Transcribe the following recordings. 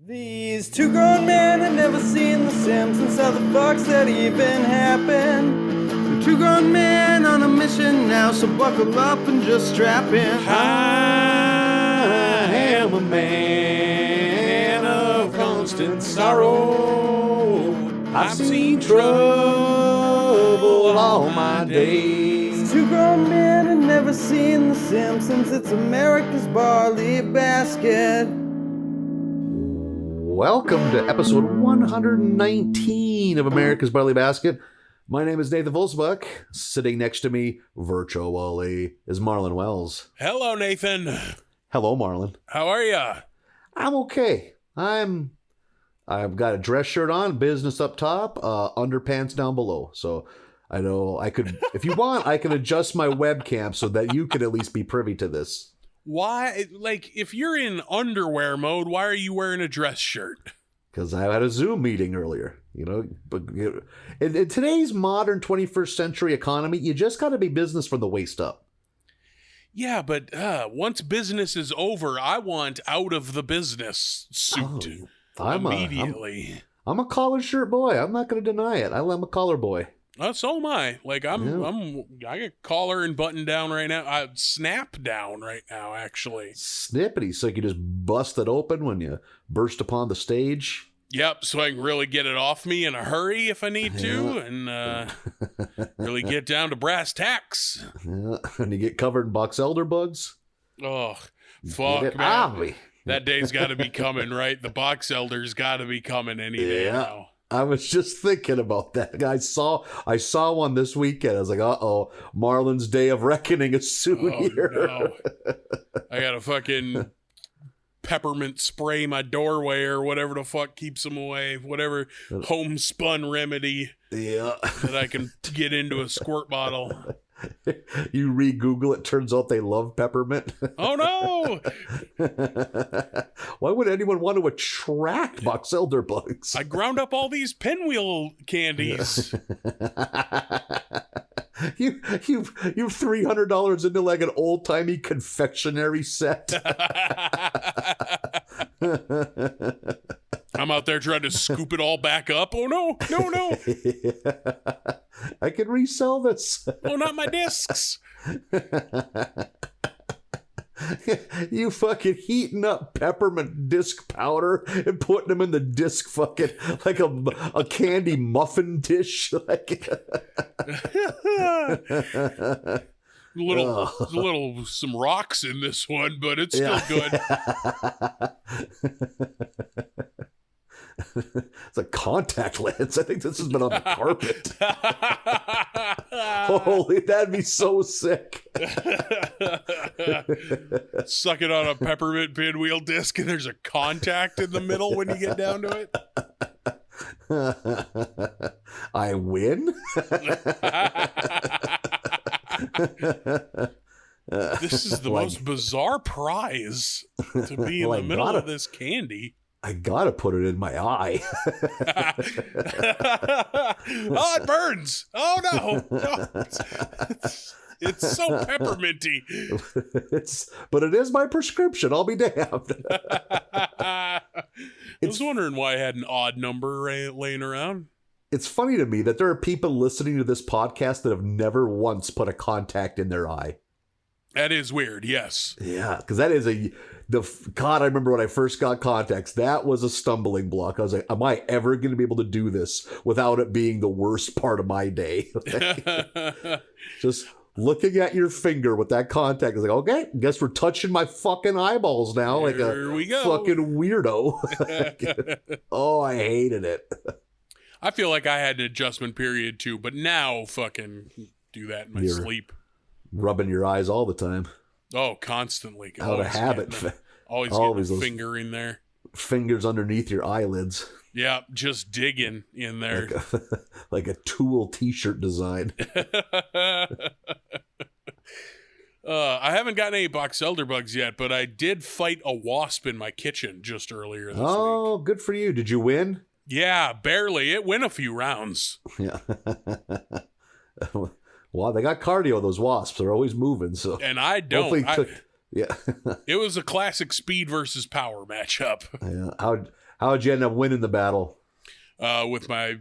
These two grown men had never seen the Simpsons. How the fuck's that even happen? They're two grown men on a mission now, so buckle up and just strap in. I am a man of constant sorrow. I've seen trouble all my days. Two grown men had never seen the Simpsons. It's America's barley basket. Welcome to episode 119 of America's Barley Basket. My name is Nathan Volsbuck. Sitting next to me, virtually, is Marlon Wells. Hello, Nathan. Hello, Marlon. How are ya? I'm okay. I've got a dress shirt on, business up top, underpants down below. So I know I could, if you want, I can adjust my webcam so that you can at least be privy to this. Why, like, if you're in underwear mode, why are you wearing a dress shirt? Because I had a Zoom meeting earlier, but in today's modern 21st century economy, you just got to be business from the waist up. Yeah, but once business is over, I want out of the business suit immediately. I'm a collar shirt boy. I'm not going to deny it. I'm a collar boy. So am I. Like, I got collar and button down right now. Snap down right now, actually. Snippety, so you can just bust it open when you burst upon the stage. Yep, so I can really get it off me in a hurry if I need to, and really get down to brass tacks. Yeah, and you get covered in box elder bugs. Oh, fuck, man. That day's got to be coming, right? The box elder's got to be coming any day now. I was just thinking about that. I saw one this weekend. I was like, uh-oh, Marlon's day of reckoning is soon here. No. I got to fucking peppermint spray my doorway or whatever the fuck keeps them away. Whatever homespun remedy that I can get into a squirt bottle. You re-Google it, turns out they love peppermint. Oh no! Why would anyone want to attract box elder bugs? I ground up all these pinwheel candies. You've $300 into like an old-timey confectionery set. I'm out there trying to scoop it all back up. Oh no. I can resell this. Oh, not my discs. You fucking heating up peppermint disc powder and putting them in the disc fucking like a candy muffin dish. Some rocks in this one, but it's still good. It's a contact lens. I think this has been on the carpet. Holy, that'd be so sick. Suck it on a peppermint pinwheel disc and there's a contact in the middle when you get down to it. I win? This is the most bizarre prize to be in the middle of this candy. I gotta put it in my eye. Oh, it burns. Oh, no. It's so pepperminty. But it is my prescription. I'll be damned. I was wondering why I had an odd number laying around. It's funny to me that there are people listening to this podcast that have never once put a contact in their eye. That is weird, yes. Yeah, because that is God, I remember when I first got contacts, that was a stumbling block. I was like, am I ever going to be able to do this without it being the worst part of my day? Just looking at your finger with that contact, I was like, okay, guess we're touching my fucking eyeballs now. Here we go. Fucking weirdo. Oh, I hated it. I feel like I had an adjustment period too, but now fucking do that in my sleep. Rubbing your eyes all the time. Oh, constantly. Out of habit. Always getting a finger in there. Fingers underneath your eyelids. Yeah, just digging in there. Like a Tool t-shirt design. I haven't gotten any box elder bugs yet, but I did fight a wasp in my kitchen just earlier this week. Oh, good for you. Did you win? Yeah, barely. It went a few rounds. Yeah. Well, they got cardio, those wasps. They're always moving. So, and I don't. Yeah. It was a classic speed versus power matchup. Yeah. How'd you end up winning the battle? With my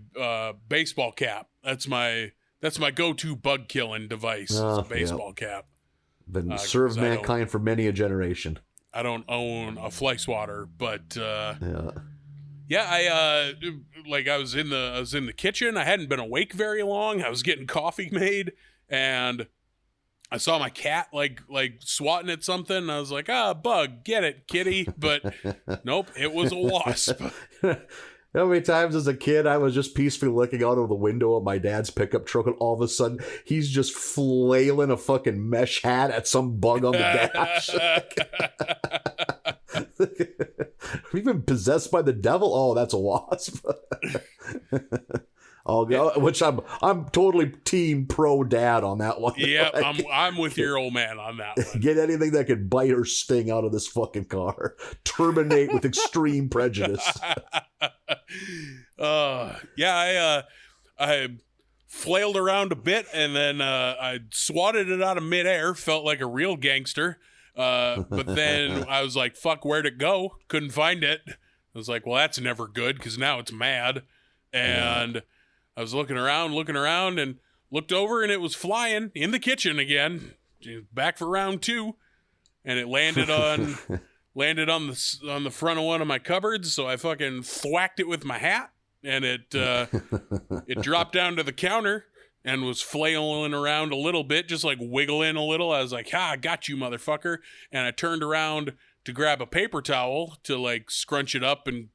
baseball cap. That's my go-to bug killing device. Oh, is a baseball cap. Been served mankind for many a generation. I don't own a fly swatter, but Yeah. I was in the kitchen. I hadn't been awake very long. I was getting coffee made, and I saw my cat like swatting at something. And I was like, bug, get it, kitty. But nope, it was a wasp. How many times as a kid I was just peacefully looking out of the window of my dad's pickup truck, and all of a sudden he's just flailing a fucking mesh hat at some bug on the dash. Have you been possessed by the devil? Oh, that's a wasp. I'll go, which I'm totally team pro dad on that one. Yeah, I'm with your old man on that one. Get anything that can bite or sting out of this fucking car. Terminate with extreme prejudice. I flailed around a bit, and then I swatted it out of midair. Felt like a real gangster. But then I was like, fuck, where'd it go? Couldn't find it. I was like, well, that's never good, because now it's mad. And I was looking around, and looked over, and it was flying in the kitchen again. Back for round 2. And it landed on the front of one of my cupboards, so I fucking thwacked it with my hat, and it dropped down to the counter and was flailing around a little bit, just like wiggling a little. I was like, I got you, motherfucker. And I turned around to grab a paper towel to like scrunch it up and,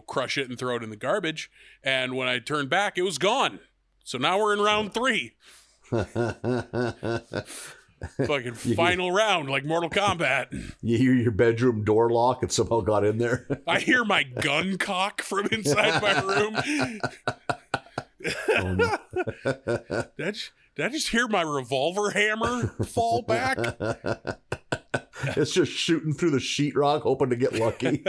crush it and throw it in the garbage. And when I turned back, it was gone. So now we're in round 3. Fucking final round, like Mortal Kombat. You hear your bedroom door lock and somehow got in there. I hear my gun cock from inside my room. Oh, no. Did I just hear my revolver hammer fall back? It's just shooting through the sheetrock, hoping to get lucky.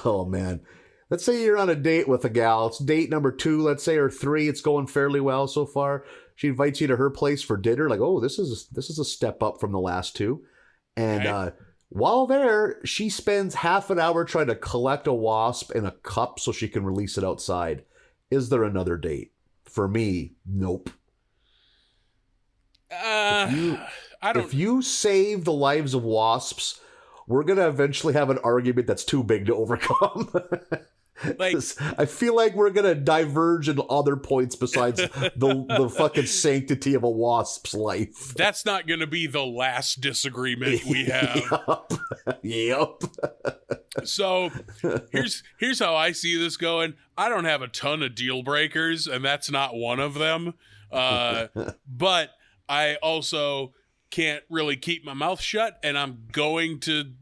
Oh, man. Let's say you're on a date with a gal. It's date number 2, let's say, or 3. It's going fairly well so far. She invites you to her place for dinner. Like, oh, this is a step up from the last 2. And right. While there, she spends half an hour trying to collect a wasp in a cup so she can release it outside. Is there another date? For me, nope. If you save the lives of wasps, we're going to eventually have an argument that's too big to overcome. Like, I feel like we're going to diverge in other points besides the fucking sanctity of a wasp's life. That's not going to be the last disagreement we have. Yep. So here's how I see this going. I don't have a ton of deal breakers, and that's not one of them. But I also can't really keep my mouth shut, and I'm going to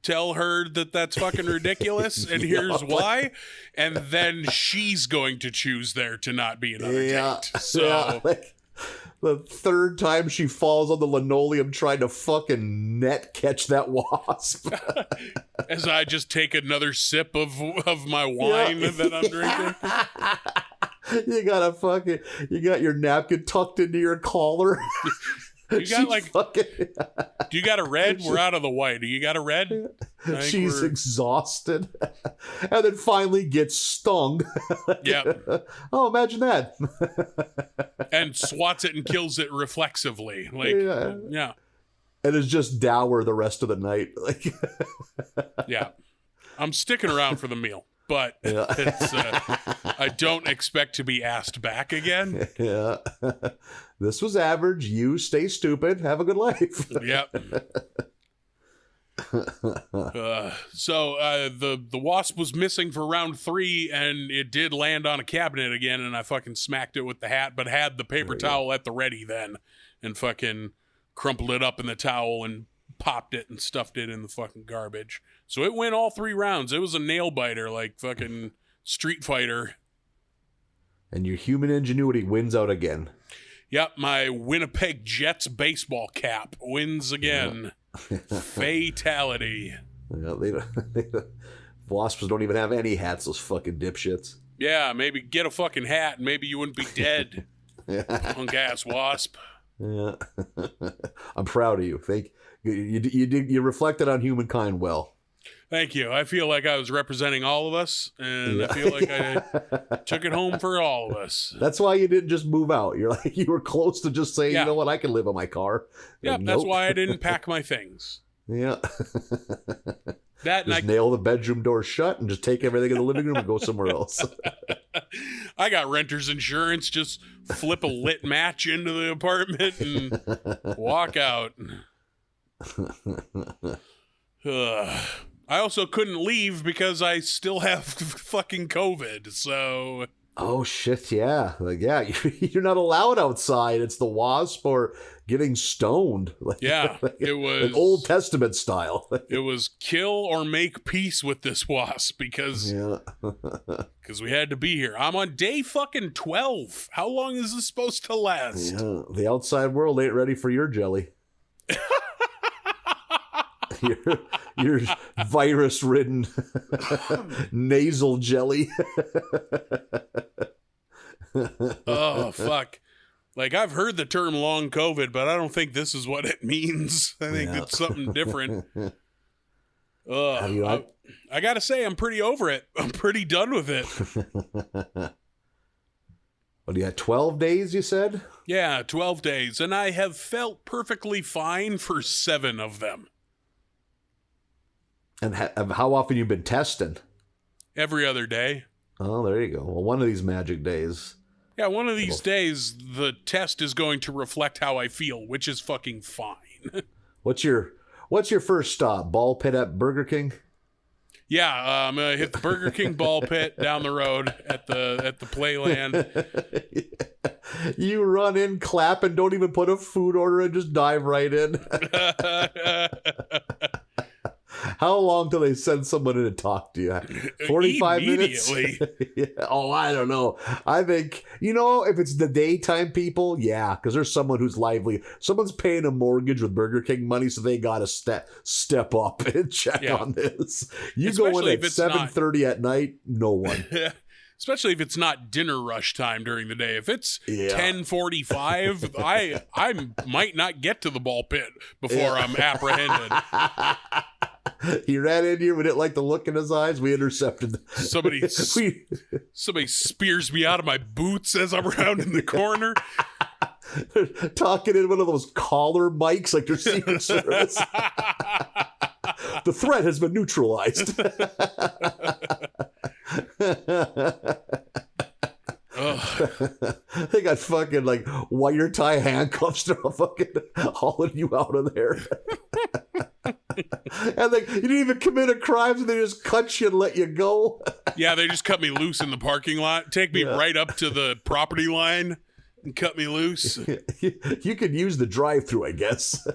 tell her that that's fucking ridiculous, and here's why. And then she's going to choose there to not be another date. So like the third time she falls on the linoleum trying to fucking net catch that wasp. As I just take another sip of my wine that I'm drinking. You got your napkin tucked into your collar. You got do you got a red? We're out of the white. Do you got a red? She's exhausted. And then finally gets stung. Yep. Oh, imagine that. And swats it and kills it reflexively. Like, yeah. And is just dour the rest of the night. Like, yeah. I'm sticking around for the meal, but it's, I don't expect to be asked back again. Yeah. This was average. You stay stupid. Have a good life. Yep. So the wasp was missing for round 3, and it did land on a cabinet again, and I fucking smacked it with the hat, but had the paper towel at the ready then, and fucking crumpled it up in the towel and popped it and stuffed it in the fucking garbage. So it went all 3 rounds. It was a nail biter, like fucking Street Fighter. And your human ingenuity wins out again. Yep, my Winnipeg Jets baseball cap wins again. Yeah. Fatality. Yeah, wasps don't even have any hats, those fucking dipshits. Yeah, maybe get a fucking hat and maybe you wouldn't be dead. Punk ass wasp. Yeah. I'm proud of you. You reflected on humankind well. Thank you. I feel like I was representing all of us, and I feel like I took it home for all of us. That's why you didn't just move out. You're like, you were close to just saying, you know what, I can live in my car. Yeah, Like, that's nope. why I didn't pack my things. Yeah. That just nail the bedroom door shut and just take everything in the living room and go somewhere else. I got renter's insurance. Just flip a lit match into the apartment and walk out. I also couldn't leave because I still have fucking COVID. So. Oh shit! Yeah, like you're not allowed outside. It's the wasp or getting stoned. Like, it was like Old Testament style. It was kill or make peace with this wasp because we had to be here. I'm on day fucking 12. How long is this supposed to last? Yeah, the outside world ain't ready for your jelly. your virus-ridden nasal jelly. Oh, fuck. Like, I've heard the term long COVID, but I don't think this is what it means. I think it's something different. I gotta say, I'm pretty over it. I'm pretty done with it. What do you have, 12 days, you said? Yeah, 12 days. And I have felt perfectly fine for 7 of them. And how often you been testing? Every other day. Oh, there you go. Well, one of these magic days. Yeah, one of these days, the test is going to reflect how I feel, which is fucking fine. What's your first stop? Ball pit at Burger King? Yeah, I'm gonna hit the Burger King ball pit down the road at the Playland. You run in, clap, and don't even put a food order and just dive right in. How long till they send someone in to talk to you? 45 minutes? Yeah. Oh, I don't know. I think, if it's the daytime people, yeah, because there's someone who's lively. Someone's paying a mortgage with Burger King money, so they got to step up and check on this. You Especially go in at 7:30 at night, no one. Especially if it's not dinner rush time during the day. If it's 10:45, I might not get to the ball pit before I'm apprehended. He ran in here. We didn't like the look in his eyes. We intercepted. Somebody spears me out of my boots as I'm rounding the corner. They're talking in one of those collar mics like they're Secret Service. The threat has been neutralized. They got fucking like wire tie handcuffs to fucking hauling you out of there. And like you didn't even commit a crime, so they just cut you and let you go. Yeah, they just cut me loose in the parking lot. Take me right up to the property line and cut me loose. You could use the drive-thru, I guess.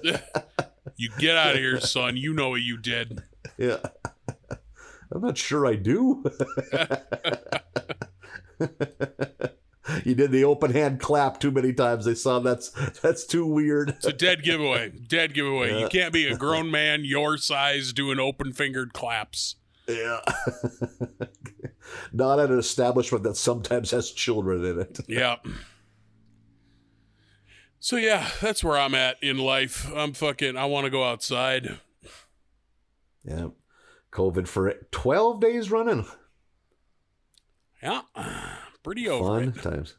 You get out of here, son. You know what you did. Yeah. I'm not sure I do. You did the open hand clap too many times. They saw that's too weird. It's a dead giveaway. Dead giveaway. Yeah. You can't be a grown man your size doing open fingered claps. Yeah. Not at an establishment that sometimes has children in it. Yeah. So yeah, that's where I'm at in life. I want to go outside. Yeah. COVID for 12 days running. Yeah. Pretty over Fun it. Times.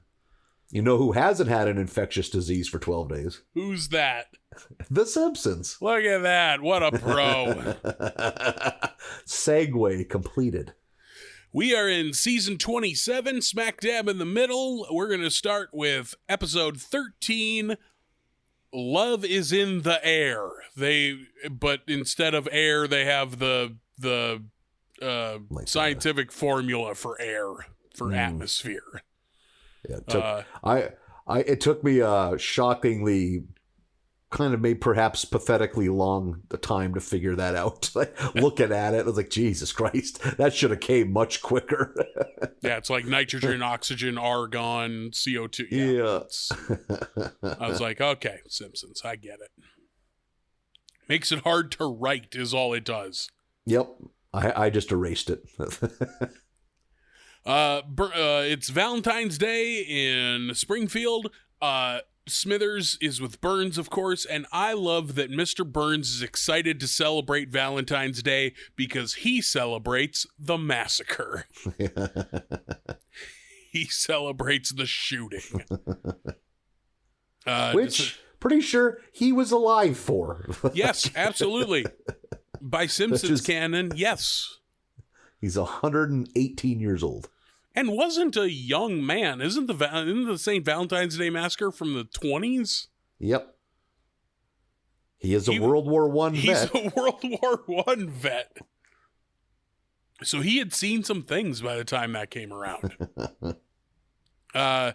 You know who hasn't had an infectious disease for 12 days? Who's that? The Simpsons. Look at that. What a pro. Segue completed. We are in season 27, smack dab in the middle. We're going to start with episode 13. Love is in the air. But instead of air, they have the scientific formula for air, for atmosphere. Yeah, it took me shockingly, kind of maybe perhaps pathetically long the time to figure that out. Like, looking at it, I was like, Jesus Christ, that should have came much quicker. Yeah, it's like nitrogen, oxygen, argon, CO2. Yeah. I was like, okay, Simpsons, I get it. Makes it hard to write is all it does. Yep. I just erased it. It's Valentine's Day in Springfield. Smithers is with Burns, of course, and I love that Mr. Burns is excited to celebrate Valentine's Day because he celebrates the massacre. He celebrates the shooting. Which, pretty sure he was alive for. Yes, absolutely. By Simpsons canon, yes. He's 118 years old. And wasn't a young man. Isn't the St. Valentine's Day Massacre from the 20s? Yep. He is a World War I vet. He's a World War I vet. So he had seen some things by the time that came around. We're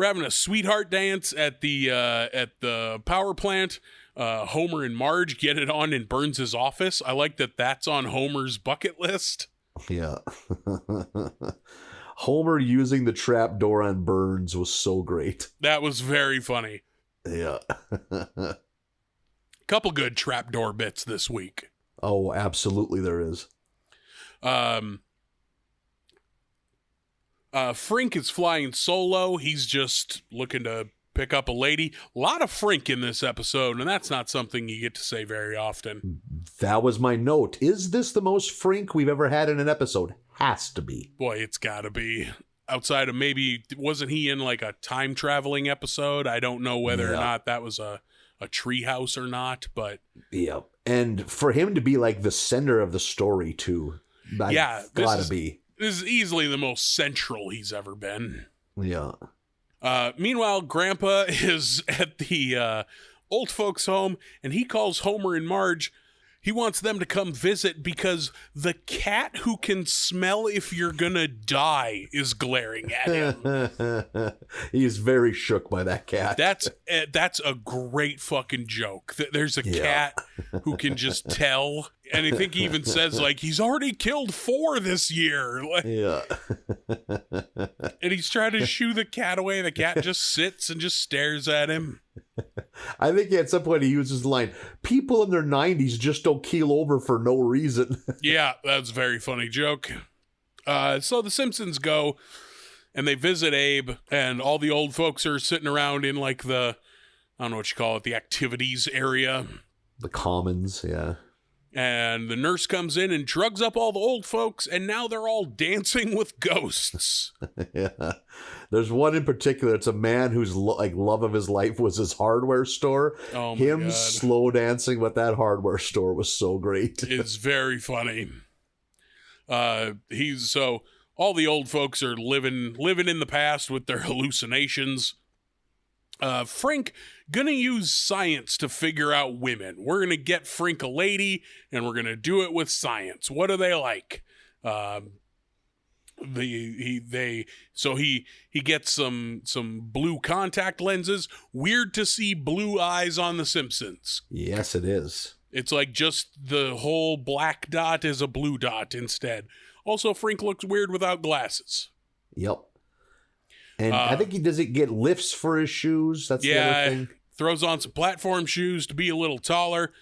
having a sweetheart dance at the power plant. Homer and Marge get it on in Burns' office. I like that that's on Homer's bucket list. Yeah. Homer using the trap door on Burns was so great. That was very funny. Yeah. Couple good trapdoor bits this week. Oh, absolutely there is. Frink is flying solo. He's just looking to pick up a lady. A lot of Frink in this episode, and that's not something you get to say very often. That was my note. Is this the most Frink we've ever had in an episode? Has to be. Boy, it's gotta be. Outside of maybe, wasn't he in like a time traveling episode? I don't know whether or not that was a treehouse or not, but yeah. And for him to be like the center of the story too, gotta be. This is easily the most central he's ever been. Yeah. Meanwhile, Grandpa is at the old folks' home, and he calls Homer and Marge. He wants them to come visit because the cat who can smell if you're gonna die is glaring at him. He's very shook by that cat. That's a great fucking joke. There's a cat who can just tell, and I think he even says like he's already killed 4 this year. Yeah. And he's trying to shoo the cat away. The cat just sits and just stares at him. I think at some point he uses the line, people in their 90s just don't keel over for no reason. Yeah, that's a very funny joke. So the Simpsons go and they visit Abe, and all the old folks are sitting around in like the, I don't know what you call it, the activities area. The commons, yeah. And the nurse comes in and drugs up all the old folks, and now they're all dancing with ghosts. Yeah. There's one in particular. It's a man whose love of his life was his hardware store. Oh my Him God. slow dancing with that hardware store was so great. It's very funny. So all the old folks are living in the past with their hallucinations. Frink gonna use science to figure out women. We're gonna get Frink a lady, and we're gonna do it with science. What do they like? He gets some blue contact lenses. Weird to see blue eyes on The Simpsons. Yes, it is. It's like just the whole black dot is a blue dot instead. Also, Frink looks weird without glasses. Yep. And I think does it get lifts for his shoes? That's the other thing. Throws on some platform shoes to be a little taller.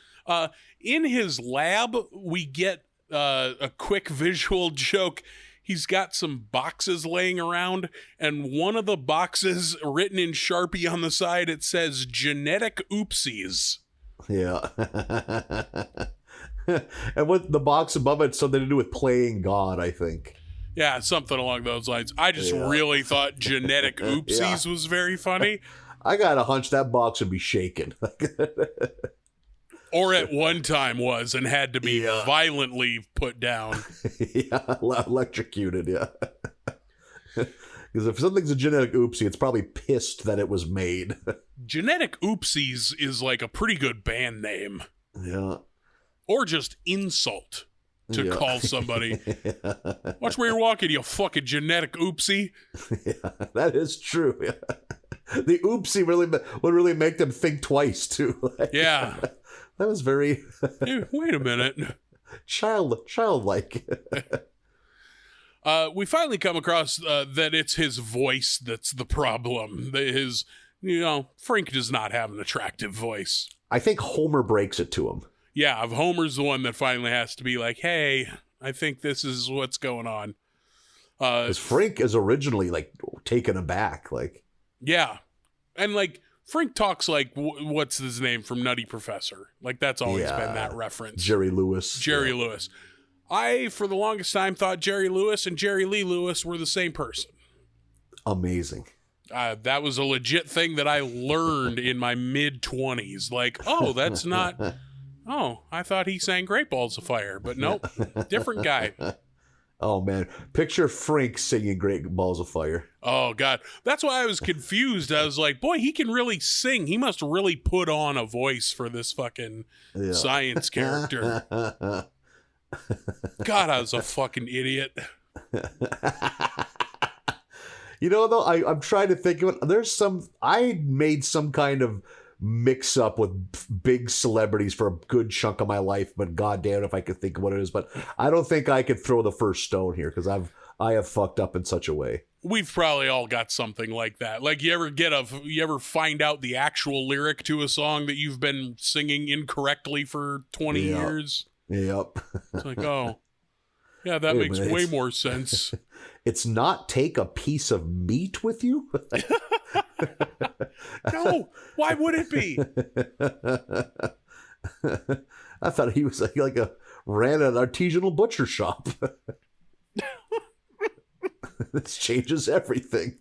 In his lab, we get a quick visual joke. He's got some boxes laying around, and one of the boxes, written in Sharpie on the side, it says genetic oopsies. Yeah. And what the box above it, something to do with playing God, I think. Yeah, something along those lines. I just really thought genetic oopsies was very funny. I got a hunch that box would be shaken. Or at one time was and had to be violently put down. Yeah, electrocuted, yeah. Because if something's a genetic oopsie, it's probably pissed that it was made. Genetic Oopsies is like a pretty good band name. Yeah. Or just insult to call somebody. Watch where you're walking, you fucking genetic oopsie. Yeah, that is true. Yeah. The oopsie would really make them think twice, too. Yeah. That was very... Hey, wait a minute. Childlike. We finally come across that it's his voice that's the problem. Frink does not have an attractive voice. I think Homer breaks it to him. Yeah, Homer's the one that finally has to be like, hey, I think this is what's going on. Because Frink is originally, taken aback. Yeah. And, Frink talks like, what's his name from Nutty Professor? Like, that's always been that reference. Jerry Lewis. Jerry Lewis. I, for the longest time, thought Jerry Lewis and Jerry Lee Lewis were the same person. Amazing. That was a legit thing that I learned in my mid-20s. Like, oh, that's not... Oh, I thought he sang Great Balls of Fire, but nope. Different guy. Oh, man. Picture Frink singing Great Balls of Fire. Oh, God. That's why I was confused. I was like, boy, he can really sing. He must really put on a voice for this fucking science character. God, I was a fucking idiot. You know, though, I'm trying to think of it. I made some kind of mix up with big celebrities for a good chunk of my life, but goddamn if I could think of what it is. But I don't think I could throw the first stone here because I have fucked up in such a way. We've probably all got something like that. Like, you ever find out the actual lyric to a song that you've been singing incorrectly for 20 years? Yep. It's like, oh, yeah, that makes way more sense. It's not take a piece of meat with you? No, why would it be? I thought he was ran an artisanal butcher shop. This changes everything.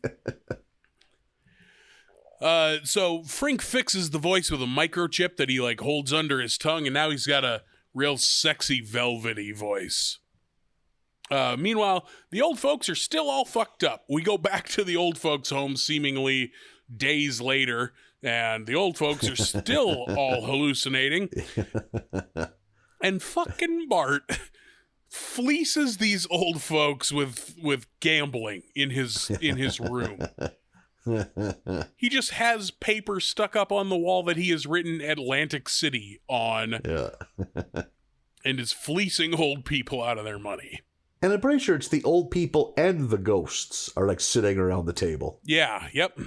So Frink fixes the voice with a microchip that he holds under his tongue, and now he's got a real sexy velvety voice. Meanwhile, the old folks are still all fucked up. We go back to the old folks' home seemingly days later, and the old folks are still all hallucinating. And fucking Bart fleeces these old folks with gambling in his room. He just has paper stuck up on the wall that he has written Atlantic City on. And is fleecing old people out of their money. And I'm pretty sure it's the old people and the ghosts are sitting around the table. Yeah, yep.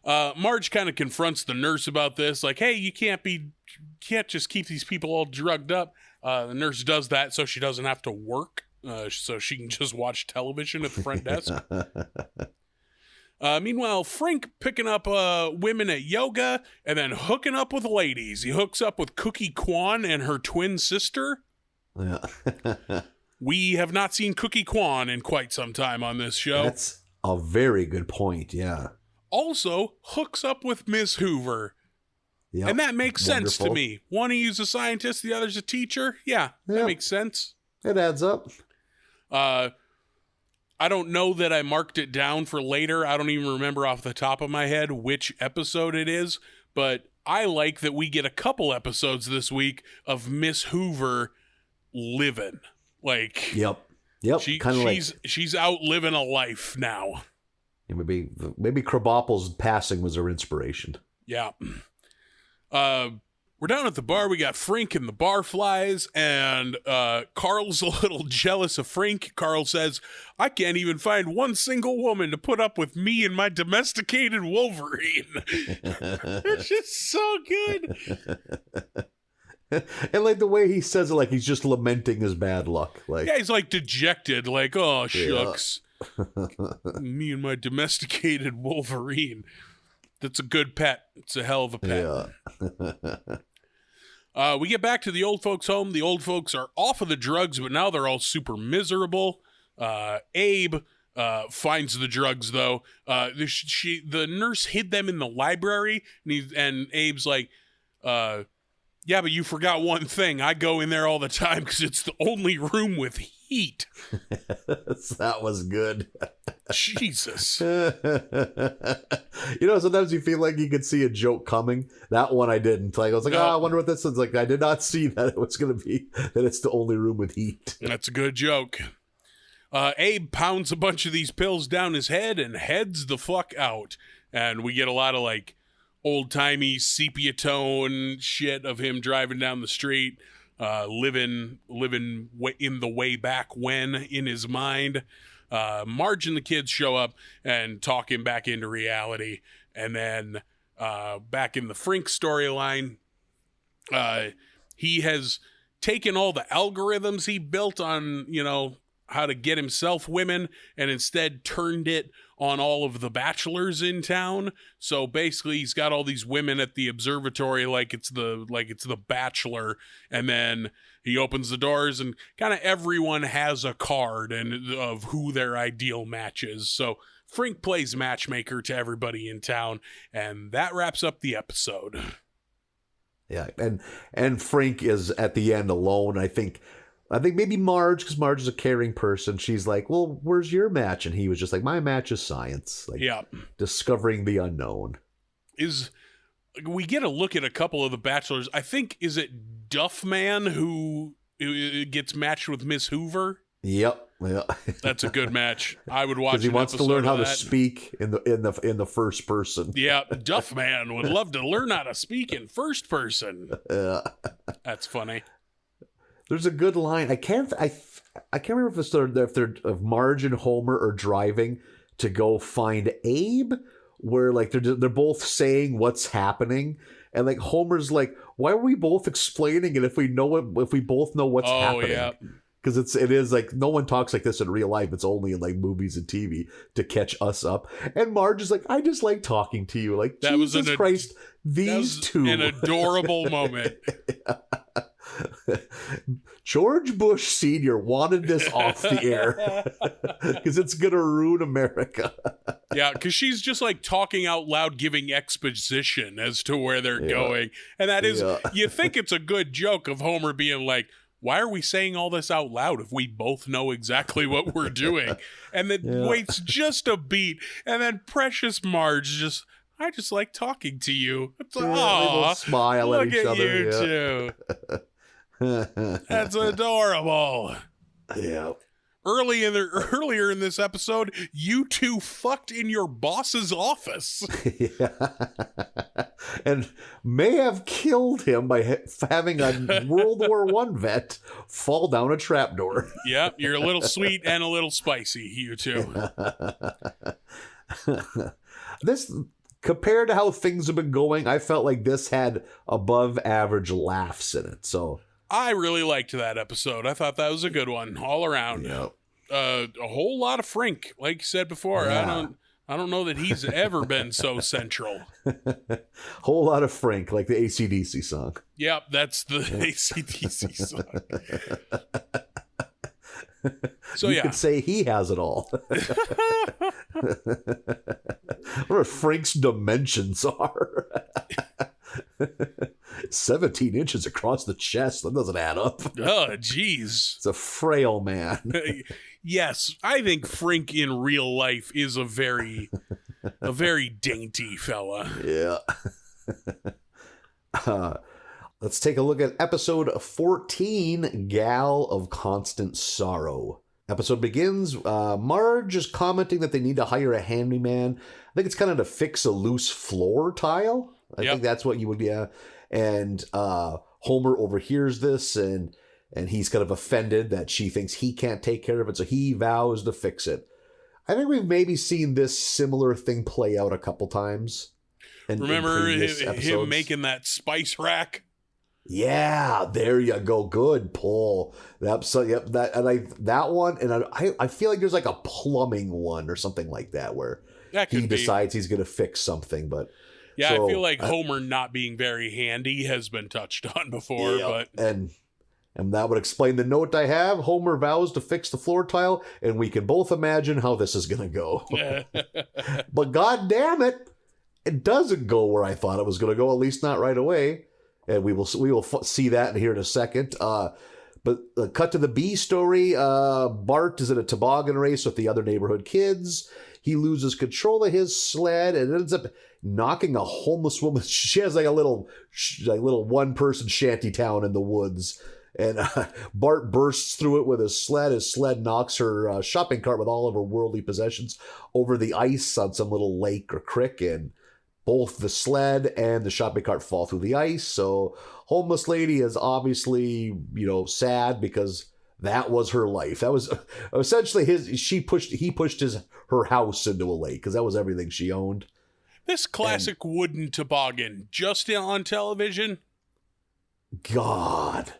Marge kind of confronts the nurse about this, like, hey, you can't just keep these people all drugged up. The nurse does that so she doesn't have to work, so she can just watch television at the front desk. Meanwhile, Frink picking up women at yoga and then hooking up with ladies. He hooks up with Cookie Kwan and her twin sister. Yeah. We have not seen Cookie Kwan in quite some time on this show. That's a very good point, yeah. Also, hooks up with Miss Hoover. Yep. And that makes sense to me. One of you's a scientist, the other's a teacher. Yeah, that makes sense. It adds up. I don't know that I marked it down for later. I don't even remember off the top of my head which episode it is, but I like that we get a couple episodes this week of Miss Hoover living. Yep. She's out living a life now. Maybe Krabappel's passing was her inspiration. Yeah. We're down at the bar. We got Frink and the barflies, and Carl's a little jealous of Frink. Carl says, I can't even find one single woman to put up with me and my domesticated Wolverine. It's just so good. And the way he says it, he's just lamenting his bad luck. Yeah, he's dejected, oh, shucks. Me and my domesticated Wolverine. That's a good pet. It's a hell of a pet. Yeah. We get back to the old folks' home. The old folks are off of the drugs, but now they're all super miserable. Abe finds the drugs, though. The nurse hid them in the library, and Abe's like, yeah, but you forgot one thing. I go in there all the time because it's the only room with heat. That was good. Jesus. Sometimes you feel like you could see a joke coming. That one I didn't. I was like, I wonder what this is. I did not see that it was going to be that it's the only room with heat. That's a good joke. Abe pounds a bunch of these pills down his head and heads the fuck out. And we get a lot of old-timey sepia tone shit of him driving down the street, living in the way back when in his mind. Marge and the kids show up and talk him back into reality. And then back in the Frink storyline, he has taken all the algorithms he built on, how to get himself women, and instead turned it on all of the bachelors in town. So basically he's got all these women at the observatory like it's the Bachelor, and then he opens the doors and kind of everyone has a card and of who their ideal match is. So Frink plays matchmaker to everybody in town, and that wraps up the episode. Yeah, and Frink is at the end alone. I think maybe Marge, because Marge is a caring person. She's like, "Well, where's your match?" And he was just like, "My match is science." Like, yeah, discovering the unknown. We get a look at a couple of the bachelors. I think, is it Duffman who gets matched with Miss Hoover? Yep. Yeah. That's a good match. I would watch. Because he wants to learn how to speak in the first person. Yeah, Duffman would love to learn how to speak in first person. That's funny. There's a good line. I can't remember if Marge and Homer are driving to go find Abe, where like they're both saying what's happening, and like Homer's like, "Why are we both explaining it if we both know what's happening?" Yeah. Because it is like, no one talks like this in real life. It's only in like movies and TV to catch us up. And Marge is like, "I just like talking to you." Like, that Jesus Christ, these two. An adorable moment. George Bush Sr. wanted this off the air because it's going to ruin America. Yeah, because she's just like talking out loud, giving exposition as to where they're going. And that is, you think it's a good joke of Homer being like, "Why are we saying all this out loud if we both know exactly what we're doing?" And then waits just a beat. And then precious Marge "I just like talking to you." It's like, "Aw, smile at each other. You two. That's adorable." Yeah. Earlier in this episode, you two fucked in your boss's office. Yeah. And may have killed him by having a World War I vet fall down a trapdoor. Yeah, you're a little sweet and a little spicy, you two. This, compared to how things have been going, I felt like this had above average laughs in it. So I really liked that episode. I thought that was a good one all around. Yeah. A whole lot of Frink, like you said before. Yeah. I don't know that he's ever been so central. Whole lot of Frink, like the AC/DC song. Yep, that's the AC/DC song. So you could say he has it all. What Frank's dimensions are. 17 inches across the chest. That doesn't add up. Oh, jeez. It's a frail man. Yes, I think Frink in real life is a very dainty fella. Yeah. Let's take a look at episode 14, Gal of Constant Sorrow. Episode begins, Marge is commenting that they need to hire a handyman. I think it's kind of to fix a loose floor tile. I think that's what you would, And Homer overhears this, and he's kind of offended that she thinks he can't take care of it, so he vows to fix it. I think we've maybe seen this similar thing play out a couple times. Remember him making that spice rack? Yeah, there you go. Good pull. That one, and I feel like there's like a plumbing one or something like that where he decides he's going to fix something, but. Yeah, so, I feel like Homer not being very handy has been touched on before, but and that would explain the note I have. Homer vows to fix the floor tile, and we can both imagine how this is going to go. But god damn it, it doesn't go where I thought it was going to go, at least not right away. And we will see that here in a second. But cut to the B story. Bart is in a toboggan race with the other neighborhood kids. He loses control of his sled and ends up knocking a homeless woman. She has like a little one-person shanty town in the woods. And Bart bursts through it with his sled. His sled knocks her shopping cart with all of her worldly possessions over the ice on some little lake or creek. And both the sled and the shopping cart fall through the ice. So homeless lady is obviously, sad because that was her life. That was essentially he pushed her house into a lake because that was everything she owned. This classic wooden toboggan just on television. God.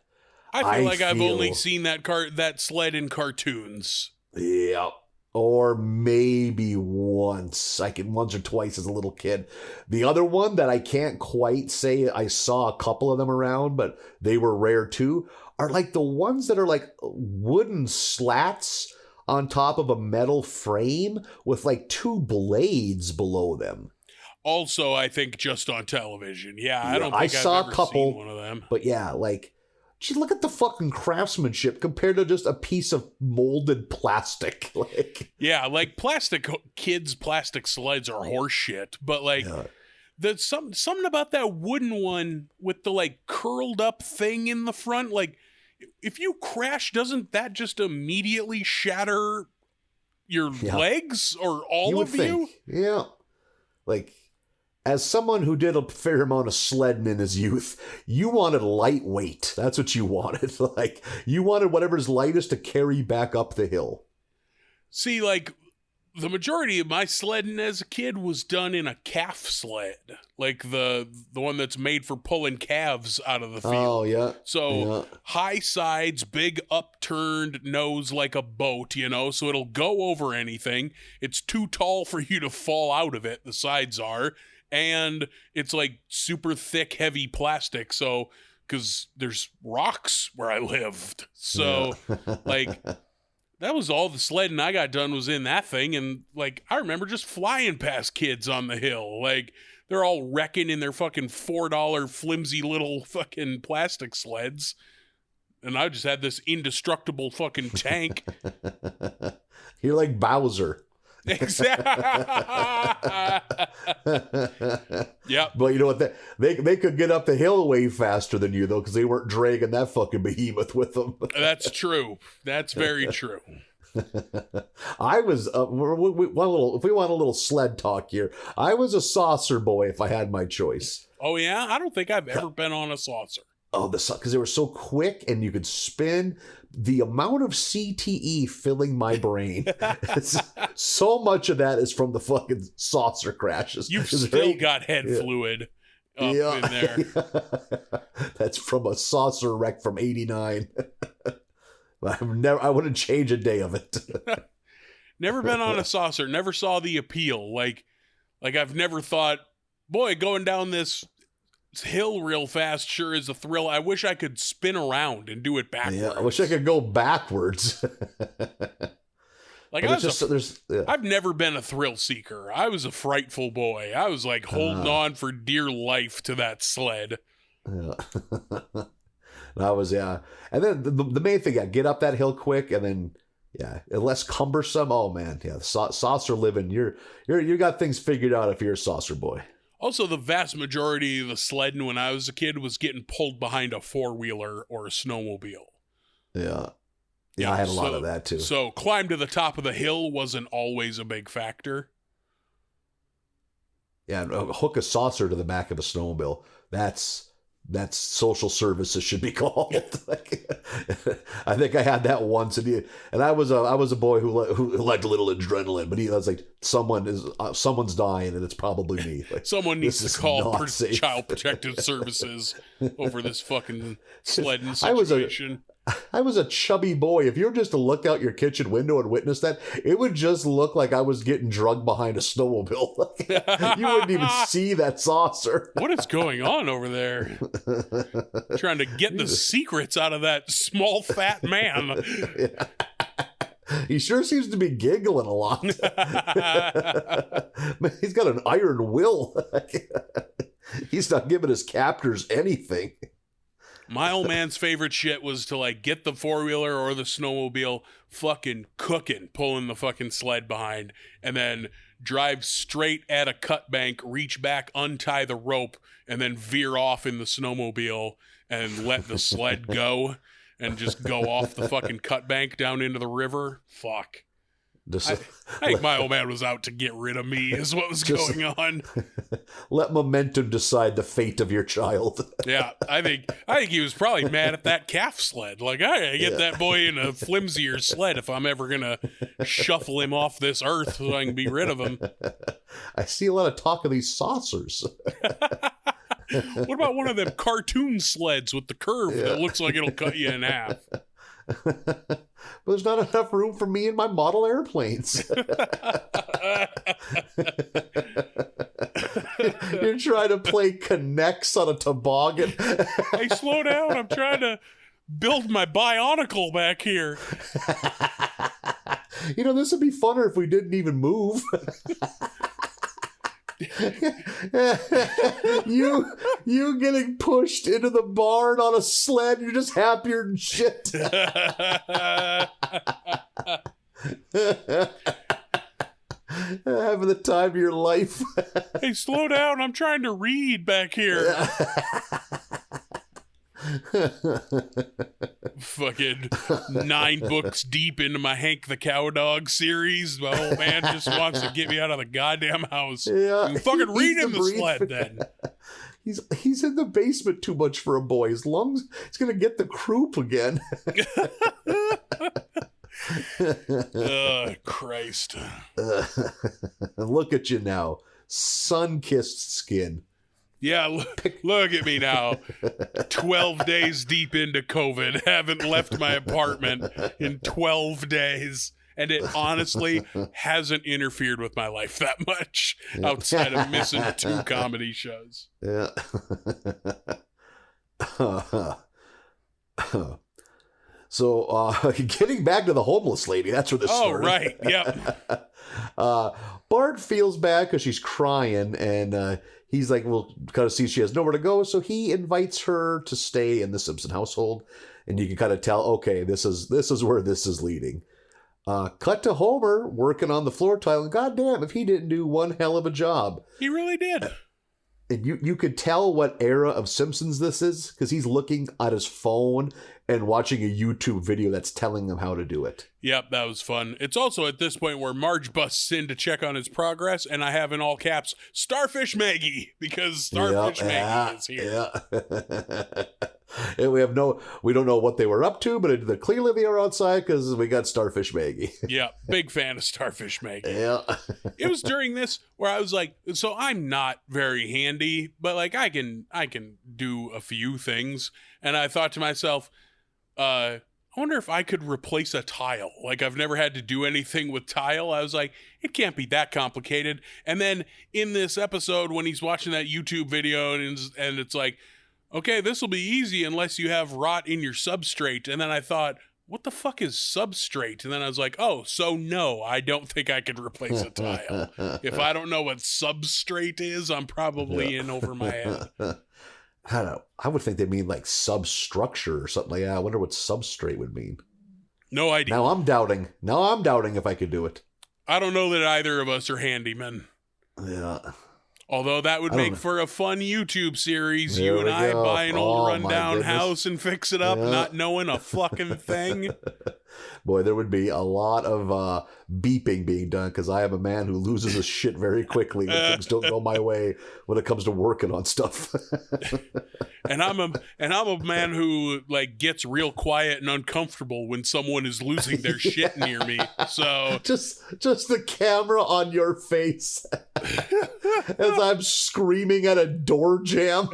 I feel like I've only seen that sled in cartoons. Yeah. Or maybe once or twice as a little kid. The other one that I can't quite say, I saw a couple of them around, but they were rare too, are like the ones that are like wooden slats on top of a metal frame with like two blades below them. Also, I think just on television. Yeah, I don't think I saw I've ever a couple, seen one of them. But yeah, like, gee, look at the fucking craftsmanship compared to just a piece of molded plastic. Like, yeah, like kids' plastic sleds are horse shit, but like there's something about that wooden one with the like curled up thing in the front. Like, if you crash, doesn't that just immediately shatter your legs or all of you? Yeah, like. As someone who did a fair amount of sledding in his youth, you wanted lightweight. That's what you wanted. Like, you wanted whatever's lightest to carry back up the hill. See, like, the majority of my sledding as a kid was done in a calf sled. Like the one that's made for pulling calves out of the field. Oh, yeah. So high sides, big upturned nose like a boat, you know, so it'll go over anything. It's too tall for you to fall out of it, the sides are. And it's like super thick, heavy plastic. So, because there's rocks where I lived. So, like, that was all the sledding I got done was in that thing. And, like, I remember just flying past kids on the hill. Like, they're all wrecking in their fucking $4 flimsy little fucking plastic sleds. And I just had this indestructible fucking tank. You're like Bowser. Exactly. Yeah. But you know what? They could get up the hill way faster than you, though, because they weren't dragging that fucking behemoth with them. That's true. That's very true. I was, if we want a little sled talk here, I was a saucer boy if I had my choice. Oh, yeah? I don't think I've ever been on a saucer. Oh, because they were so quick and you could spin. The amount of CTE filling my brain, so much of that is from the fucking saucer crashes. You've still got head fluid up in there. That's from a saucer wreck from '89. I wouldn't change a day of it. Never been on a saucer. Never saw the appeal. Like I've never thought, boy, going down this hill real fast sure is a thrill. I wish I could spin around and do it backwards. Yeah, I wish I could go backwards. Like I've never been a thrill seeker. I was a frightful boy. I was like holding on for dear life to that sled. Yeah. That was and then the main thing, get up that hill quick, and then less cumbersome. Oh man, saucer living. You got things figured out if you're a saucer boy. Also, the vast majority of the sledding when I was a kid was getting pulled behind a four-wheeler or a snowmobile. Yeah. Yeah, I had a lot of that, too. So, climb to the top of the hill wasn't always a big factor. Yeah, hook a saucer to the back of a snowmobile. That's social services should be called. I think I had that once, and I was a boy who liked a little adrenaline, but he was like, someone's dying, and it's probably me. Like, someone needs to call Child Protective Services over this fucking sledding situation. I was a chubby boy. If you were just to look out your kitchen window and witness that, it would just look like I was getting drugged behind a snowmobile. You wouldn't even see that saucer. What is going on over there? Trying to get the secrets out of that small, fat man. Yeah. He sure seems to be giggling a lot. Man, he's got an iron will. He's not giving his captors anything. My old man's favorite shit was to like get the four-wheeler or the snowmobile fucking cooking, pulling the fucking sled behind, and then drive straight at a cut bank, reach back, untie the rope, and then veer off in the snowmobile and let the sled go and just go off the fucking cut bank down into the river. Fuck. I think my old man was out to get rid of me is what was going on. Let momentum decide the fate of your child. Yeah, I think he was probably mad at that calf sled. Like, I gotta get that boy in a flimsier sled if I'm ever gonna shuffle him off this earth so I can be rid of him. I see a lot of talk of these saucers. What about one of them cartoon sleds with the curve that looks like it'll cut you in half? but there's not enough room for me and my model airplanes. You're trying to play connects on a toboggan. Hey, slow down. I'm trying to build my Bionicle back here. You know, this would be funner if we didn't even move. you getting pushed into the barn on a sled, you're just happier than shit. Having the time of your life. Hey, slow down. I'm trying to read back here. Fucking 9 books deep into my Hank the Cowdog series. My old man just wants to get me out of the goddamn house. Yeah, You fucking read in the breathe. sled then. He's in the basement too much for a boy. His lungs, he's gonna get the croup again. Christ. Look at you now, sun-kissed skin. Yeah, look at me now. 12 days deep into COVID. Haven't left my apartment in 12 days. And it honestly hasn't interfered with my life that much outside of missing 2 comedy shows. Yeah. So, getting back to the homeless lady, that's where this started. Oh, right. Yep. Bart feels bad because she's crying, and he's like, well, kind of see she has nowhere to go, so he invites her to stay in the Simpson household, and you can kind of tell, okay, this is where this is leading. Cut to Homer working on the floor tile, and goddamn, if he didn't do one hell of a job. He really did. And you could tell what era of Simpsons this is, because he's looking at his phone and watching a YouTube video that's telling him how to do it. Yep, that was fun. It's also at this point where Marge busts in to check on his progress, and I have in all caps, Starfish Maggie, because Starfish Maggie is here. Yeah. And we don't know what they were up to, but clearly they are outside because we got Starfish Maggie. Yeah, big fan of Starfish Maggie. Yeah. It was during this where I was like, so I'm not very handy, but like I can do a few things. And I thought to myself, I wonder if I could replace a tile. Like, I've never had to do anything with tile. I was like, it can't be that complicated. And then in this episode, when he's watching that YouTube video and it's like, okay, this will be easy unless you have rot in your substrate. And then I thought, what the fuck is substrate? And then I was like, oh, so no, I don't think I could replace a tile. If I don't know what substrate is, I'm probably in over my head. I don't know. I would think they mean like substructure or something like that. I wonder what substrate would mean. No idea. Now I'm doubting if I could do it. I don't know that either of us are handymen. Yeah. Although that would make for a fun YouTube series. You and I buy an old rundown house and fix it up, not knowing a fucking thing. Boy, there would be a lot of beeping being done because I am a man who loses his shit very quickly when things don't go my way when it comes to working on stuff. And I'm a man who like gets real quiet and uncomfortable when someone is losing their shit near me. So just the camera on your face as I'm screaming at a door jam.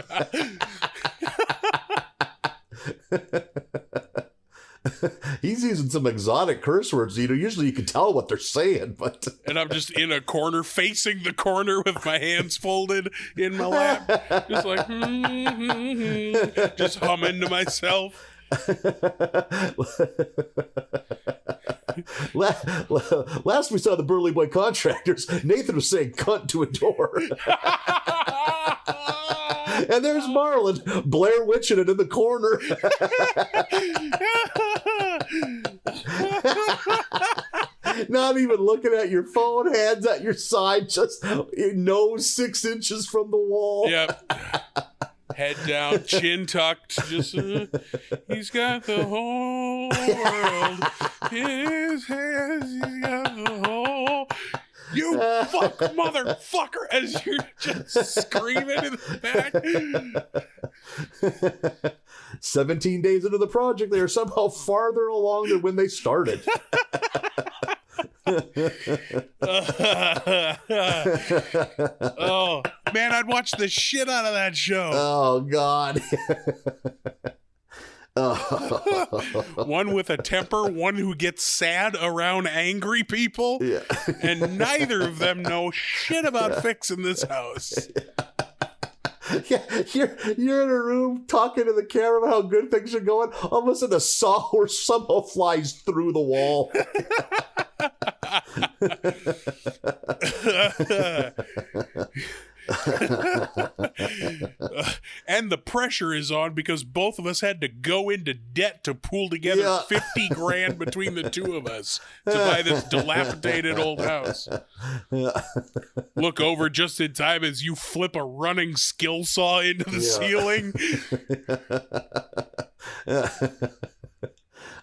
He's using some exotic curse words. Usually you can tell what they're saying, but and I'm just in a corner, facing the corner with my hands folded in my lap, just like just humming to myself. Last we saw the Burly Boy Contractors, Nathan was saying cunt to a door. And there's Marlon, Blair Witching it in the corner. Not even looking at your phone, hands at your side, just nose 6 inches from the wall. Yep. Head down, chin tucked. Just he's got the whole world in his hands. He's got the whole. You fuck motherfucker! As you're just screaming in the back. 17 days into the project, they are somehow farther along than when they started. Oh man, I'd watch the shit out of that show. Oh God. One with a temper, one who gets sad around angry people. Yeah. And neither of them know shit about fixing this house. Yeah, you're in a room talking to the camera about how good things are going. All of a sudden, a sawhorse somehow flies through the wall. And the pressure is on because both of us had to go into debt to pool together 50 grand between the two of us to buy this dilapidated old house. Look over just in time as you flip a running skill saw into the ceiling.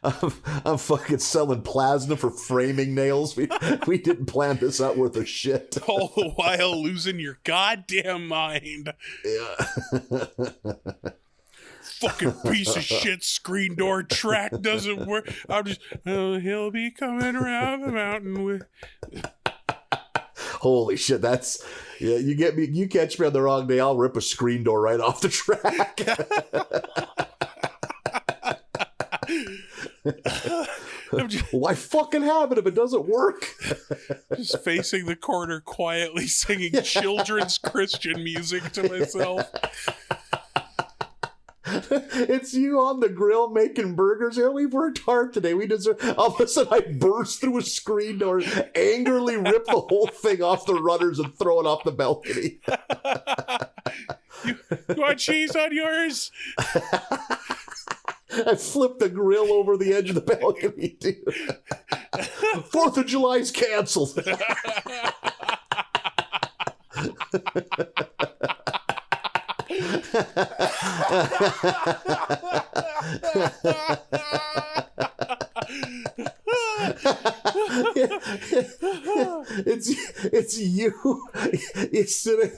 I'm fucking selling plasma for framing nails. We didn't plan this out worth a shit. All the while losing your goddamn mind. Yeah. Fucking piece of shit screen door track doesn't work. I'm just, he'll be coming around the mountain with... Holy shit, that's... Yeah, you catch me on the wrong day, I'll rip a screen door right off the track. Why fucking have it if it doesn't work? Just facing the corner quietly singing children's Christian music to myself. It's you on the grill making burgers. Yeah, we've worked hard today. We deserve... All of a sudden I burst through a screen door, angrily rip the whole thing off the runners and throw it off the balcony. You want cheese on yours? I flipped the grill over the edge of the balcony, dude. 4th of July's canceled. It's you. You're sitting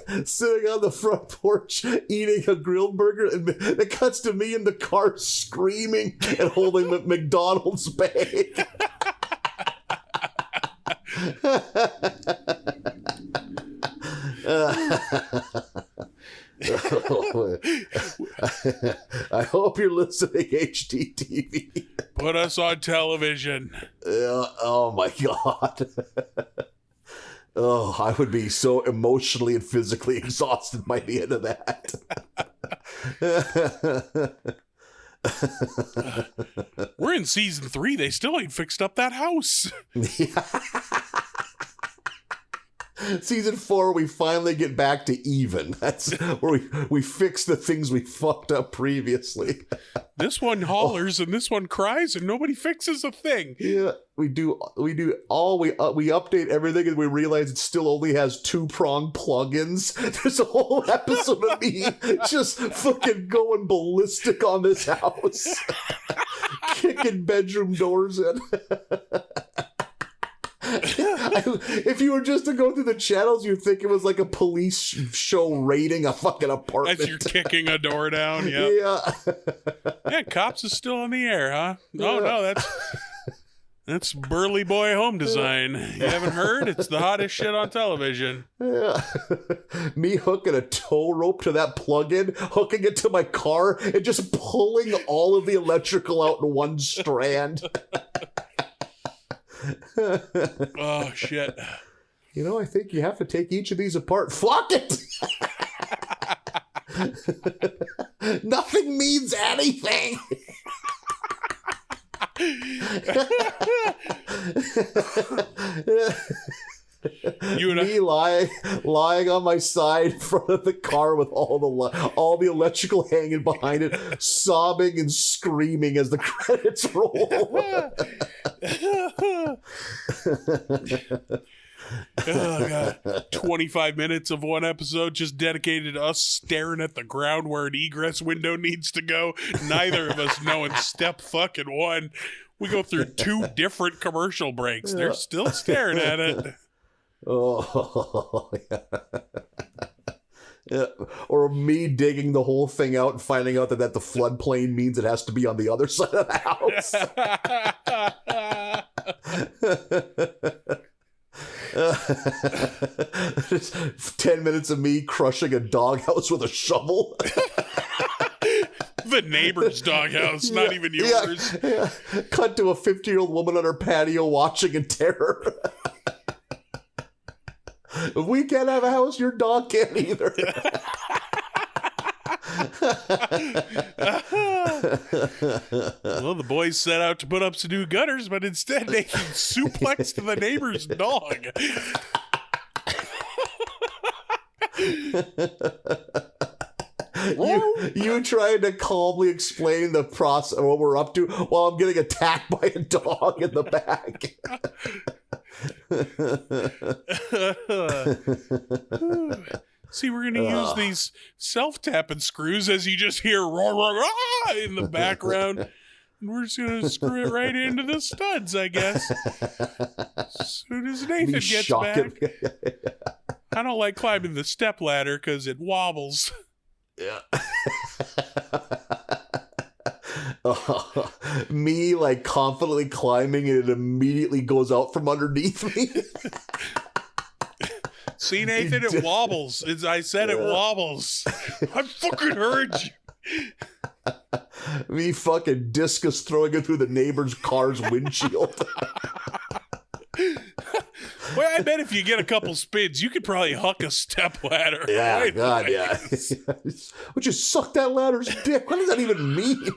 on the front porch eating a grilled burger, and it cuts to me in the car screaming and holding the McDonald's bag. I hope you're listening, HDTV. Put us on television. Oh my god. Oh, I would be so emotionally and physically exhausted by the end of that. We're in season 3. They still ain't fixed up that house. Season 4, we finally get back to even. That's where we fix the things we fucked up previously. This one hollers and this one cries and nobody fixes a thing. Yeah, we update everything and we realize it still only has 2-prong plugins. There's a whole episode of me just fucking going ballistic on this house. Kicking bedroom doors in. If you were just to go through the channels, you'd think it was like a police show raiding a fucking apartment. As you're kicking a door down, yep. Yeah, Cops is still in the air, huh? Oh, no, that's Burly Boy home design. You haven't heard? It's the hottest shit on television. Yeah. Me hooking a tow rope to that plug-in, hooking it to my car, and just pulling all of the electrical out in one strand. Oh, shit. You know, I think you have to take each of these apart. Fuck it! Nothing means anything! You and me lying on my side in front of the car with all the electrical hanging behind it, sobbing and screaming as the credits roll. Oh, God. 25 minutes of one episode just dedicated to us staring at the ground where an egress window needs to go. Neither of us knowing step fucking one. We go through 2 different commercial breaks. They're still staring at it. Oh, yeah. Yeah. Or me digging the whole thing out and finding out that the floodplain means it has to be on the other side of the house. 10 minutes of me crushing a doghouse with a shovel. The neighbor's doghouse, not even yours. Yeah. Cut to a 50-year-old woman on her patio watching in terror. If we can't have a house, your dog can't either. Well, the boys set out to put up some new gutters, but instead Nathan suplexed the neighbor's dog. You trying to calmly explain the process of what we're up to while I'm getting attacked by a dog in the back. See, we're going to use these self-tapping screws as you just hear roar, roar, roar in the background. And we're just going to screw it right into the studs, I guess. As soon as Nathan gets back. I don't like climbing the step ladder because it wobbles. Yeah. Me like confidently climbing and it immediately goes out from underneath me. See, Nathan, it wobbles. I said it wobbles. I fucking heard you. Me fucking discus throwing it through the neighbor's car's windshield. Well, I bet if you get a couple spins, you could probably huck a step ladder. Yeah, right God, away. yeah. Would you suck that ladder's dick? What does that even mean?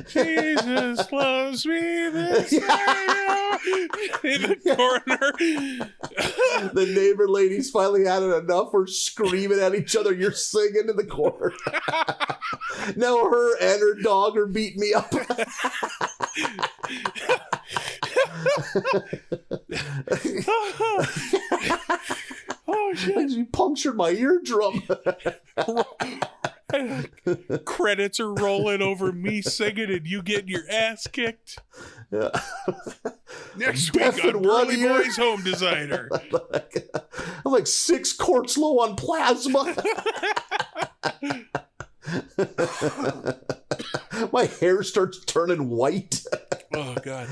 Jesus loves me this way. In the corner. The neighbor lady's finally had it enough. We're screaming at each other. You're singing in the corner. Now her and her dog are beating me up. Oh, shit. You punctured my eardrum. Credits are rolling over me singing and you getting your ass kicked. Yeah. Next week on Burly Boy's Home Designer. I'm like 6 quarts low on plasma. My hair starts turning white. Oh, God.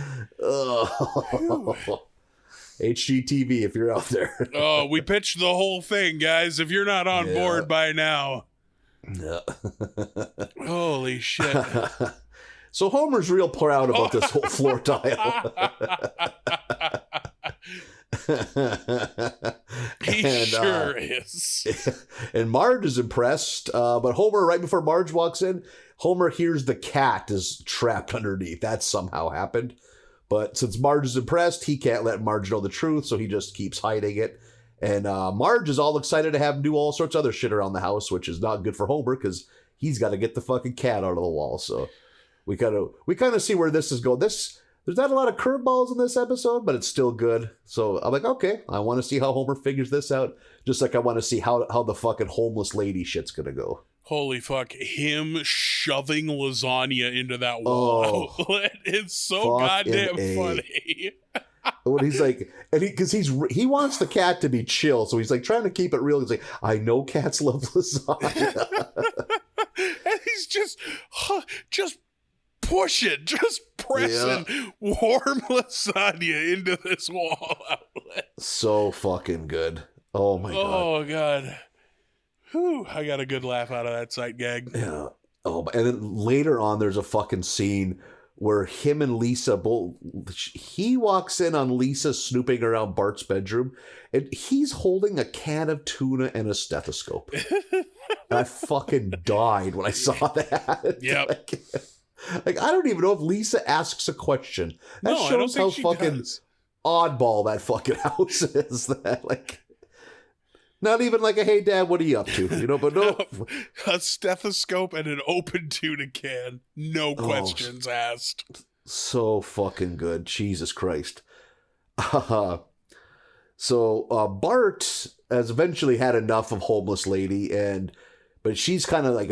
HGTV, if you're out there. Oh, we pitched the whole thing, guys. If you're not on board by now. Yeah. Holy shit. So Homer's real proud about this whole floor tile. He sure is. And Marge is impressed, but Homer, right before Marge walks in, Homer hears the cat is trapped underneath. That somehow happened. But since Marge is impressed, he can't let Marge know the truth, so he just keeps hiding it. And Marge is all excited to have him do all sorts of other shit around the house, which is not good for Homer because he's got to get the fucking cat out of the wall. So we kind of see where this is going. There's not a lot of curveballs in this episode, but it's still good. So I'm like, okay, I want to see how Homer figures this out. Just like I want to see how the fucking homeless lady shit's gonna go. Holy fuck, him shoving lasagna into that wall outlet is so goddamn funny. When he's like, and he wants the cat to be chill, so he's like trying to keep it real. He's like, I know cats love lasagna. And he's just pushing, just pressing warm lasagna into this wall outlet. So fucking good. Oh my god. Oh god. Whew, I got a good laugh out of that sight gag. Yeah. Oh, and then later on, there's a fucking scene where him and Lisa he walks in on Lisa snooping around Bart's bedroom, and he's holding a can of tuna and a stethoscope. I fucking died when I saw that. Yep. Like, I don't even know if Lisa asks a question. That shows how fucking oddball that fucking house is. That, like, not even like a, hey, Dad, what are you up to? You know, but no. A stethoscope and an open tuna can. No questions asked. So fucking good. Jesus Christ. So Bart has eventually had enough of homeless lady, but she's kind of like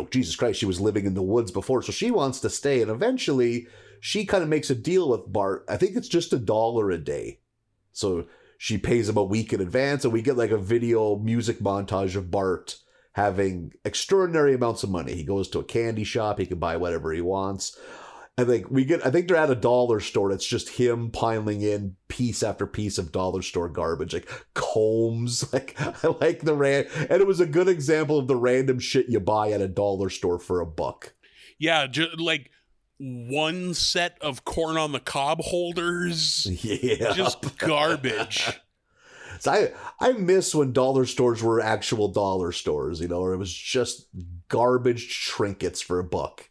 Jesus Christ, she was living in the woods before, so she wants to stay, and eventually she kind of makes a deal with Bart. I think it's just $1 a day. So she pays him a week in advance, and we get like a video music montage of Bart having extraordinary amounts of money. He goes to a candy shop, he can buy whatever he wants. I think they're at a dollar store. It's just him piling in piece after piece of dollar store garbage, like combs. Like I like and it was a good example of the random shit you buy at a dollar store for $1. Yeah, like one set of corn on the cob holders. Yeah, just garbage. So I miss when dollar stores were actual dollar stores, you know, or it was just garbage trinkets for $1.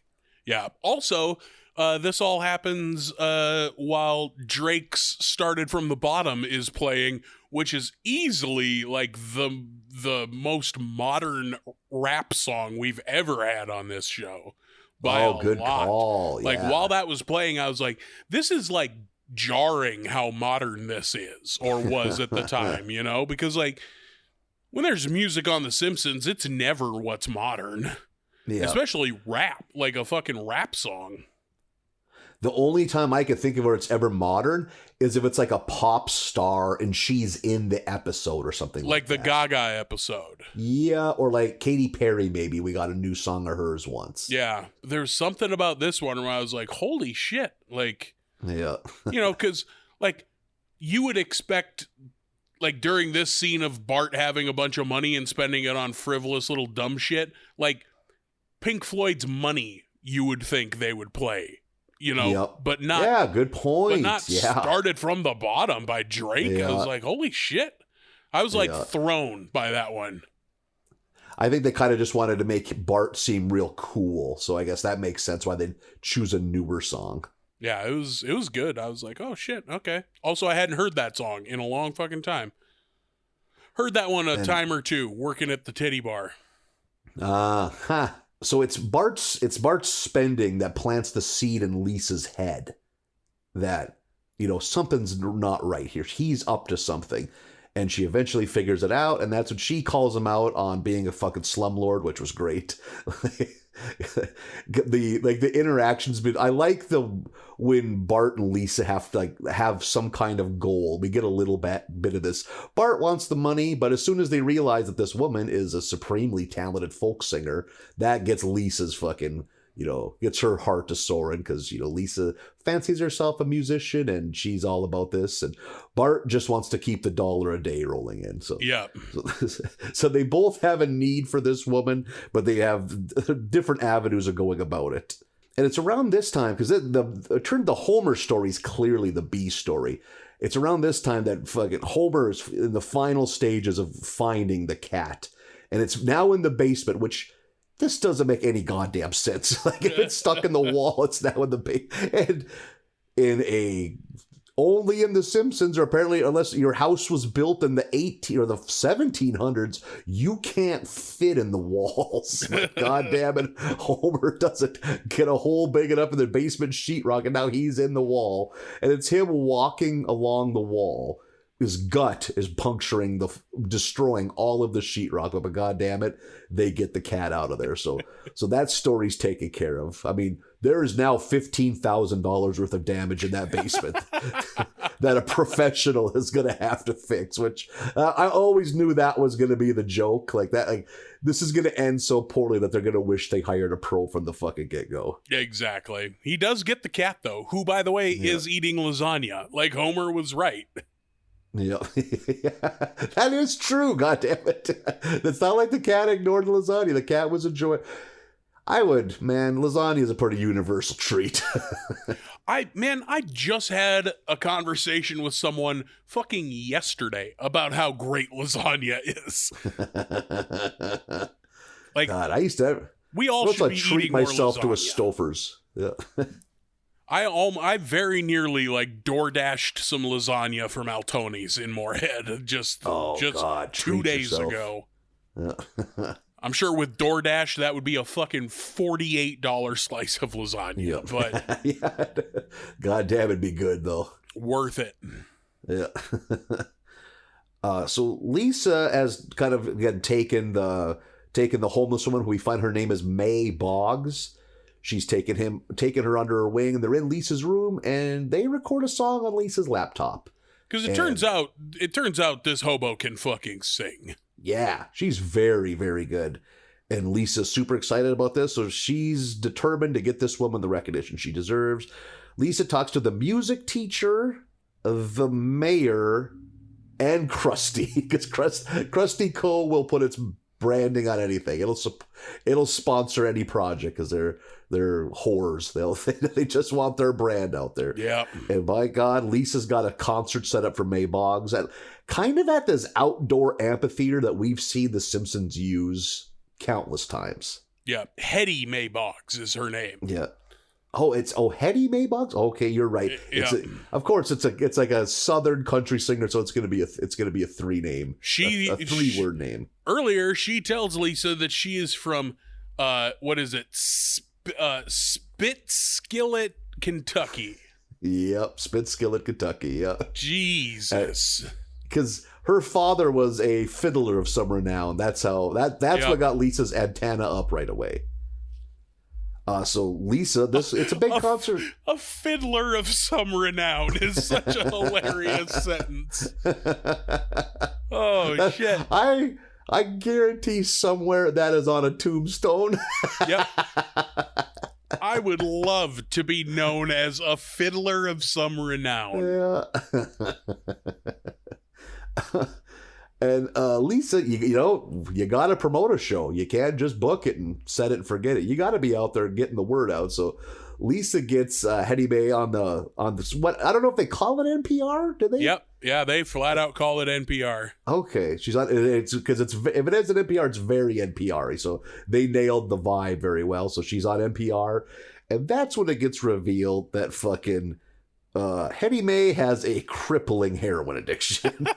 Yeah. Also, this all happens while Drake's Started from the Bottom is playing, which is easily like the most modern rap song we've ever had on this show. By a good lot. call. Yeah. Like while that was playing, I was like, this is like jarring how modern this is or was at the time, you know, because like when there's music on The Simpsons, it's never what's modern. Yeah. Especially rap, like a fucking rap song. The only time I could think of where it's ever modern is if it's like a pop star and she's in the episode or something like the that. Gaga episode. Yeah, or like Katy Perry, maybe. We got a new song of hers once. Yeah, there's something about this one where I was like, holy shit. Like, yeah. You know, because like you would expect like during this scene of Bart having a bunch of money and spending it on frivolous little dumb shit, like Pink Floyd's Money, you would think they would play. You know, but not. Yeah, good point. But not Started from the Bottom by Drake. Yeah. I was like, holy shit. I was like thrown by that one. I think they kind of just wanted to make Bart seem real cool. So I guess that makes sense why they choose a newer song. Yeah, it was good. I was like, oh shit, okay. Also, I hadn't heard that song in a long fucking time. Heard that one a time or two working at the titty bar. So it's Bart's spending that plants the seed in Lisa's head that, you know, something's not right here. He's up to something. And she eventually figures it out, and that's when she calls him out on being a fucking slumlord, which was great. the interactions, but I like when Bart and Lisa have to have some kind of goal. We get a little bit of this. Bart wants the money, but as soon as they realize that this woman is a supremely talented folk singer, that gets Lisa's fucking, you know, gets her heart to soaring because, you know, Lisa fancies herself a musician and she's all about this. And Bart just wants to keep the $1 a day rolling in. So, yeah. So they both have a need for this woman, but they have different avenues of going about it. And it's around this time, because the Homer story is clearly the B story. It's around this time that fucking Homer is in the final stages of finding the cat. And it's now in the basement, which... this doesn't make any goddamn sense. Like, if it's stuck in the wall, it's now in the basement. And only in The Simpsons, or apparently, unless your house was built in the 1700s, you can't fit in the walls. Like, God damn it, Homer doesn't get a hole big enough in the basement sheetrock, and now he's in the wall. And it's him walking along the wall. His gut is destroying all of the sheetrock, but God damn it, they get the cat out of there. So that story's taken care of. I mean, there is now $15,000 worth of damage in that basement that a professional is going to have to fix. Which I always knew that was going to be the joke. Like that, like this is going to end so poorly that they're going to wish they hired a pro from the fucking get-go. Exactly. He does get the cat though, who, by the way, is eating lasagna. Like Homer was right. Yeah, that is true. God damn it! It's not like the cat ignored the lasagna. The cat was enjoying. Lasagna is a pretty universal treat. I just had a conversation with someone fucking yesterday about how great lasagna is. Like, God, I used to. We all should be treat eating myself more lasagna. to a Stouffer's. Yeah. I very nearly like DoorDashed some lasagna from Altoni's in Moorhead just 2 days ago. Yeah. I'm sure with DoorDash that would be a fucking $48 slice of lasagna. But yeah. God damn, it'd be good though. Worth it. Yeah. So Lisa has kind of again taken the homeless woman, who we find her name is May Boggs. She's taken her under her wing, and they're in Lisa's room, and they record a song on Lisa's laptop. Because it turns out this hobo can fucking sing. Yeah, she's very, very good. And Lisa's super excited about this, so she's determined to get this woman the recognition she deserves. Lisa talks to the music teacher, the mayor, and Krusty, because Krusty Co. will put its branding on anything. It'll sponsor any project because they're whores. They just want their brand out there. Yeah. And by God, Lisa's got a concert set up for May Boggs kind of at this outdoor amphitheater that we've seen the Simpsons use countless times. Yeah. Hetty May Boggs is her name. Yeah. Hetty May Boggs? Okay, you're right. Yeah. Of course, it's like a southern country singer, so it's gonna be a 3-name, a 3-word name. Earlier, she tells Lisa that she is from what is it? Spit Skillet, Kentucky. Yep, Spit Skillet, Kentucky. Yeah. Jesus. Because her father was a fiddler of some renown. That's what got Lisa's antenna up right away. So Lisa, it's a big concert. A fiddler of some renown is such a hilarious sentence. Oh shit! I guarantee somewhere that is on a tombstone. Yep. I would love to be known as a fiddler of some renown. Yeah. And Lisa, you got to promote a show. You can't just book it and set it and forget it. You got to be out there getting the word out. So Lisa gets Hetty May on the what I don't know if they call it NPR. Do they? Yep. Yeah, they flat out call it NPR. Okay, she's on. It's because if it is an NPR, it's very NPR-y. So they nailed the vibe very well. So she's on NPR, and that's when it gets revealed that fucking Hetty May has a crippling heroin addiction.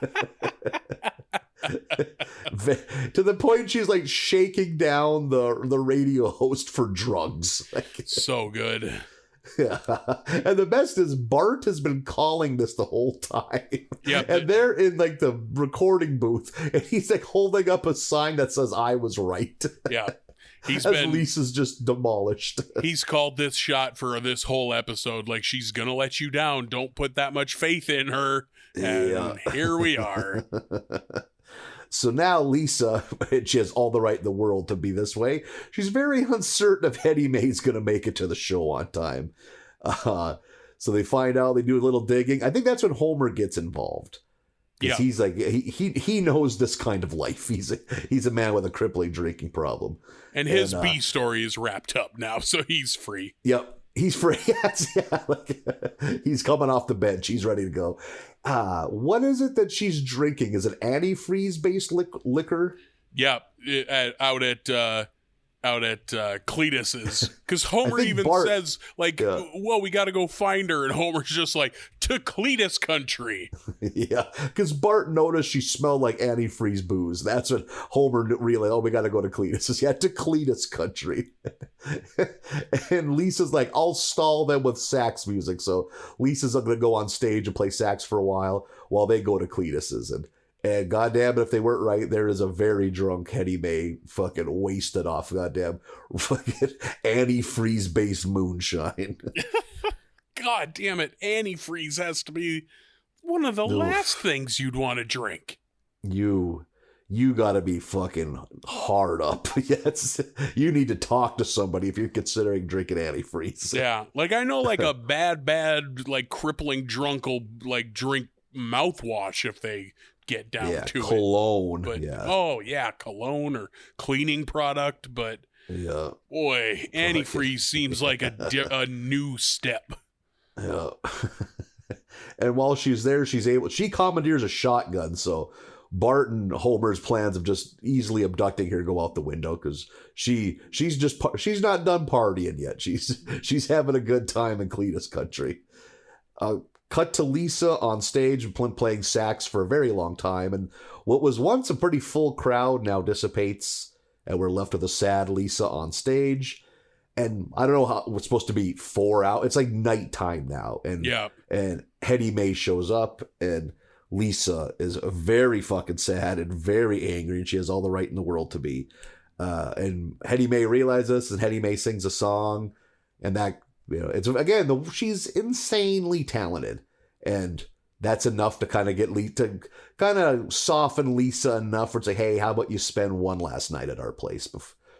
To the point she's like shaking down the radio host for drugs. So good. Yeah. And the best is Bart has been calling this the whole time. Yeah. And they're in like the recording booth and he's like holding up a sign that says I was right. Yeah. Lisa's just demolished. He's called this shot for this whole episode. Like, she's gonna let you down. Don't put that much faith in her. And here we are. So now Lisa, she has all the right in the world to be this way. She's very uncertain if Hetty May's going to make it to the show on time. So they find out, they do a little digging. I think that's when Homer gets involved. Yeah. He's like, he knows this kind of life. He's a man with a crippling drinking problem. And his B story is wrapped up now, so he's free. Yep. He's free. He's coming off the bench. He's ready to go. What is it that she's drinking? Is it antifreeze-based liquor? Yeah, out at Cletus's. Because Homer even says, like, well, we got to go find her. And Homer's just like, to Cletus country. Yeah, because Bart noticed she smelled like antifreeze booze. That's what Homer realized. We got to go to Cletus's. Yeah, to Cletus country. And Lisa's like, I'll stall them with sax music. So Lisa's going to go on stage and play sax for a while they go to Cletus's. And goddamn it, if they weren't right, there is a very drunk Hetty May fucking wasted off goddamn fucking antifreeze-based moonshine. God damn it, antifreeze has to be one of the last things you'd want to drink. You gotta be fucking hard up. Yes, you need to talk to somebody if you're considering drinking antifreeze. Yeah, like I know like a bad, like crippling drunk will like drink mouthwash if they get down to cologne. But cologne or cleaning product. But boy, antifreeze seems like a new step. Yeah. And while she's there, she commandeers a shotgun. So Bart and Homer's plans of just easily abducting her go out the window because she's not done partying yet. She's having a good time in Cletus country. Cut to Lisa on stage playing sax for a very long time, and what was once a pretty full crowd now dissipates, and we're left with a sad Lisa on stage. And I don't know how it's supposed to be 4 hours. It's like nighttime now, and Hetty May shows up, and Lisa is very fucking sad and very angry, and she has all the right in the world to be. And Hetty May realizes this, and Hetty May sings a song, and that. It's again, she's insanely talented, and that's enough to kind of soften Lisa enough for to say, hey, how about you spend one last night at our place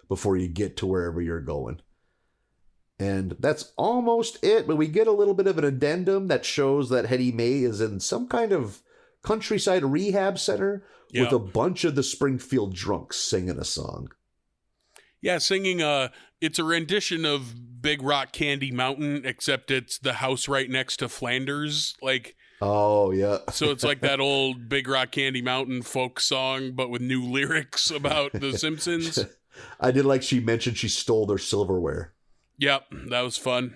before you get to wherever you're going. And that's almost it, but we get a little bit of an addendum that shows that Hetty May is in some kind of countryside rehab center with a bunch of the Springfield drunks singing a song. Yeah, singing it's a rendition of Big Rock Candy Mountain, except it's the house right next to Flanders. Like, oh, yeah. So it's like that old Big Rock Candy Mountain folk song, but with new lyrics about the Simpsons. I did like she mentioned she stole their silverware. Yep, that was fun.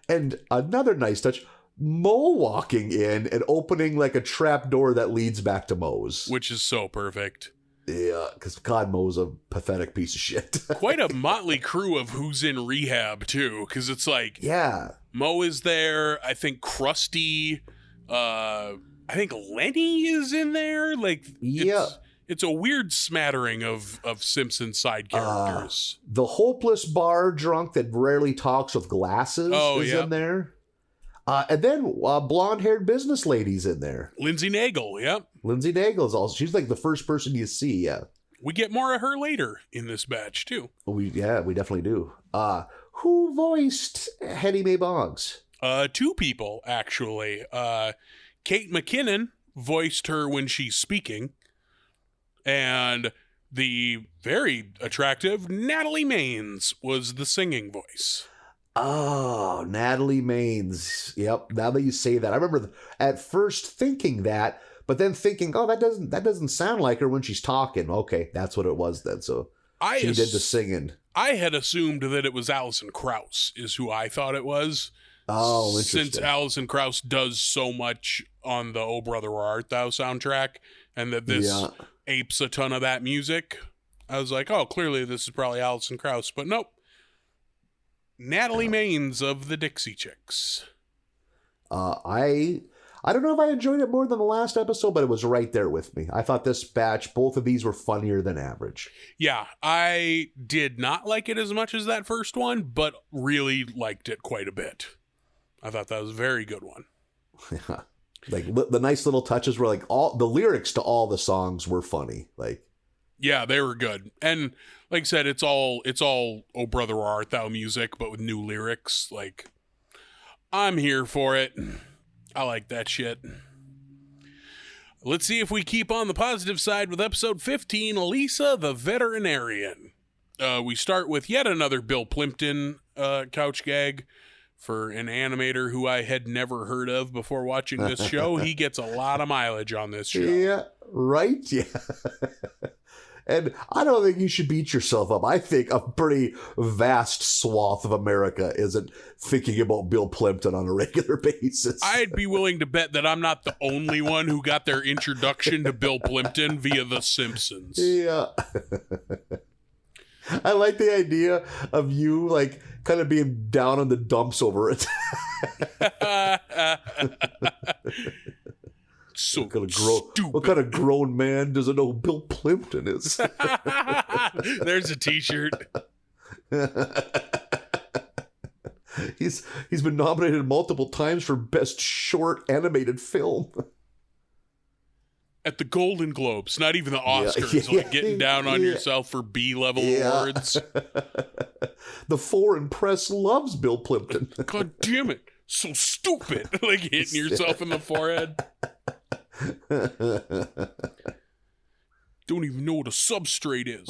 And another nice touch, Mo walking in and opening like a trap door that leads back to Mo's. Which is so perfect. Yeah, because God, Mo's a pathetic piece of shit. Quite a motley crew of who's in rehab, too, because it's like, yeah, Mo is there, I think Krusty, I think Lenny is in there. Like, yeah. It's a weird smattering of Simpsons side characters. The hopeless bar drunk that rarely talks with glasses is in there. And then blonde-haired business lady's in there. Lindsay Nagel, yep. Lindsay Nagel is also, she's like the first person you see, yeah. We get more of her later in this batch, too. We definitely do. Who voiced Hetty Mae Boggs? Two people, actually. Kate McKinnon voiced her when she's speaking. And the very attractive Natalie Maines was the singing voice. Oh, Natalie Maines. Yep. Now that you say that, I remember at first thinking that, but then thinking, oh, that doesn't sound like her when she's talking. Okay, that's what it was then. So she did the singing. I had assumed that it was Alison Krauss is who I thought it was. Oh, interesting. Since Alison Krauss does so much on the Oh Brother Where Art Thou soundtrack, and that this apes a ton of that music, I was like, oh, clearly this is probably Alison Krauss, but nope. Natalie Maines of the Dixie Chicks. I don't know if I enjoyed it more than the last episode, but it was right there with me. I thought this batch, both of these were funnier than average. Yeah, I did not like it as much as that first one, but really liked it quite a bit. I thought that was a very good one. Yeah. Like the nice little touches were like all the lyrics to all the songs were funny. Like, yeah, they were good. And like I said, it's all Oh Brother Where Art Thou music, but with new lyrics. Like, I'm here for it. I like that shit. Let's see if we keep on the positive side with episode 15, Lisa the Veterinarian. We start with yet another Bill Plimpton couch gag. For an animator who I had never heard of before watching this show, he gets a lot of mileage on this show. Yeah, right? Yeah. And I don't think you should beat yourself up. I think a pretty vast swath of America isn't thinking about Bill Plimpton on a regular basis. I'd be willing to bet that I'm not the only one who got their introduction to Bill Plimpton via The Simpsons. Yeah. I like the idea of you, like, kind of being down in the dumps over it. So what kind of grown man doesn't know who Bill Plimpton is? There's a t-shirt. He's been nominated multiple times for Best Short Animated Film. At the Golden Globes, not even the Oscars, like getting down on yourself for B-level awards. The foreign press loves Bill Plimpton. God damn it. So stupid. Like hitting yourself in the forehead. Don't even know what a substrate is.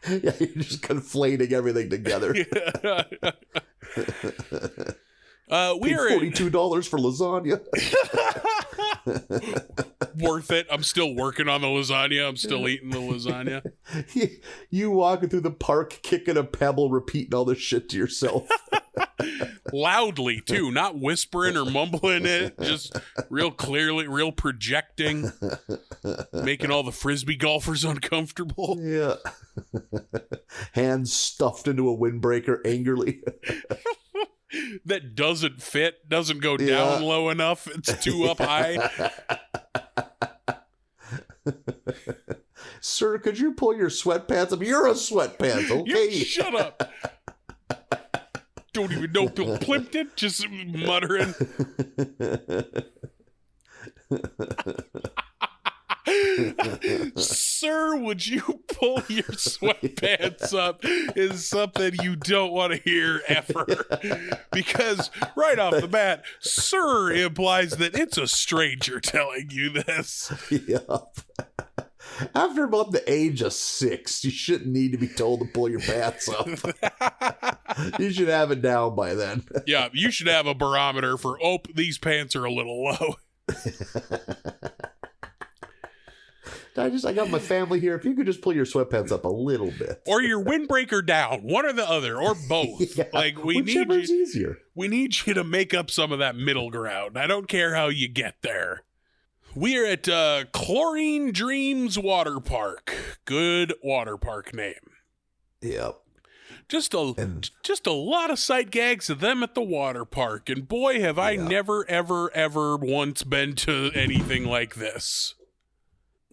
Yeah, you're just conflating everything together. We are $42 for lasagna. Worth it. I'm still working on the lasagna. I'm still eating the lasagna. You walking through the park, kicking a pebble, repeating all this shit to yourself. Loudly, too. Not whispering or mumbling it. Just real clearly, real projecting. Making all the Frisbee golfers uncomfortable. Yeah. Hands stuffed into a windbreaker angrily. That doesn't fit, doesn't go down low enough. It's too up high. Sir, could you pull your sweatpants up? You're a sweatpants, okay? Shut up. Don't even know Bill Plimpton, just muttering. Sir, would you pull your sweatpants up is something you don't want to hear ever. Because right off the bat, sir implies that it's a stranger telling you this. Yep. After about the age of 6, you shouldn't need to be told to pull your pants up. You should have it down by then. Yeah, you should have a barometer for, these pants are a little low. I got my family here. If you could just pull your sweatpants up a little bit. Or your windbreaker down, one or the other, or both. Yeah, like whichever's easier. We need you to make up some of that middle ground. I don't care how you get there. We are at Chlorine Dreams Water Park. Good water park name. Yep. Just a lot of sight gags of them at the water park. And boy, have I never, ever, ever once been to anything like this.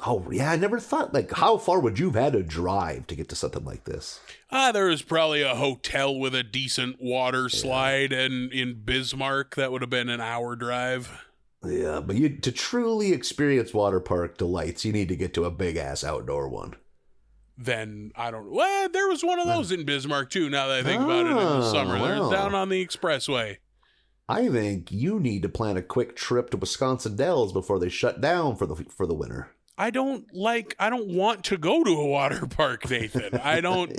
Oh, yeah. I never thought, like, how far would you have had to drive to get to something like this? There was probably a hotel with a decent water slide, and in Bismarck, that would have been an hour drive. Yeah, but to truly experience water park delights, you need to get to a big-ass outdoor one. Then, I don't... Well, there was one of those in Bismarck, too, now that I think about it in the summer. They're down on the expressway. I think you need to plan a quick trip to Wisconsin Dells before they shut down for the winter. I don't want to go to a water park, Nathan. I don't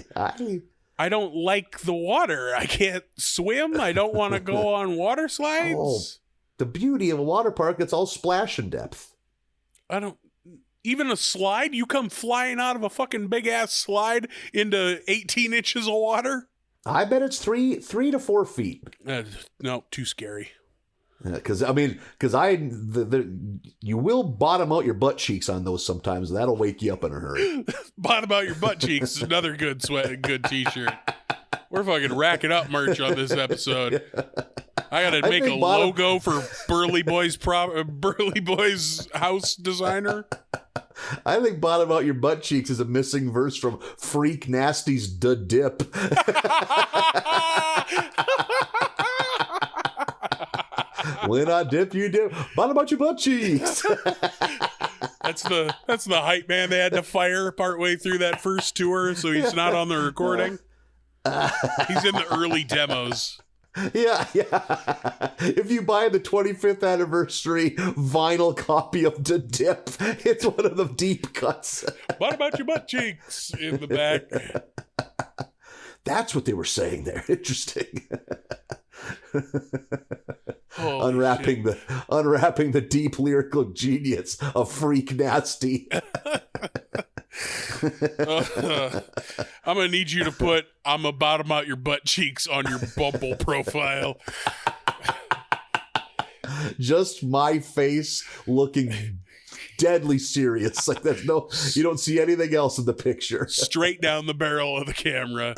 like the water. I can't swim. I don't want to go on water slides. Oh, the beauty of a water park, it's all splash and depth. Even a slide? You come flying out of a fucking big ass slide into 18 inches of water? I bet it's 3 to 4 feet. No, too scary. Because you will bottom out your butt cheeks on those sometimes. That'll wake you up in a hurry. Bottom out your butt cheeks is another good t-shirt. We're fucking racking up merch on this episode. I gotta make a logo for Burly Boy's house designer. I think bottom out your butt cheeks is a missing verse from Freak Nasty's "Da Dip." When I dip, you dip. Bottom out your butt cheeks. That's the hype man they had to fire partway through that first tour, so he's not on the recording. He's in the early demos. Yeah. If you buy the 25th anniversary vinyl copy of The Dip, it's one of the deep cuts. What about your butt cheeks in the back? That's what they were saying there. Interesting. Unwrapping the deep lyrical genius of Freak Nasty. I'm gonna need you to put "I'm a bottom out your butt cheeks" on your Bumble profile. Just my face looking deadly serious. Like you don't see anything else in the picture. Straight down the barrel of the camera.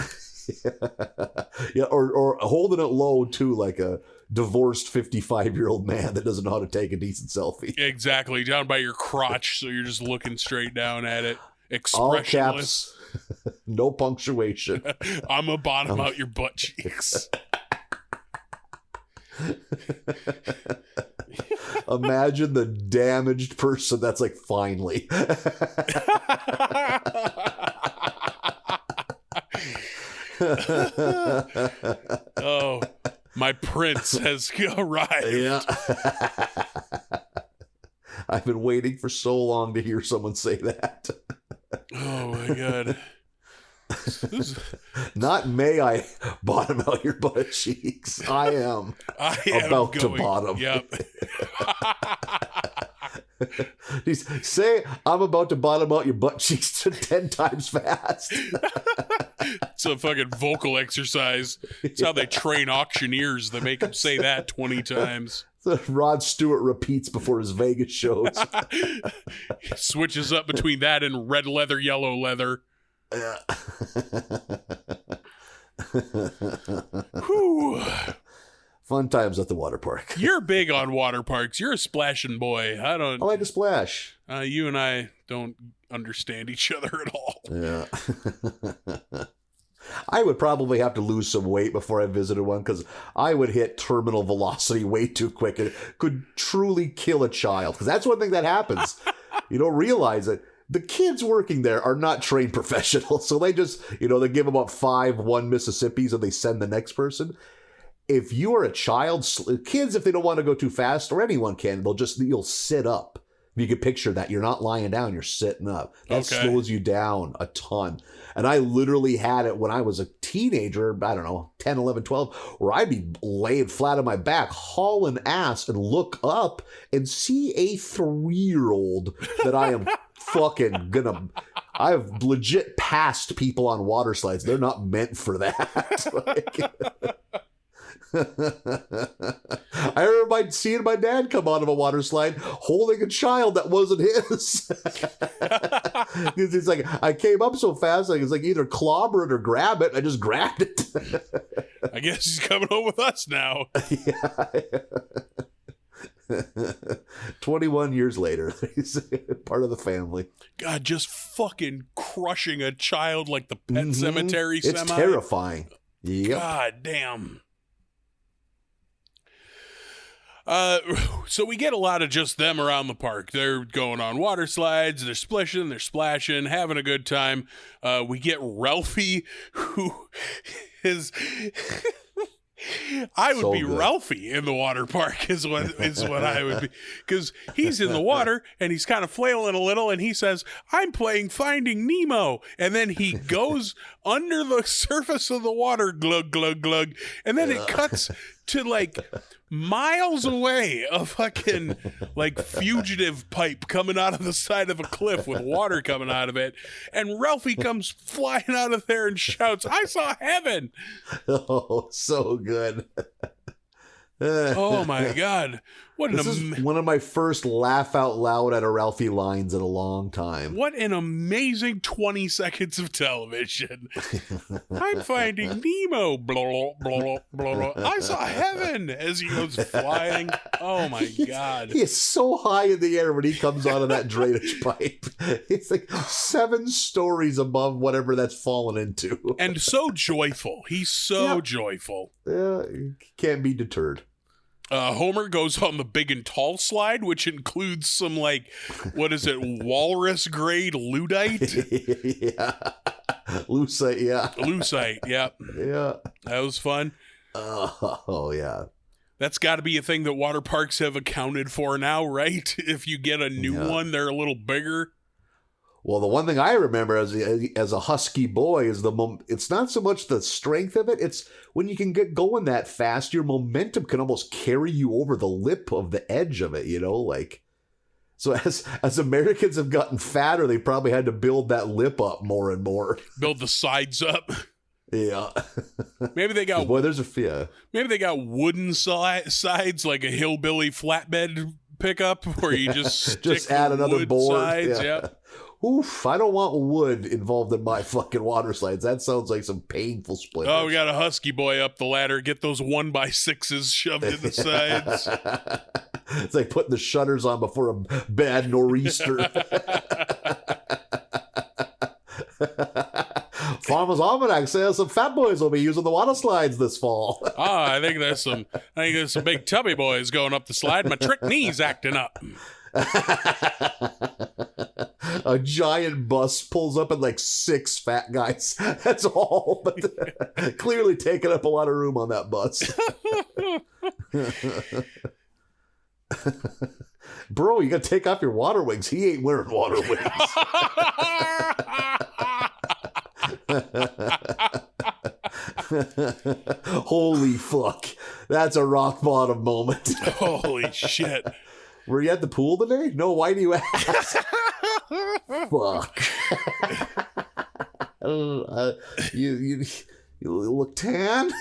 Yeah, or holding it low too, like a divorced 55-year-old man that doesn't know how to take a decent selfie. Exactly, down by your crotch, so you're just looking straight down at it. Expressionless. All caps, no punctuation. I'm a bottom out your butt cheeks. Imagine the damaged person that's like, finally. Oh, my prince has arrived. Yeah. I've been waiting for so long to hear someone say that. Oh my god. Not may I bottom out your butt cheeks. I am about to bottom. Yep. Say I'm about to bottom out your butt cheeks 10 times fast. It's a fucking vocal exercise. It's how they train auctioneers. They make them say that 20 times. Rod Stewart repeats before his Vegas shows. Switches up between that and red leather, yellow leather. Whew. Fun times at the water park. You're big on water parks. You're a splashing boy. I like to splash. You and I don't understand each other at all. Yeah. I would probably have to lose some weight before I visited one, because I would hit terminal velocity way too quick and could truly kill a child. Because that's one thing that happens. You don't realize it. The kids working there are not trained professionals. So they just, they give them about 5 Mississippis and they send the next person. If you are a child, kids, if they don't want to go too fast, or anyone can, you'll sit up. If you can picture that, you're not lying down, you're sitting up. That slows you down a ton. And I literally had it when I was a teenager, I don't know, 10, 11, 12, where I'd be laying flat on my back, hauling ass, and look up and see a 3-year-old that I am I've legit passed people on water slides. They're not meant for that. I remember seeing my dad come out of a water slide holding a child that wasn't his. Because it's like, I came up so fast, it's like either clobber it or grab it. I just grabbed it. I guess he's coming home with us now. Yeah. 21 years later, he's part of the family. God, just fucking crushing a child like the Pet Cemetery It's semi. terrifying. Yep. God damn. So we get a lot of just them around the park. They're going on water slides, they're splishing, they're splashing, having a good time. We get Ralphie, who is... I would be good. Ralphie in the water park is what I would be, because he's in the water and he's kind of flailing a little and he says, I'm playing Finding Nemo, and then he goes under the surface of the water, glug glug glug, and then it cuts to like miles away, a fucking like fugitive pipe coming out of the side of a cliff with water coming out of it, and Ralphie comes flying out of there and shouts, I saw heaven. Oh, so good. Oh my God. This is one of my first laugh out loud at a Ralphie lines in a long time. What an amazing 20 seconds of television. I'm finding Nemo. Blah, blah, blah, blah. I saw heaven as he goes flying. Oh my God. He is so high in the air when he comes out of that drainage pipe. It's like 7 stories above whatever that's fallen into. And so joyful. He's so joyful. Yeah, can't be deterred. Homer goes on the big and tall slide, which includes some, like, what is it, walrus grade Ludite? Yeah. Lucite, yeah. Lucite, yeah. Yeah. That was fun. Oh, yeah. That's got to be a thing that water parks have accounted for now, right? If you get a new one, they're a little bigger. Well, the one thing I remember as a husky boy is it's not so much the strength of it. It's when you can get going that fast, your momentum can almost carry you over the lip of the edge of it, like. So as Americans have gotten fatter, they probably had to build that lip up more and more. Build the sides up. Yeah. Maybe they got Maybe they got wooden sides like a hillbilly flatbed pickup where you just add another board. Sides. Yeah. Oof, I don't want wood involved in my fucking water slides. That sounds like some painful splinters. Oh, we got a husky boy up the ladder. Get those 1x6s shoved in the sides. It's like putting the shutters on before a bad nor'easter. Farmer's Almanac says some fat boys will be using the water slides this fall. I think there's some big tubby boys going up the slide. My trick knee's acting up. A giant bus pulls up and like 6 fat guys. That's all. But clearly taking up a lot of room on that bus. Bro, you gotta take off your water wings. He ain't wearing water wings. Holy fuck. That's a rock bottom moment. Holy shit. Were you at the pool today? No, why do you ask? Fuck. You look tan?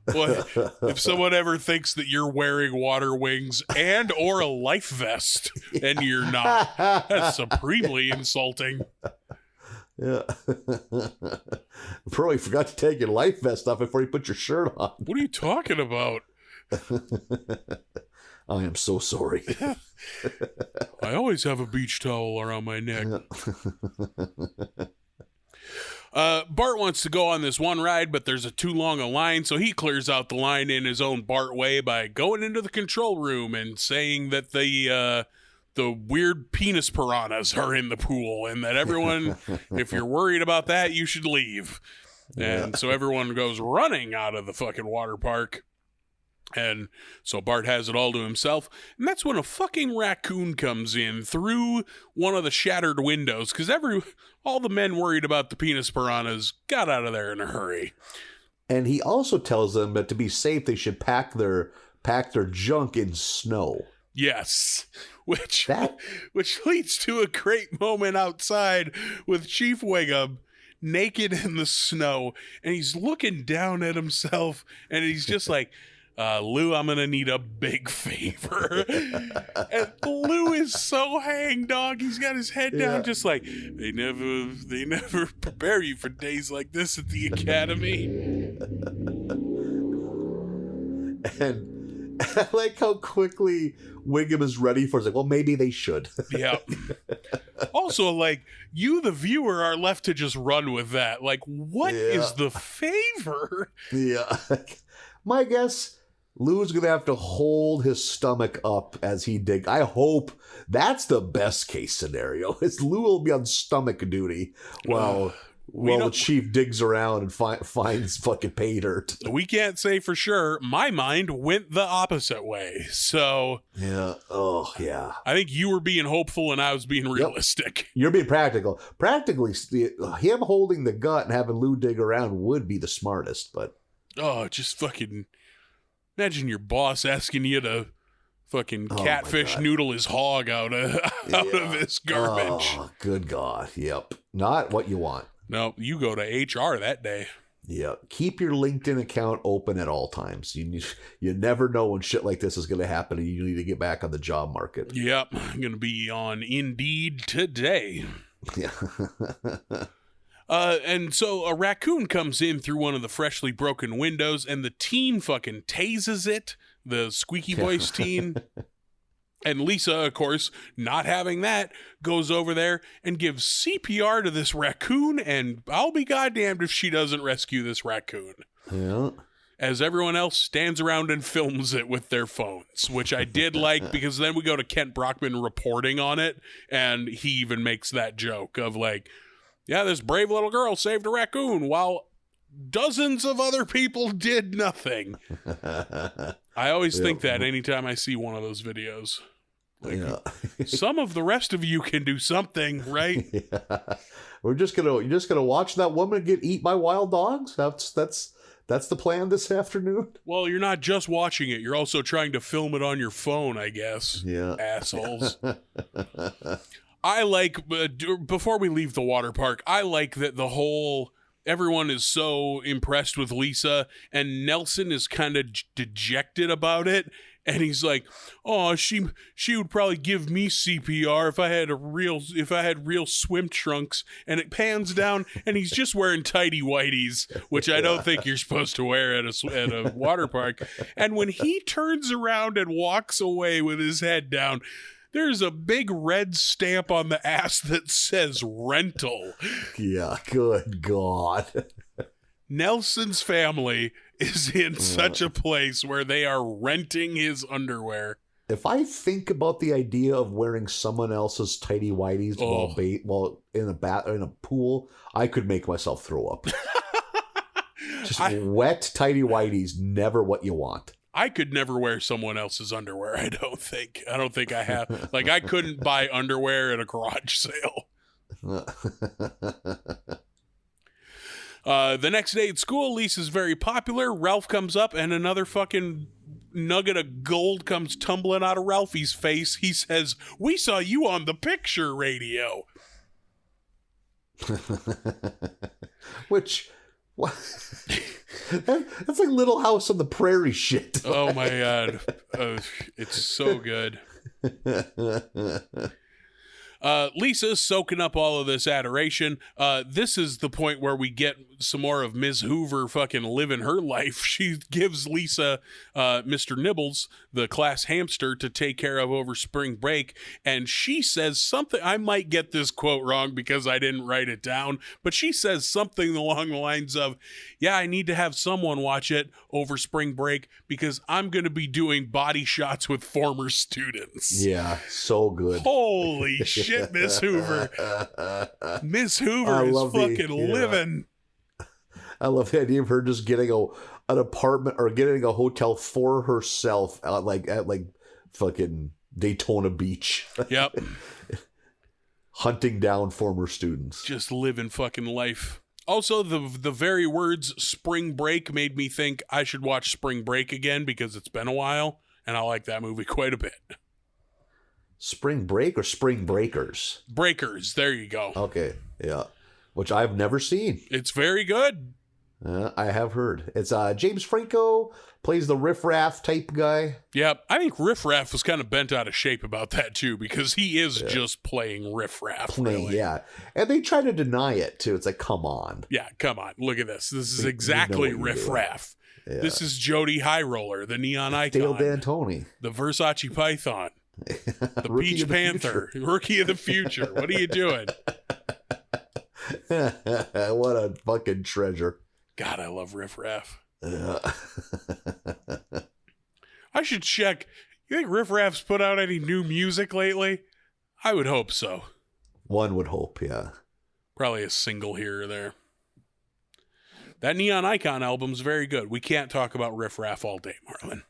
Well, if someone ever thinks that you're wearing water wings and or a life vest and you're not, that's supremely insulting. Yeah. Bro, you forgot to take your life vest off before you put your shirt on. What are you talking about? I am so sorry. I always have a beach towel around my neck. Bart wants to go on this one ride, but there's too long a line, so he clears out the line in his own Bart way by going into the control room and saying that the the weird penis piranhas are in the pool, and that everyone, if you're worried about that, you should leave. And so everyone goes running out of the fucking water park. And so Bart has it all to himself. And that's when a fucking raccoon comes in through one of the shattered windows, because all the men worried about the penis piranhas got out of there in a hurry. And he also tells them that to be safe, they should pack their junk in snow. Yes, which leads to a great moment outside with Chief Wiggum naked in the snow, and he's looking down at himself, and he's just like, Lou, I'm gonna need a big favor. And Lou is so hangdog. He's got his head down, just like, they never prepare you for days like this at the academy. And I like how quickly Wiggum is ready for it. It's like, well, maybe they should. Yeah. Also, like, you, the viewer, are left to just run with that. Like, what is the favor? Yeah. My guess, Lou's going to have to hold his stomach up as he dig. I hope that's the best case scenario. Is Lou will be on stomach duty while the chief digs around and finds fucking pay dirt. We can't say for sure. My mind went the opposite way. So yeah. Oh, yeah. I think you were being hopeful and I was being realistic. Yep. You're being practical. Practically, him holding the gut and having Lou dig around would be the smartest, but... Oh, just fucking... Imagine your boss asking you to fucking catfish noodle his hog out of his garbage. Oh, good God. Yep. Not what you want. No, you go to HR that day. Yeah. Keep your LinkedIn account open at all times. You never know when shit like this is going to happen and you need to get back on the job market. Yep. I'm going to be on Indeed today. Yeah. And so a raccoon comes in through one of the freshly broken windows, and the teen fucking tases it, the squeaky voice teen. And Lisa, of course, not having that, goes over there and gives CPR to this raccoon, and I'll be goddamned if she doesn't rescue this raccoon. Yeah. As everyone else stands around and films it with their phones, which I did like, because then we go to Kent Brockman reporting on it, and he even makes that joke of like, yeah, this brave little girl saved a raccoon while dozens of other people did nothing. I always think that anytime I see one of those videos. Like, some of the rest of you can do something, right? Yeah. You're just gonna watch that woman get eat by wild dogs? That's the plan this afternoon? Well, you're not just watching it. You're also trying to film it on your phone, I guess. Yeah. Assholes. I like, before we leave the water park, I like that everyone is so impressed with Lisa, and Nelson is kind of dejected about it. And he's like, "Oh, she would probably give me CPR if I had real swim trunks." And it pans down, and he's just wearing tighty whities, which I don't think you're supposed to wear at a water park. And when he turns around and walks away with his head down, there's a big red stamp on the ass that says rental. Yeah, good God. Nelson's family is in such a place where they are renting his underwear. If I think about the idea of wearing someone else's tighty whities while in a pool, I could make myself throw up. Just wet tighty whities, never what you want. I could never wear someone else's underwear, I don't think. I don't think I have. Like, I couldn't buy underwear at a garage sale. The next day at school, Lisa's very popular. Ralph comes up, and another fucking nugget of gold comes tumbling out of Ralphie's face. He says, "We saw you on the picture radio." Which... That's like Little House on the Prairie shit. Oh my God. It's so good. Lisa's soaking up all of this adoration. This is the point where we get some more of Ms. Hoover fucking living her life. She gives Lisa Mr. Nibbles, the class hamster, to take care of over spring break, and she says something, I might get this quote wrong because I didn't write it down, but she says something along the lines of, yeah, I need to have someone watch it over spring break because I'm going to be doing body shots with former students. Yeah, so good. Holy shit, Miss Hoover. Miss Hoover is fucking living. I love the idea of her just getting an apartment or getting a hotel for herself at like fucking Daytona Beach. Yep. Hunting down former students. Just living fucking life. Also, the very words spring break made me think I should watch Spring Break again because it's been a while, and I like that movie quite a bit. Spring Break or Spring Breakers? Breakers, there you go. Okay, yeah. Which I've never seen. It's very good. I have heard. It's James Franco plays the riffraff type guy. Yeah, I think riffraff was kind of bent out of shape about that too, because he is just playing riffraff. Really. Yeah, and they try to deny it too. It's like, come on. Yeah, come on. Look at this. This is exactly riffraff. Yeah. This is Jody High Roller, the neon icon. Dale D'Antoni. The Versace Python. The Peach Panther. Rookie of the future. What are you doing? What a fucking treasure. God, I love riffraff. I should check. You think riffraff's put out any new music lately? I would hope so. One would hope, yeah. Probably a single here or there. That Neon Icon album's very good. We can't talk about riffraff all day, Marlon.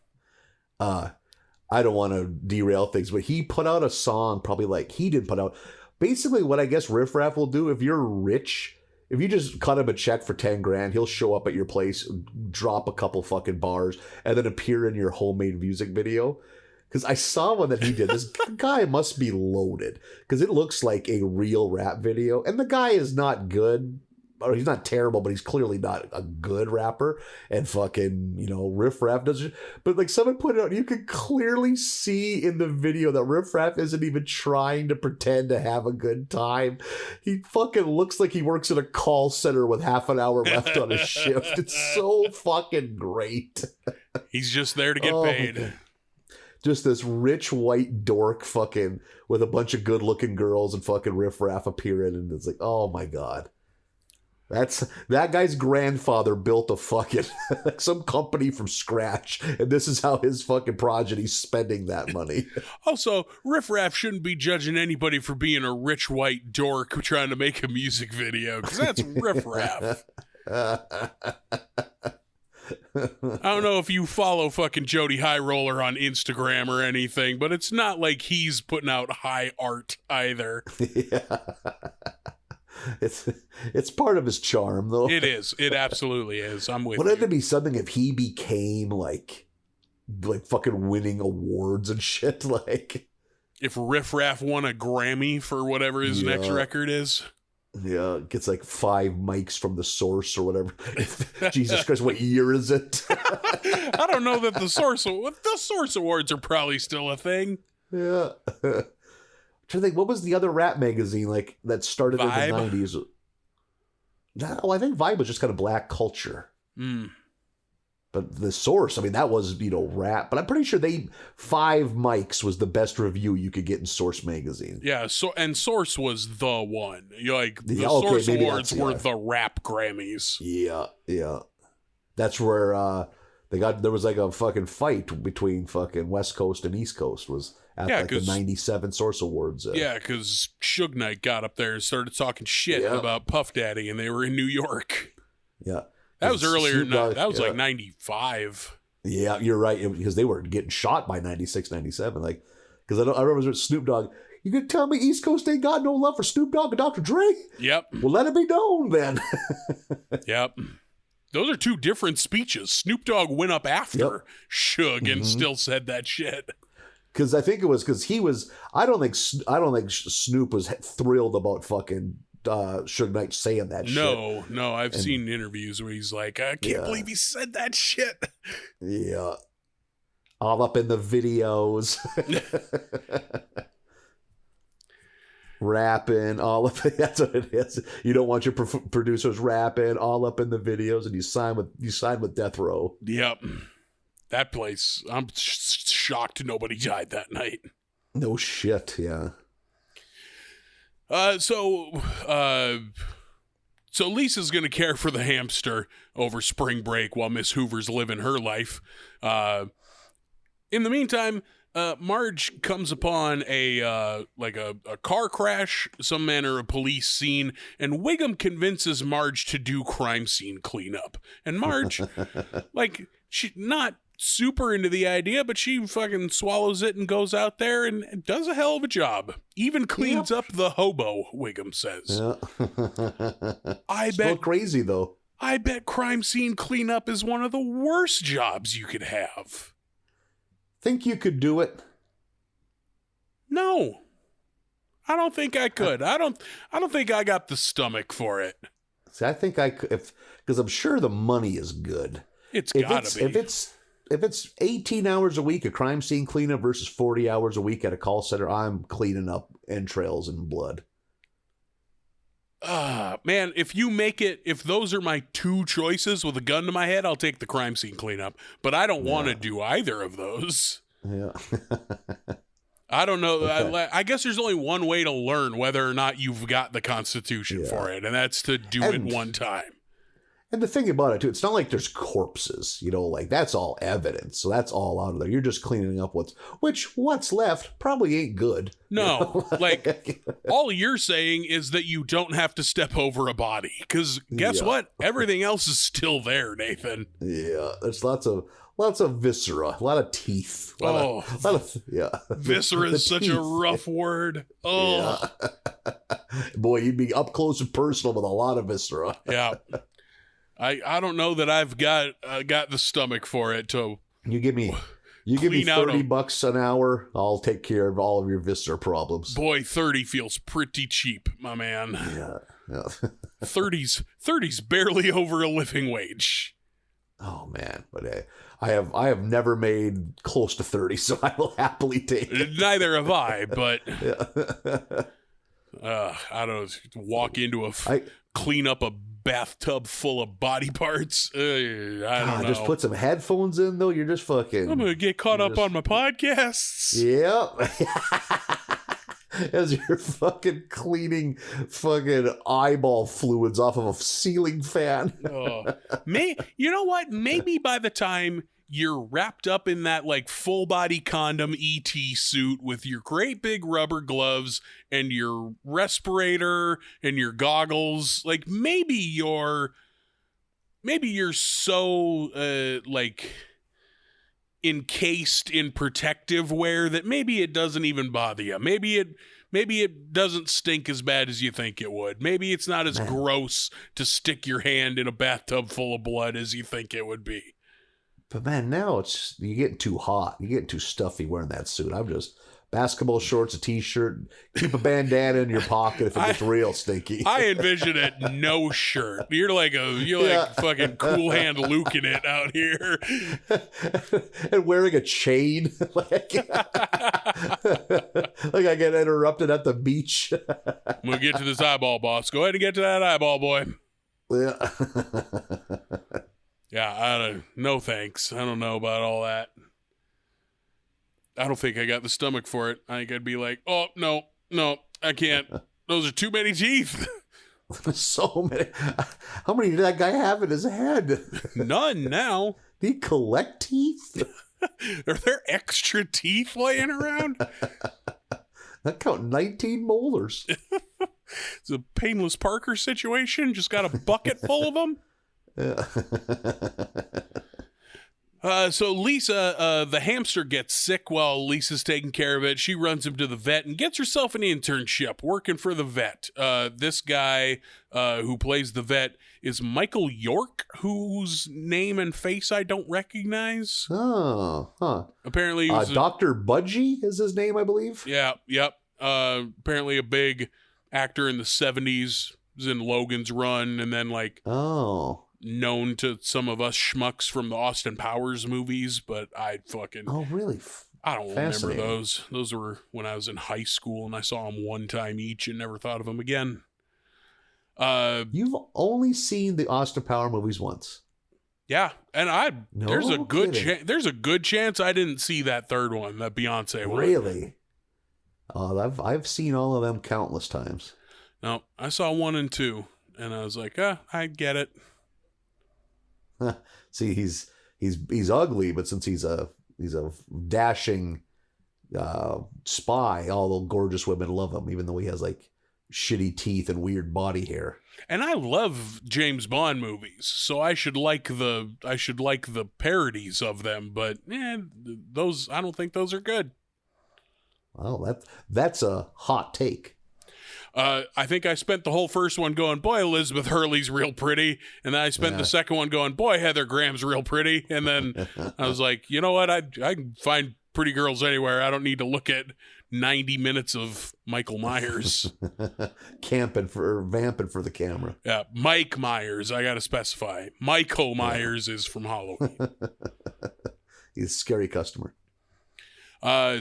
I don't want to derail things, but he put out a song he didn't put out. Basically, what I guess riffraff will do, if you're rich, if you just cut him a check for 10 grand, he'll show up at your place, drop a couple fucking bars, and then appear in your homemade music video. Because I saw one that he did. This guy must be loaded, because it looks like a real rap video. And the guy is not good. Or he's not terrible, but he's clearly not a good rapper. And fucking, Riff Raff does it. But like someone put it out, you can clearly see in the video that Riff Raff isn't even trying to pretend to have a good time. He fucking looks like he works in a call center with half an hour left on his shift. It's so fucking great. He's just there to get paid. Just this rich white dork fucking with a bunch of good looking girls and fucking Riff Raff appearing. And it's like, oh my God. That guy's grandfather built a fucking some company from scratch, and this is how his fucking progeny's spending that money. Also, Riff Raff shouldn't be judging anybody for being a rich white dork trying to make a music video, because that's Riff Raff. I don't know if you follow fucking Jody High Roller on Instagram or anything, but it's not like he's putting out high art either. Yeah. It's part of his charm, though. It is. It absolutely is. I'm with you. Wouldn't it be something if he became like fucking winning awards and shit? Like if Riff Raff won a Grammy for whatever his next record is. Yeah, gets like 5 mics from the Source or whatever. Jesus Christ, what year is it? I don't know that the Source Awards are probably still a thing. Yeah. I think, what was the other rap magazine that started Vibe? in the 90s? No, I think Vibe was just kind of black culture. But the Source, that was, rap. But I'm pretty sure 5 mics was the best review you could get in Source magazine. Yeah, and Source was the one. Source Awards were the rap Grammys. Yeah. That's where there was like a fucking fight between fucking West Coast and East Coast was at the 97 Source Awards. Yeah, because Suge Knight got up there and started talking shit about Puff Daddy, and they were in New York. Yeah. That was earlier. That was like 95. Yeah, you're right. Because they were getting shot by 96, 97. Because I remember Snoop Dogg. You could tell me East Coast ain't got no love for Snoop Dogg and Dr. Dre? Yep. Well, let it be known then. Yep. Those are 2 different speeches. Snoop Dogg went up after Suge and still said that shit. Because I think it was because he was. I don't think Snoop was thrilled about fucking Suge Knight saying that shit. No. I've seen interviews where he's like, I can't believe he said that shit. Yeah. All up in the videos. rapping all up. That's what it is. You don't want your producers rapping all up in the videos, and you sign with Death Row. Yep. That place, I'm shocked nobody died that night. No shit, yeah. So Lisa's going to care for the hamster over spring break while Miss Hoover's living her life. In the meantime, Marge comes upon a car crash, some manner of police scene, and Wiggum convinces Marge to do crime scene cleanup. And Marge, she's not super into the idea, but she fucking swallows it and goes out there and does a hell of a job. Even cleans up the hobo, Wiggum says. Yeah. I it's bet crazy though. I bet crime scene cleanup is one of the worst jobs you could have. Think you could do it? No. I don't think I could. I don't think I got the stomach for it. See, I think I could, because I'm sure the money is good. It's gotta be. If it's 18 hours a week, a crime scene cleanup versus 40 hours a week at a call center, I'm cleaning up entrails and blood. Man, if those are my two choices with a gun to my head, I'll take the crime scene cleanup. But I don't want to do either of those. Yeah. I don't know. I guess there's only one way to learn whether or not you've got the Constitution for it, and that's to do it one time. And the thing about it, too, it's not like there's corpses, that's all evidence. So that's all out of there. You're just cleaning up what's left probably ain't good. No, all you're saying is that you don't have to step over a body. Because guess what? Everything else is still there, Nathan. Yeah, there's lots of viscera, a lot of teeth. Viscera is such a rough word. Oh. Yeah. Boy, you'd be up close and personal with a lot of viscera. Yeah. I don't know that I've got the stomach for it to. You give me $30 an hour, I'll take care of all of your viscera problems. Boy, 30 feels pretty cheap, my man. Yeah. 30's barely over a living wage. Oh man, but I have never made close to 30, so I will happily take it. Neither have I, but I don't walk into clean up a bathtub full of body parts. I don't know. Just put some headphones in though. You're just fucking. I'm gonna get caught up on my podcasts. Yep. As you're fucking cleaning fucking eyeball fluids off of a ceiling fan. You know what? Maybe by the time you're wrapped up in that full body condom ET suit with your great big rubber gloves and your respirator and your goggles, maybe you're so encased in protective wear that maybe it doesn't even bother you. Maybe it doesn't stink as bad as you think it would. Maybe it's not as gross to stick your hand in a bathtub full of blood as you think it would be. But man, now you're getting too hot. You're getting too stuffy wearing that suit. I'm just basketball shorts, a t-shirt, keep a bandana in your pocket if it gets real stinky. I envision it no shirt. You're like fucking Cool Hand Luke in it out here. And wearing a chain. like I get interrupted at the beach. I'm going to get to this eyeball, boss. Go ahead and get to that eyeball, boy. Yeah. Yeah, no thanks. I don't know about all that. I don't think I got the stomach for it. I think I'd be like, oh, no, I can't. Those are too many teeth. So many. How many did that guy have in his head? None now. Did he collect teeth? Are there extra teeth laying around? That count 19 molars. It's a Painless Parker situation. Just got a bucket full of them. Yeah. So Lisa, the hamster gets sick while Lisa's taking care of it. She runs him to the vet and gets herself an internship working for the vet. This guy who plays the vet is Michael York, whose name and face I don't recognize. Oh, huh. Apparently, Dr. Budgie is his name, I believe. Yeah, yep. Apparently a big actor in the 70s. Was in Logan's Run, and then known to some of us schmucks from the Austin Powers movies, but I fucking... Oh, really? I don't remember those. Those were when I was in high school, and I saw them one time each and never thought of them again. You've only seen the Austin Power movies once. Yeah, and there's a good chance I didn't see that third one, that Beyonce one. Really? I've seen all of them countless times. No, I saw 1 and 2, and I was like, I get it. See, he's ugly, but since he's a dashing spy, all the gorgeous women love him, even though he has like shitty teeth and weird body hair. And I love James Bond movies, so I should like the parodies of them, but those, I don't think those are good. Well, that's a hot take. I think I spent the whole first one going, boy, Elizabeth Hurley's real pretty. And then I spent the second one going, boy, Heather Graham's real pretty. And then I was like, you know what? I can find pretty girls anywhere. I don't need to look at 90 minutes of Michael Myers. Vamping for the camera. Yeah, Mike Myers. I got to specify. Michael Myers is from Halloween. He's a scary customer.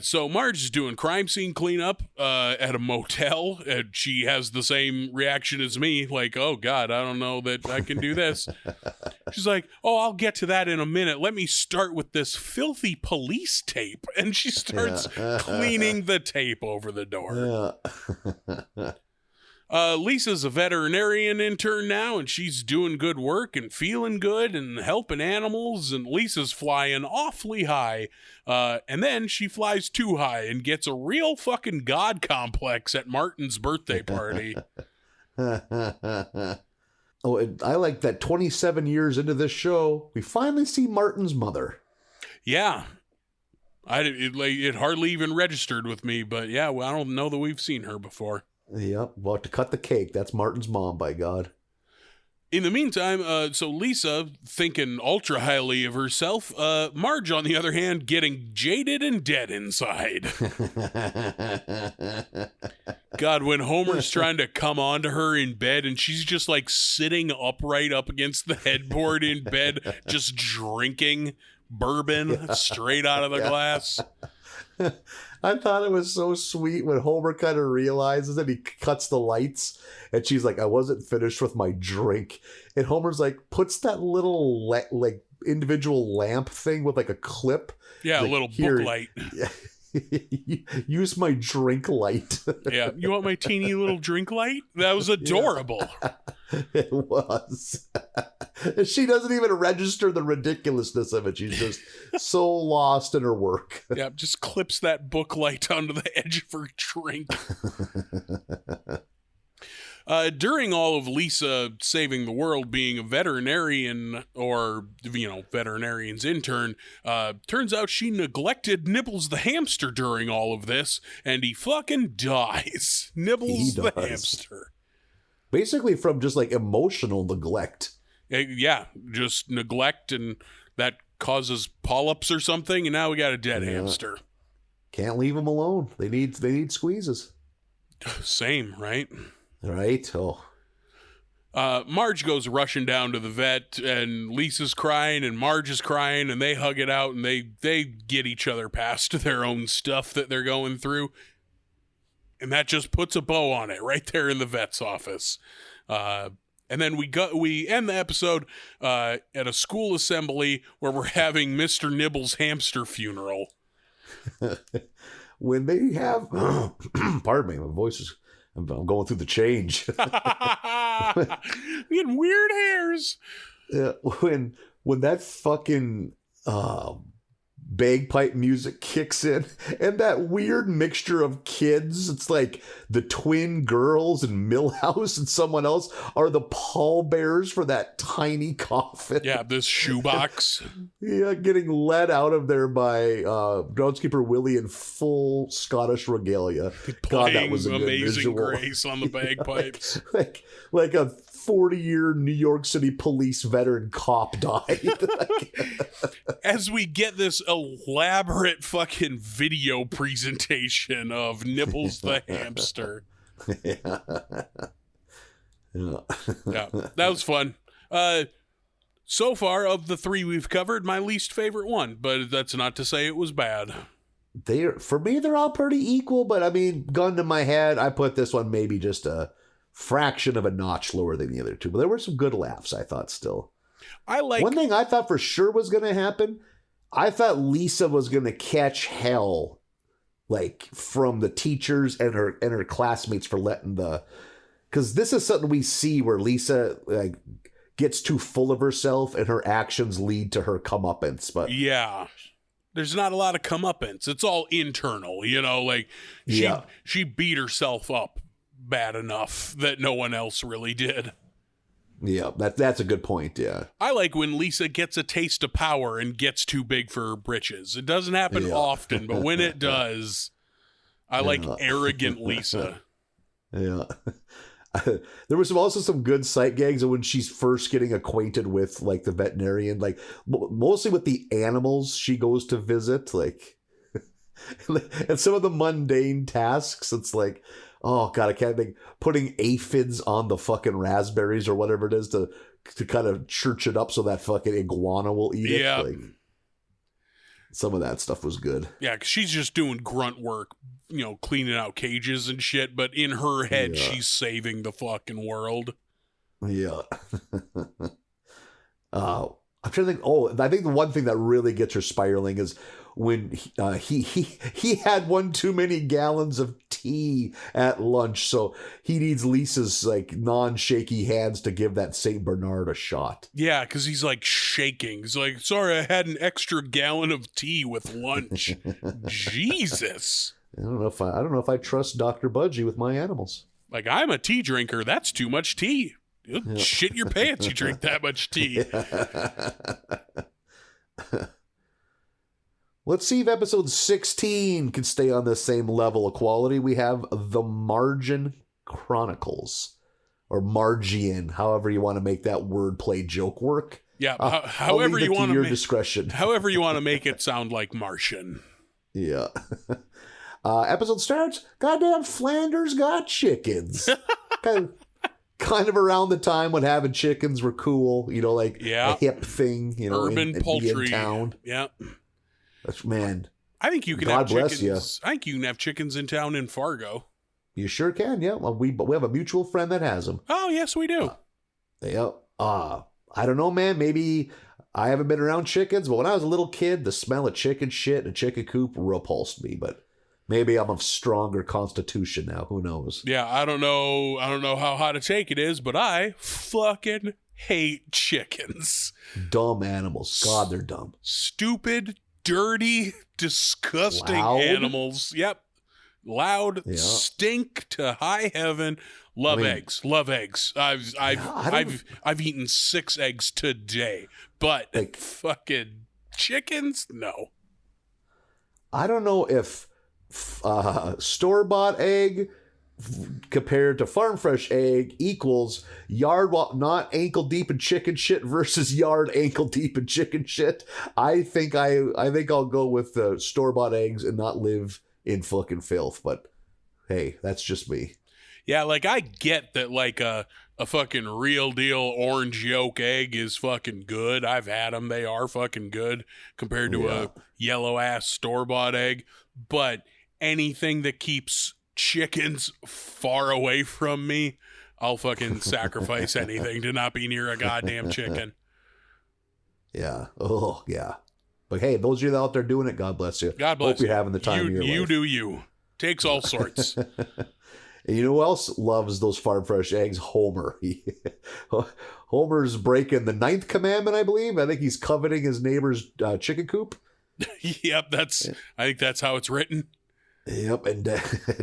So Marge is doing crime scene cleanup at a motel, and she has the same reaction as me, like, oh, God, I don't know that I can do this. She's like, oh, I'll get to that in a minute. Let me start with this filthy police tape. And she starts cleaning the tape over the door. Yeah. Lisa's a veterinarian intern now, and she's doing good work and feeling good and helping animals, and Lisa's flying awfully high. And then she flies too high and gets a real fucking god complex at Martin's birthday party. Oh, and I like that 27 years into this show, we finally see Martin's mother. Yeah. It hardly even registered with me, but yeah, well, I don't know that we've seen her before. Yep. Well, to cut the cake, that's Martin's mom, by God. In the meantime, so Lisa, thinking ultra highly of herself, Marge, on the other hand, getting jaded and dead inside. God, when Homer's trying to come on to her in bed and she's just like sitting upright up against the headboard in bed, just drinking bourbon straight out of the glass. I thought it was so sweet when Homer kind of realizes that he cuts the lights and she's like, I wasn't finished with my drink. And Homer's like, puts that little like individual lamp thing with like a clip. Yeah, like, a little book light. Use my drink light. Yeah, you want my teeny little drink light? That was adorable. It was. She doesn't even register the ridiculousness of it. She's just so lost in her work. Yeah, just clips that book light onto the edge of her drink. During all of Lisa saving the world being a veterinarian or, veterinarian's intern, turns out she neglected Nibbles the hamster during all of this, and he fucking dies. Nibbles the hamster. Basically from just like emotional neglect. Yeah, just neglect, and that causes polyps or something, and now we got a dead hamster. Can't leave them alone. They need squeezes. Same, right? Right. Oh. Marge goes rushing down to the vet, and Lisa's crying, and Marge is crying, and they hug it out, and they get each other past their own stuff that they're going through. And that just puts a bow on it right there in the vet's office. And then we end the episode at a school assembly where we're having Mr. Nibbles' hamster funeral. When they have, pardon me, my voice is, I'm going through the change. Getting weird hairs. When that fucking bagpipe music kicks in and that weird mixture of kids, it's like the twin girls and Millhouse and someone else are the pallbearers for that tiny coffin. Yeah, this shoebox. Yeah, getting led out of there by groundskeeper Willie in full Scottish regalia. God, that was a good Amazing visual. Grace on the bagpipes. like a 40-year New York City police veteran cop died. As we get this elaborate fucking video presentation of Nibbles the hamster. Yeah, that was fun. So far, of the three we've covered, my least favorite one, but that's not to say it was bad. For me, they're all pretty equal, but I mean, gun to my head, I put this one maybe just a fraction of a notch lower than the other two. But there were some good laughs, I thought, still. One thing I thought for sure was going to happen, I thought Lisa was going to catch hell, like, from the teachers and her classmates for letting because this is something we see where Lisa, like, gets too full of herself and her actions lead to her comeuppance. But yeah, there's not a lot of comeuppance. It's all internal, you know, like she beat herself up bad enough that no one else really did. Yeah, that's a good point, yeah. I like when Lisa gets a taste of power and gets too big for her britches. It doesn't happen often, but when it does, I like arrogant Lisa. Yeah. There was also some good sight gags when she's first getting acquainted with, like, the veterinarian, like, mostly with the animals she goes to visit, like, and some of the mundane tasks. It's like, oh God, I can't think, putting aphids on the fucking raspberries or whatever it is to kind of church it up so that fucking iguana will eat it. Like, some of that stuff was good. Yeah, because she's just doing grunt work, you know, cleaning out cages and shit, but in her head, she's saving the fucking world. Yeah. I'm trying to think. I think the one thing that really gets her spiraling is when he had one too many gallons of tea at lunch, so he needs Lisa's, like, non-shaky hands to give that Saint Bernard a shot. Yeah, because he's, like, shaking. He's like, sorry, I had an extra gallon of tea with lunch. Jesus. I don't know if I trust Dr. Budgie with my animals. Like, I'm a tea drinker. That's too much tea. You'll shit your pants. You drink that much tea. Let's see if episode 16 can stay on the same level of quality. We have The Margin Chronicles, or Margian, however you want to make that wordplay joke work. Yeah, however you want to your discretion. However you want to make it sound like Martian. Yeah. Episode starts, goddamn Flanders got chickens. kind of around the time when having chickens were cool, you know, like a hip thing, you know, urban poultry. In town. Yeah. Man, I think you can God have chickens. Bless you. I think you can have chickens in town in Fargo. You sure can, yeah. Well, we have a mutual friend that has them. Oh, yes, we do. I don't know, man. Maybe I haven't been around chickens, but when I was a little kid, the smell of chicken shit and a chicken coop repulsed me. But maybe I'm of stronger constitution now. Who knows? Yeah, I don't know how hot a take it is, but I fucking hate chickens. Dumb animals. God, they're dumb. Stupid, dirty, disgusting animals. Yep. Loud, stink to high heaven. Love eggs. I've eaten 6 eggs today, but like, fucking chickens, no. I don't know if store-bought egg compared to farm fresh egg equals yard not ankle deep in chicken shit versus yard ankle deep in chicken shit. I think I'll go with the store-bought eggs and not live in fucking filth, but hey, that's just me. Yeah, like, I get that, like, a fucking real deal orange yolk egg is fucking good. I've had them. They are fucking good compared to a yellow ass store-bought egg. But anything that keeps chickens far away from me, I'll fucking sacrifice anything to not be near a goddamn chicken. Yeah. Oh, yeah. But hey, those of you out there doing it, God bless you. God bless Hope you're having the time of your life. You do you. Takes all sorts. And you know who else loves those farm fresh eggs? Homer. Homer's breaking the 9th commandment, I believe. I think he's coveting his neighbor's chicken coop. Yep, I think that's how it's written. Yep, and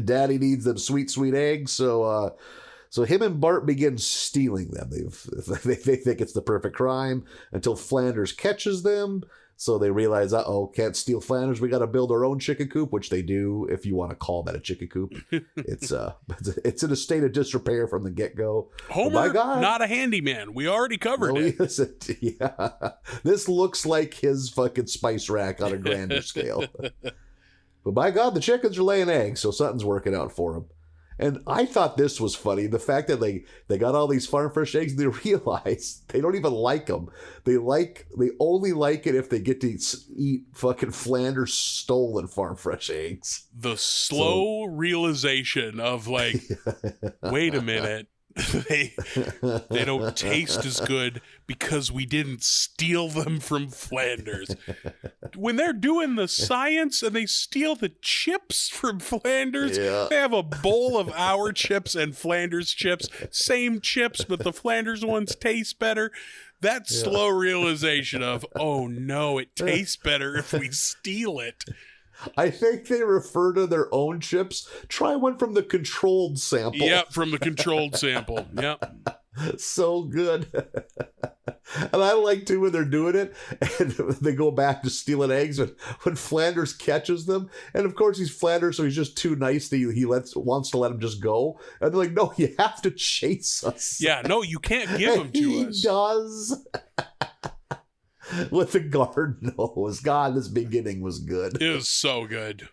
Daddy needs them sweet, sweet eggs. So him and Bart begin stealing them. They think it's the perfect crime until Flanders catches them. So they realize, can't steal Flanders. We got to build our own chicken coop, which they do, if you want to call that a chicken coop. It's in a state of disrepair from the get-go. Homer, my God, not a handyman. We already covered it. Yeah. This looks like his fucking spice rack on a grander scale. But by God, the chickens are laying eggs, so something's working out for him. And I thought this was funny. The fact that they got all these farm fresh eggs and they realize they don't even like them. They only like it if they get to eat fucking Flanders stolen farm fresh eggs. The slow realization of like, wait a minute. they don't taste as good because we didn't steal them from Flanders. When they're doing the science and they steal the chips from Flanders, they have a bowl of our chips and Flanders chips, same chips, but the Flanders ones taste better. That slow realization of, oh no, it tastes better if we steal it. I think they refer to their own chips. Try one from the controlled sample. Yep, from the controlled sample. Yep. So good. And I like too when they're doing it and they go back to stealing eggs when Flanders catches them. And of course he's Flanders, so he's just too nice that he wants to let him just go. And they're like, no, you have to chase us. Yeah, no, you can't give them to us. He does. With the garden nose. God, this beginning was good. It was so good.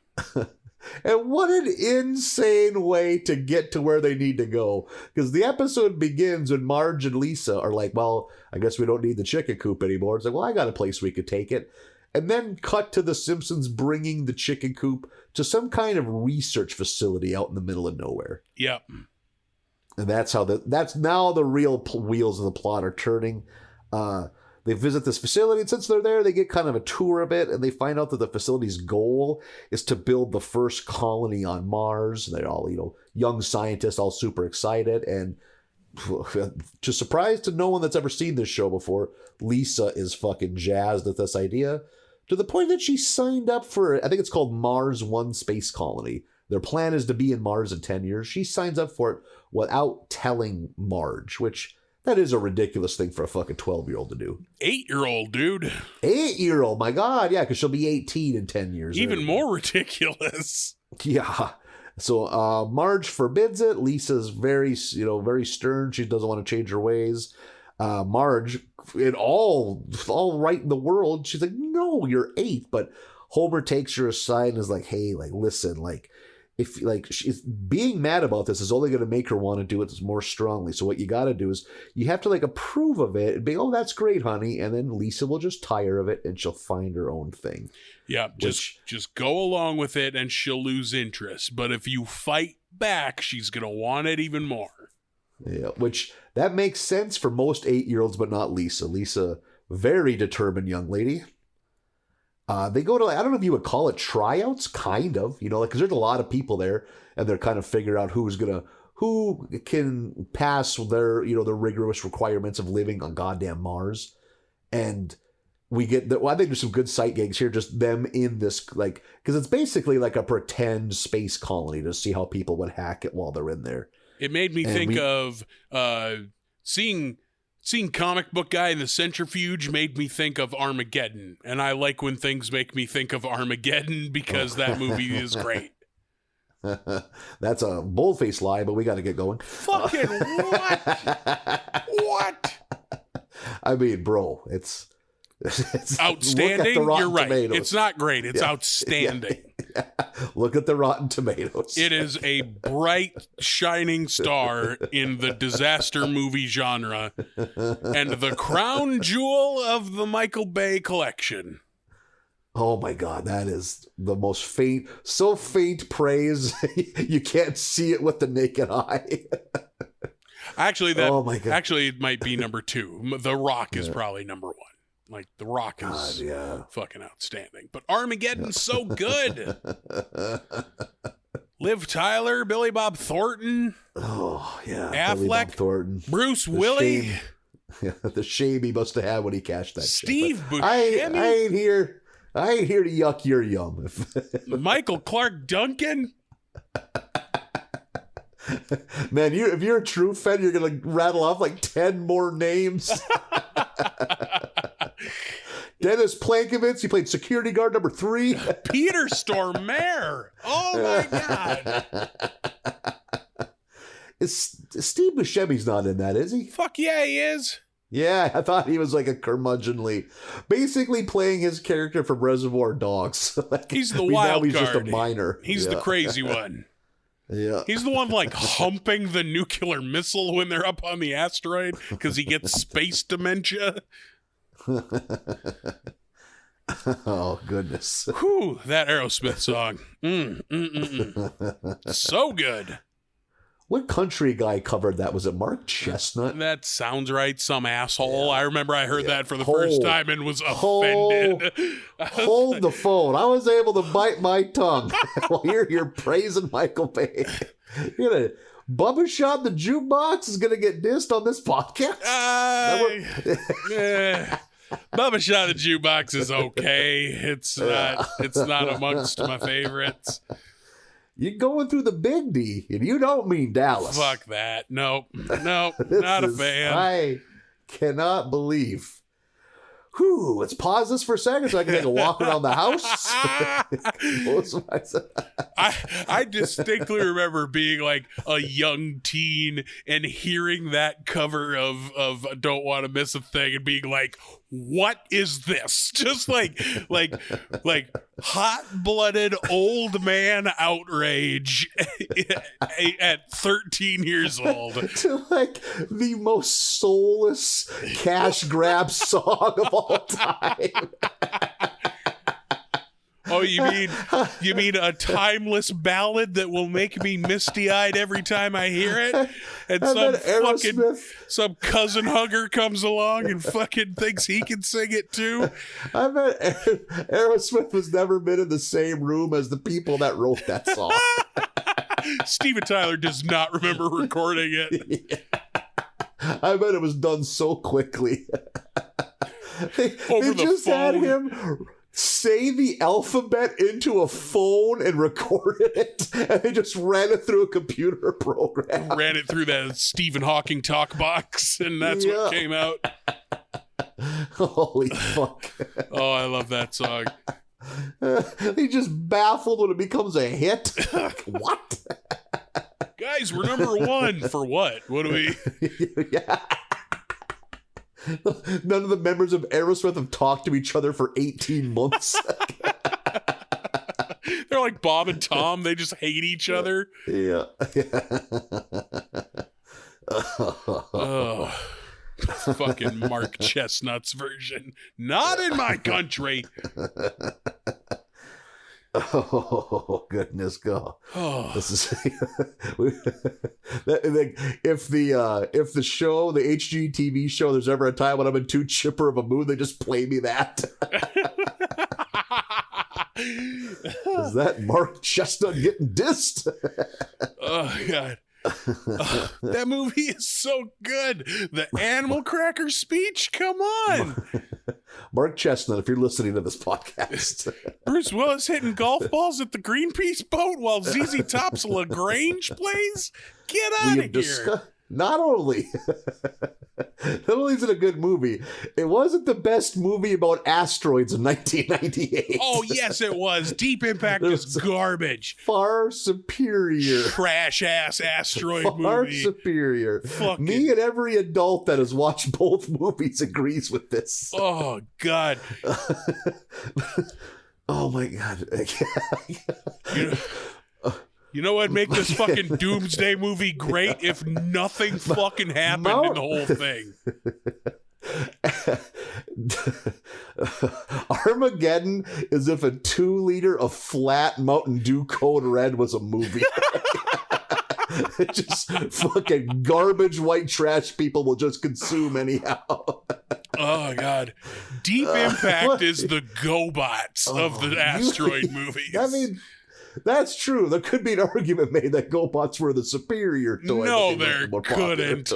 And what an insane way to get to where they need to go. Because the episode begins when Marge and Lisa are like, well, I guess we don't need the chicken coop anymore. It's like, well, I got a place we could take it. And then cut to the Simpsons bringing the chicken coop to some kind of research facility out in the middle of nowhere. Yep. And that's now the real wheels of the plot are turning. They visit this facility, and since they're there, they get kind of a tour of it, and they find out that the facility's goal is to build the first colony on Mars. They're all, young scientists, all super excited, and to surprise to no one that's ever seen this show before, Lisa is fucking jazzed at this idea, to the point that she signed up for, I think it's called Mars One Space Colony. Their plan is to be in Mars in 10 years. She signs up for it without telling Marge, which... that is a ridiculous thing for a fucking 12-year-old to do. 8-year-old, dude. 8-year-old, my God. Yeah, because she'll be 18 in 10 years. Even more ridiculous. Yeah. So Marge forbids it. Lisa's very stern. She doesn't want to change her ways. Marge, in all right in the world, she's like, no, you're 8. But Homer takes her aside and is like, hey, listen, if she's being mad about this is only going to make her want to do it more strongly. So what you got to do is you have to approve of it and be, oh, that's great, honey. And then Lisa will just tire of it and she'll find her own thing. Yeah. Just go along with it and she'll lose interest. But if you fight back, she's going to want it even more. Yeah. Which that makes sense for most 8-year-olds, but not Lisa. Lisa, very determined young lady. They go to, I don't know if you would call it tryouts, kind of, because there's a lot of people there and they're kind of figuring out who can pass their, the rigorous requirements of living on goddamn Mars. And we get, I think there's some good sight gags here, just them in this, because it's basically like a pretend space colony to see how people would hack it while they're in there. It made me think of seeing comic book guy in the centrifuge made me think of Armageddon. And I like when things make me think of Armageddon because that movie is great. That's a bold-faced lie, but we got to get going. Fucking what? What? I mean, bro, it's outstanding. You're right. Tomatoes. It's not great. It's outstanding. Yeah. Look at the Rotten Tomatoes. It is a bright, shining star in the disaster movie genre and the crown jewel of the Michael Bay collection. Oh my God, that is the most faint praise. You can't see it with the naked eye. Actually, oh my God. Actually, it might be number 2. The Rock is probably number 1. The Rock is fucking outstanding. But Armageddon's so good. Liv Tyler, Billy Bob Thornton. Oh, yeah. Affleck, Billy Bob Thornton. Bruce Willis. The shame he must have had when he cashed that Steve shit. Buscemi. I ain't here to yuck your yum. Michael Clark Duncan. Man, if you're a true fan, you're going to rattle off 10 more names. Dennis Plankovitz, he played security guard number 3. Peter Stormare. Oh my God. Steve Buscemi's not in that, is he? Fuck yeah, he is. Yeah, I thought he was a curmudgeonly, basically playing his character from Reservoir Dogs. He's the wild card. He's just a minor. He's the crazy one. Yeah. He's the one like humping the nuclear missile when they're up on the asteroid because he gets space dementia. Oh, goodness. Whew, that Aerosmith song. So good. What country guy covered that? Was it Mark Chestnut? That sounds right. Some asshole. I remember I heard that for the Hold. first time and was offended. Hold the phone. I was able to bite my tongue while you're praising Michael Bay. You're gonna Bubba Shot the Jukebox is gonna get dissed on this podcast. Bubba Shot the Jukebox is okay. It's not amongst my favorites. You're going through the Big D, and you don't mean Dallas. Fuck that. Nope, not a fan. I cannot believe. Whew, let's pause this for a second so I can take a walk around the house. I distinctly remember being like a young teen and hearing that cover of Don't Want to Miss a Thing and being like, what is this? Just like hot-blooded old man outrage at 13 years old. To like the most soulless cash grab song of all time. Oh, you mean a timeless ballad that will make me misty-eyed every time I hear it? And some cousin hugger comes along and fucking thinks he can sing it too? I bet Aerosmith was never been in the same room as the people that wrote that song. Steven Tyler does not remember recording it. Yeah. I bet it was done so quickly. They just had him say the alphabet into a phone and recorded it, and they just ran it through a computer program. Ran it through that Stephen Hawking talk box, and that's what came out. Holy fuck. Oh, I love that song. He just baffled when it becomes a hit. What? Guys, we're number one. For what? What do we... Yeah. None of the members of Aerosmith have talked to each other for 18 months. They're like Bob and Tom. They just hate each other. Yeah. Oh, fucking Mark Chestnut's version. Not in my country. Oh, goodness God. Oh. This is if the show, the HGTV show, there's ever a time when I'm in too chipper of a mood, they just play me that. Is that Mark Chestnut getting dissed? Oh, God. That movie is so good. The animal cracker speech, come on. Mark Chestnut, if you're listening to this podcast. Bruce Willis hitting golf balls at the Greenpeace boat while ZZ Top's LaGrange plays? Get out of here. Not only is it a good movie, it wasn't the best movie about asteroids in 1998. Oh, yes, it was. Deep Impact is garbage. Far superior. Trash-ass asteroid movie. Far superior. Me and every adult that has watched both movies agrees with this. Oh, God. Oh, my God. You know what'd make this fucking Doomsday movie great if nothing fucking happened in the whole thing? Armageddon is if a 2-liter of flat Mountain Dew Code Red was a movie. Just fucking garbage white trash people will just consume anyhow. Oh, God. Deep Impact is the GoBots of the asteroid movies. I mean... That's true. There could be an argument made that GoBots were the superior toy. No, there couldn't.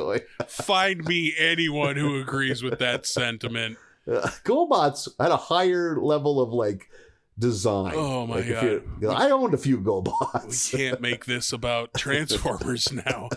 Find me anyone who agrees with that sentiment. GoBots had a higher level of like design. Oh my God. I owned a few GoBots. We can't make this about Transformers now.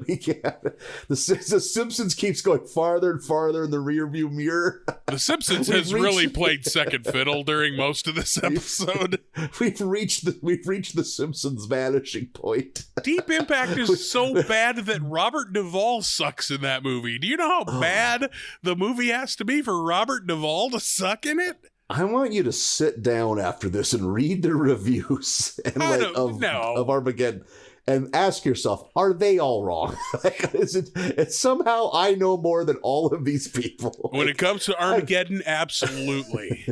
We can't. The Simpsons keeps going farther and farther in the rearview mirror. The Simpsons has really played second fiddle during most of this episode. We've reached the Simpsons vanishing point. Deep Impact is so bad that Robert Duvall sucks in that movie. Do you know how bad the movie has to be for Robert Duvall to suck in it? I want you to sit down after this and read the reviews of Armageddon and ask yourself, are they all wrong? It's somehow I know more than all of these people. When it comes to Armageddon, absolutely.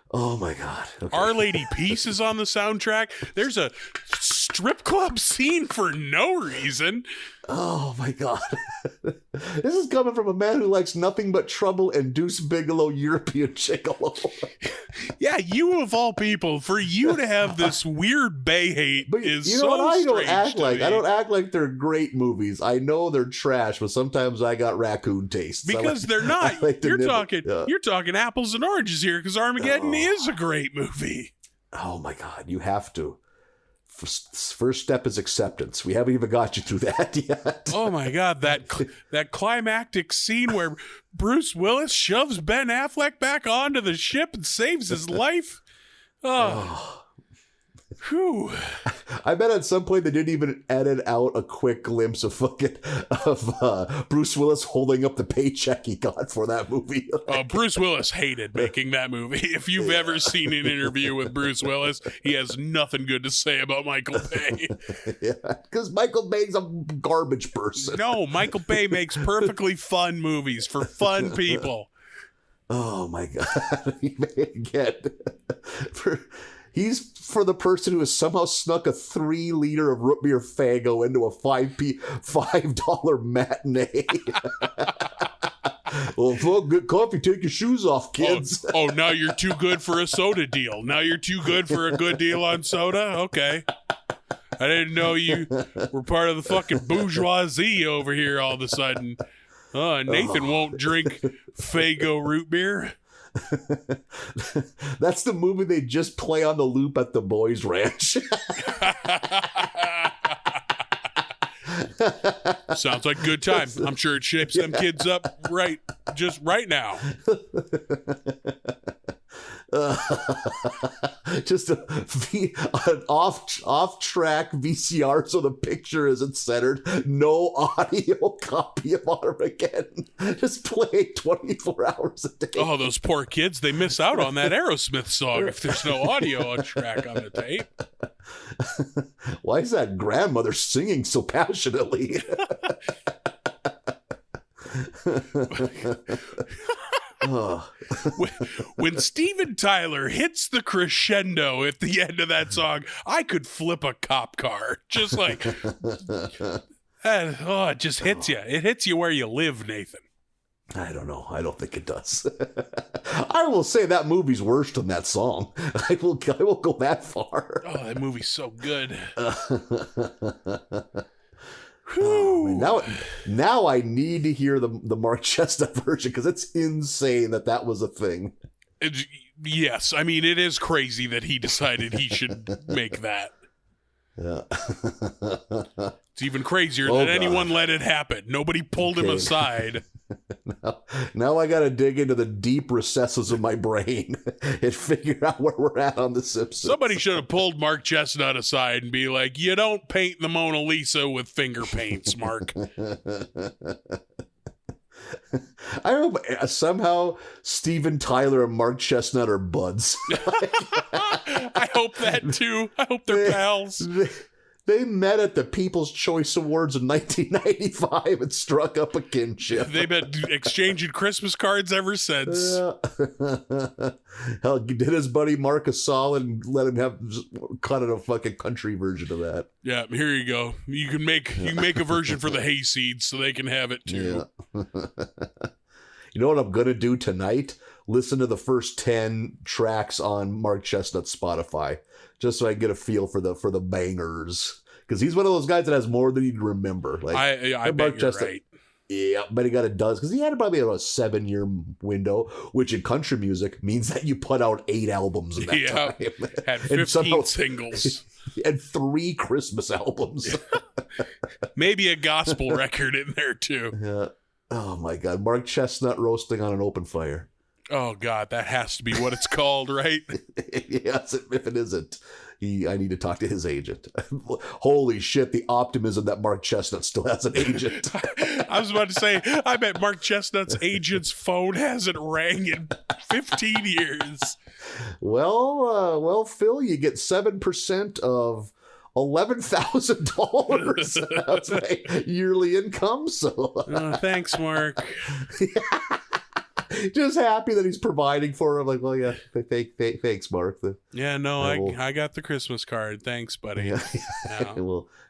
Oh my God. Okay. Our Lady Peace is on the soundtrack. There's a strip club scene for no reason. Oh my God. This is coming from a man who likes nothing but trouble and Deuce Bigelow European Gigolo. Yeah, you of all people, for you to have this weird Bay hate is you know so what I don't strange act to like. me. I don't act like they're great movies. I know they're trash, but sometimes I got raccoon tastes. Because they're not. You're talking apples and oranges here, because Armageddon is a great movie. Oh my God, you have to. First step is acceptance. We haven't even got you through that yet. Oh my God, that climactic scene where Bruce Willis shoves Ben Affleck back onto the ship and saves his life. Oh. Whew. I bet at some point they didn't even edit out a quick glimpse of Bruce Willis holding up the paycheck he got for that movie. Bruce Willis hated making that movie. If you've ever seen an interview with Bruce Willis, he has nothing good to say about Michael Bay. Yeah, because Michael Bay's a garbage person. No, Michael Bay makes perfectly fun movies for fun people. Oh my God. Again, he's for the person who has somehow snuck a 3-liter of root beer Faygo into a $5 matinee. Well, fuck, good coffee. Take your shoes off, kids. Oh, now you're too good for a soda deal. Now you're too good for a good deal on soda? Okay. I didn't know you were part of the fucking bourgeoisie over here all of a sudden. Nathan won't drink Faygo root beer. That's the movie they just play on the loop at the boys' ranch. Sounds like a good time. I'm sure it shapes them kids up right now. Just an off-track VCR so the picture isn't centered. No audio copy of Armageddon. Just play 24 hours a day. Oh, those poor kids. They miss out on that Aerosmith song if there's no audio on track on the tape. Why is that grandmother singing so passionately? When Steven Tyler hits the crescendo at the end of that song, I could flip a cop car. Just like, it just hits you. It hits you where you live, Nathan. I don't know. I don't think it does. I will say that movie's worse than that song. I will go that far. Oh, that movie's so good. Oh, man. Now I need to hear the Mark Chestnut version because it's insane that was a thing. Yes, I mean it is crazy that he decided he should make that. Yeah. It's even crazier that anyone let it happen. Nobody pulled him aside. Now I got to dig into the deep recesses of my brain and figure out where we're at on The Simpsons. Somebody should have pulled Mark Chestnut aside and be like, you don't paint the Mona Lisa with finger paints, Mark. I don't know, somehow Steven Tyler and Mark Chestnut are buds. I hope that too. I hope they're pals. They met at the People's Choice Awards in 1995 and struck up a kinship. They've been exchanging Christmas cards ever since. Yeah. Hell, did his buddy Mark a solid and let him have cut it a fucking country version of that. Yeah, here you go. You can make a version for the Hayseeds so they can have it too. Yeah. You know what I'm gonna do tonight? Listen to the first 10 tracks on Mark Chestnut's Spotify, just so I can get a feel for the bangers. Because he's one of those guys that has more than you'd remember. Like I bet you're right. Yeah, but he got a dozen because he had probably about a 7-year window, which in country music means that you put out 8 albums in that time. Had 15 singles. And 3 Christmas albums. Maybe a gospel record in there too. Yeah. Oh my God, Mark Chestnut roasting on an open fire. Oh God, that has to be what it's called, right? Yes, if it isn't. I need to talk to his agent. Holy shit, the optimism that Mark Chestnut still has an agent. I was about to say, I bet Mark Chestnut's agent's phone hasn't rang in 15 years. Well, Phil, you get 7% of $11,000. That's my yearly income. So thanks, Mark. Just happy that he's providing for him. Like, well, yeah, thanks, Mark. I got the Christmas card. Thanks, buddy. Yeah.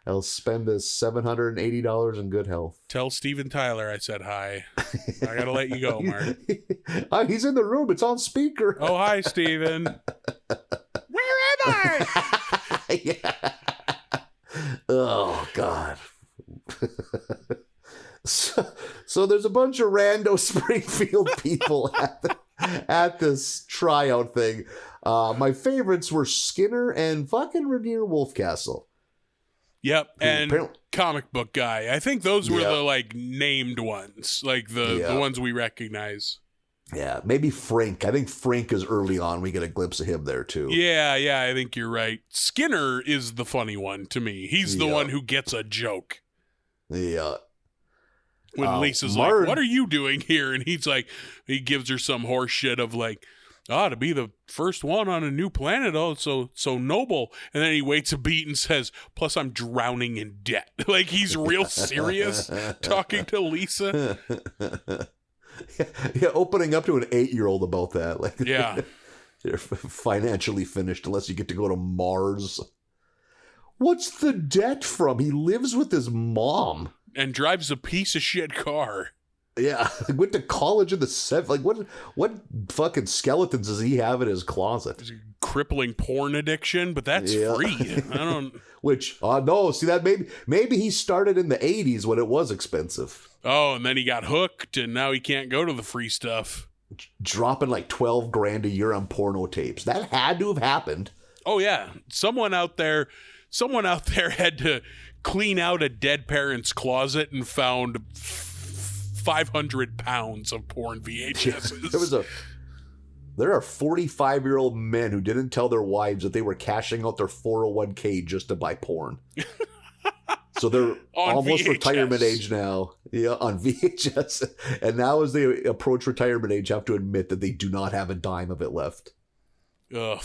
I'll spend this $780 in good health. Tell Steven Tyler I said hi. I gotta let you go, Mark. He's in the room. It's on speaker. Oh, hi, Steven. Where am I? Yeah. Oh, God. So there's a bunch of rando Springfield people at this tryout thing. My favorites were Skinner and fucking Rainier Wolfcastle. Yep, and comic book guy. I think those were the like named ones, like the ones we recognize. Yeah, maybe Frink. I think Frink is early on. We get a glimpse of him there too. Yeah, I think you're right. Skinner is the funny one to me. He's the one who gets a joke. Yeah. When Lisa's like, what are you doing here? And he's like, he gives her some horse shit of like, to be the first one on a new planet. Oh, so noble. And then he waits a beat and says, plus I'm drowning in debt. Like he's real serious talking to Lisa. Yeah, opening up to an 8-year-old about that. Like, yeah. They're financially finished unless you get to go to Mars. What's the debt from? He lives with his mom. And drives a piece of shit car. Yeah, went to college in the 70s. Like, what fucking skeletons does he have in his closet? Crippling porn addiction, but that's free. I don't. Which, no, see that maybe he started in the 80s when it was expensive. Oh, and then he got hooked, and now he can't go to the free stuff. Dropping like $12,000 a year on porno tapes. That had to have happened. Oh yeah, someone out there had to clean out a dead parent's closet and found 500 pounds of porn VHSs. There are 45-year-old men who didn't tell their wives that they were cashing out their 401k just to buy porn. So they're almost VHS. Retirement age now. Yeah, on VHS. And now as they approach retirement age, have to admit that they do not have a dime of it left. Ugh.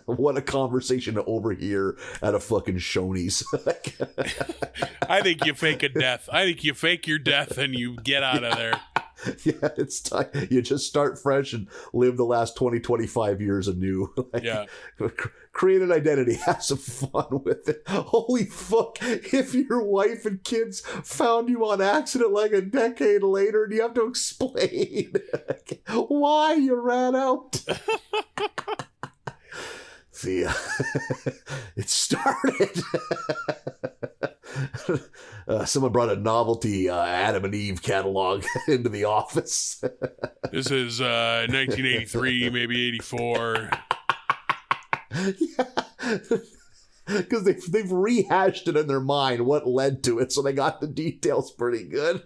What a conversation to overhear at a fucking Shoney's. I think you fake a death. I think you fake your death and you get out of there. Yeah, it's time. You just start fresh and live the last 25 years anew. Create an identity. Have some fun with it. Holy fuck. If your wife and kids found you on accident like a decade later and you have to explain why you ran out. See, it started. Someone brought a novelty Adam and Eve catalog into the office. This is 1983, maybe 84. Yeah. Because they've rehashed it in their mind what led to it, so they got the details pretty good.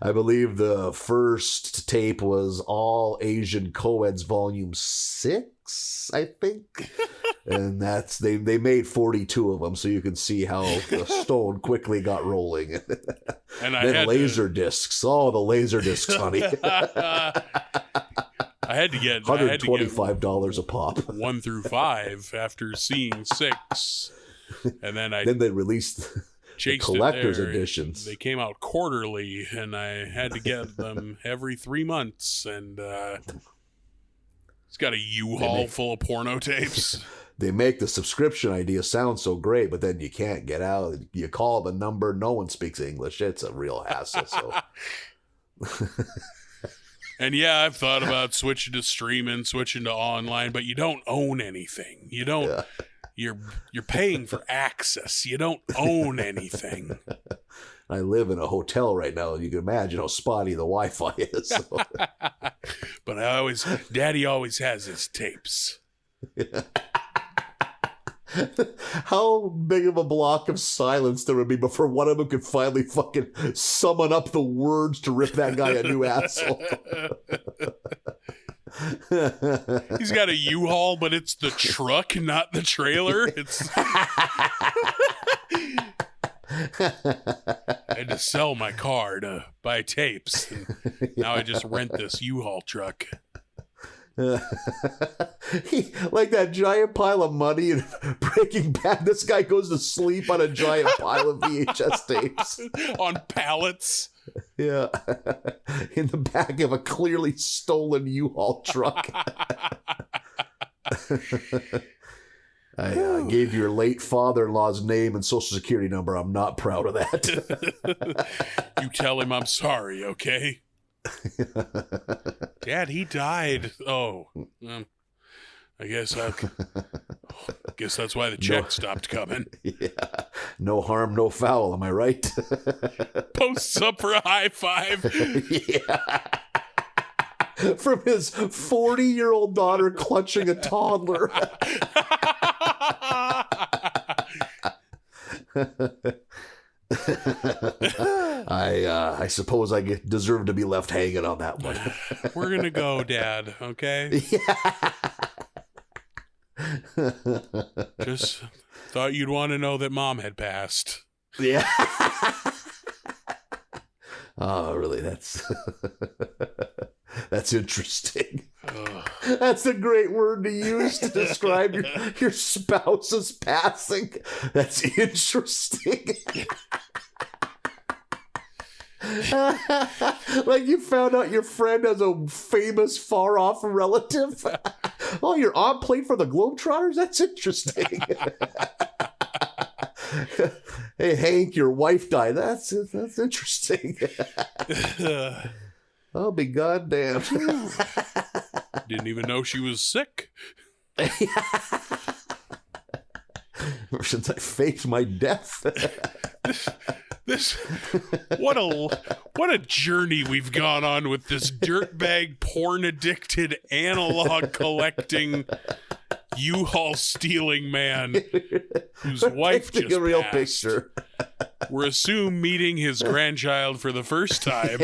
I believe the first tape was All Asian Co-eds Volume 6, I think. And that's they made 42 of them, so you can see how the stone quickly got rolling. And then laser discs. Oh, the laser discs, honey. I had to get $125 a pop. 1 through 5 after seeing 6, and then they released the collector's editions. They came out quarterly, and I had to get them every 3 months. And it's got a U-Haul full of porno tapes. They make the subscription idea sound so great, but then you can't get out. You call the number, no one speaks English. It's a real hassle. So. And yeah, I've thought about switching to streaming, switching to online, but you don't own anything. You don't. Yeah. You're paying for access. You don't own anything. I live in a hotel right now. You can imagine how spotty the Wi-Fi is. So. But Daddy always has his tapes. Yeah. How big of a block of silence there would be before one of them could finally fucking summon up the words to rip that guy a new asshole. He's got a U-Haul, but it's the truck, not the trailer. It's I had to sell my car to buy tapes. And now I just rent this U-Haul truck. Like that giant pile of money in Breaking Bad. This guy goes to sleep on a giant pile of VHS tapes. On pallets. Yeah. In the back of a clearly stolen U-Haul truck. I gave your late father-in-law's name and social security number. I'm not proud of that. You tell him I'm sorry, okay? Dad, he died. Oh, I guess that's why the check stopped coming. Yeah, no harm, no foul. Am I right? Posts up for a high five. Yeah. From his 40-year-old daughter clutching a toddler. I suppose I deserve to be left hanging on that one. We're gonna go, Dad. Okay. Yeah. Just thought you'd want to know that Mom had passed. Yeah. Oh, really? That's interesting. That's a great word to use to describe your spouse's passing. That's interesting. Like you found out your friend has a famous far-off relative. Oh, your aunt played for the Globetrotters? That's interesting. Hey, Hank, your wife died. That's interesting. I'll be goddamn. Didn't even know she was sick. Since I faked my death. What a journey we've gone on with this dirtbag, porn addicted, analog collecting, U-Haul stealing man whose wife just a real passed. picture. We're assumed meeting his grandchild for the first time.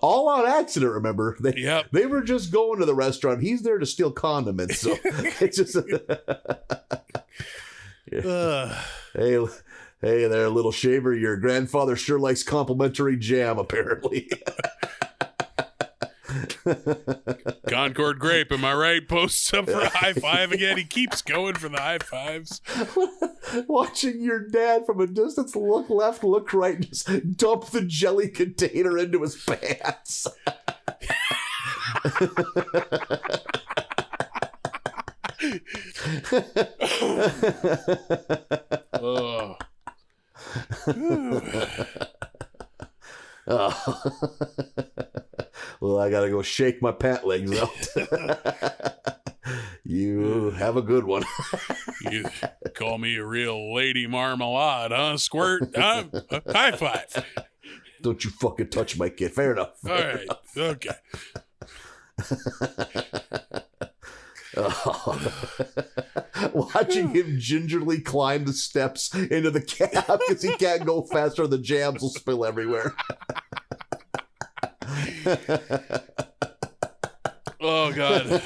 All on accident, remember? Yep. They were just going to the restaurant. He's there to steal condiments. So it's just Hey there, little shaver. Your grandfather sure likes complimentary jam, apparently. Concord Grape, am I right? Posts up for a high five again. He keeps going for the high fives. Watching your dad from a distance look left, look right, and just dump the jelly container into his pants. Oh. Oh. Well, I gotta go shake my pant legs out. You have a good one. You call me a real lady marmalade, huh? Squirt? High five. Don't you fucking touch my kid. Fair enough. All right. Okay. Watching him gingerly climb the steps into the cab because he can't go faster, the jams will spill everywhere. Oh, God.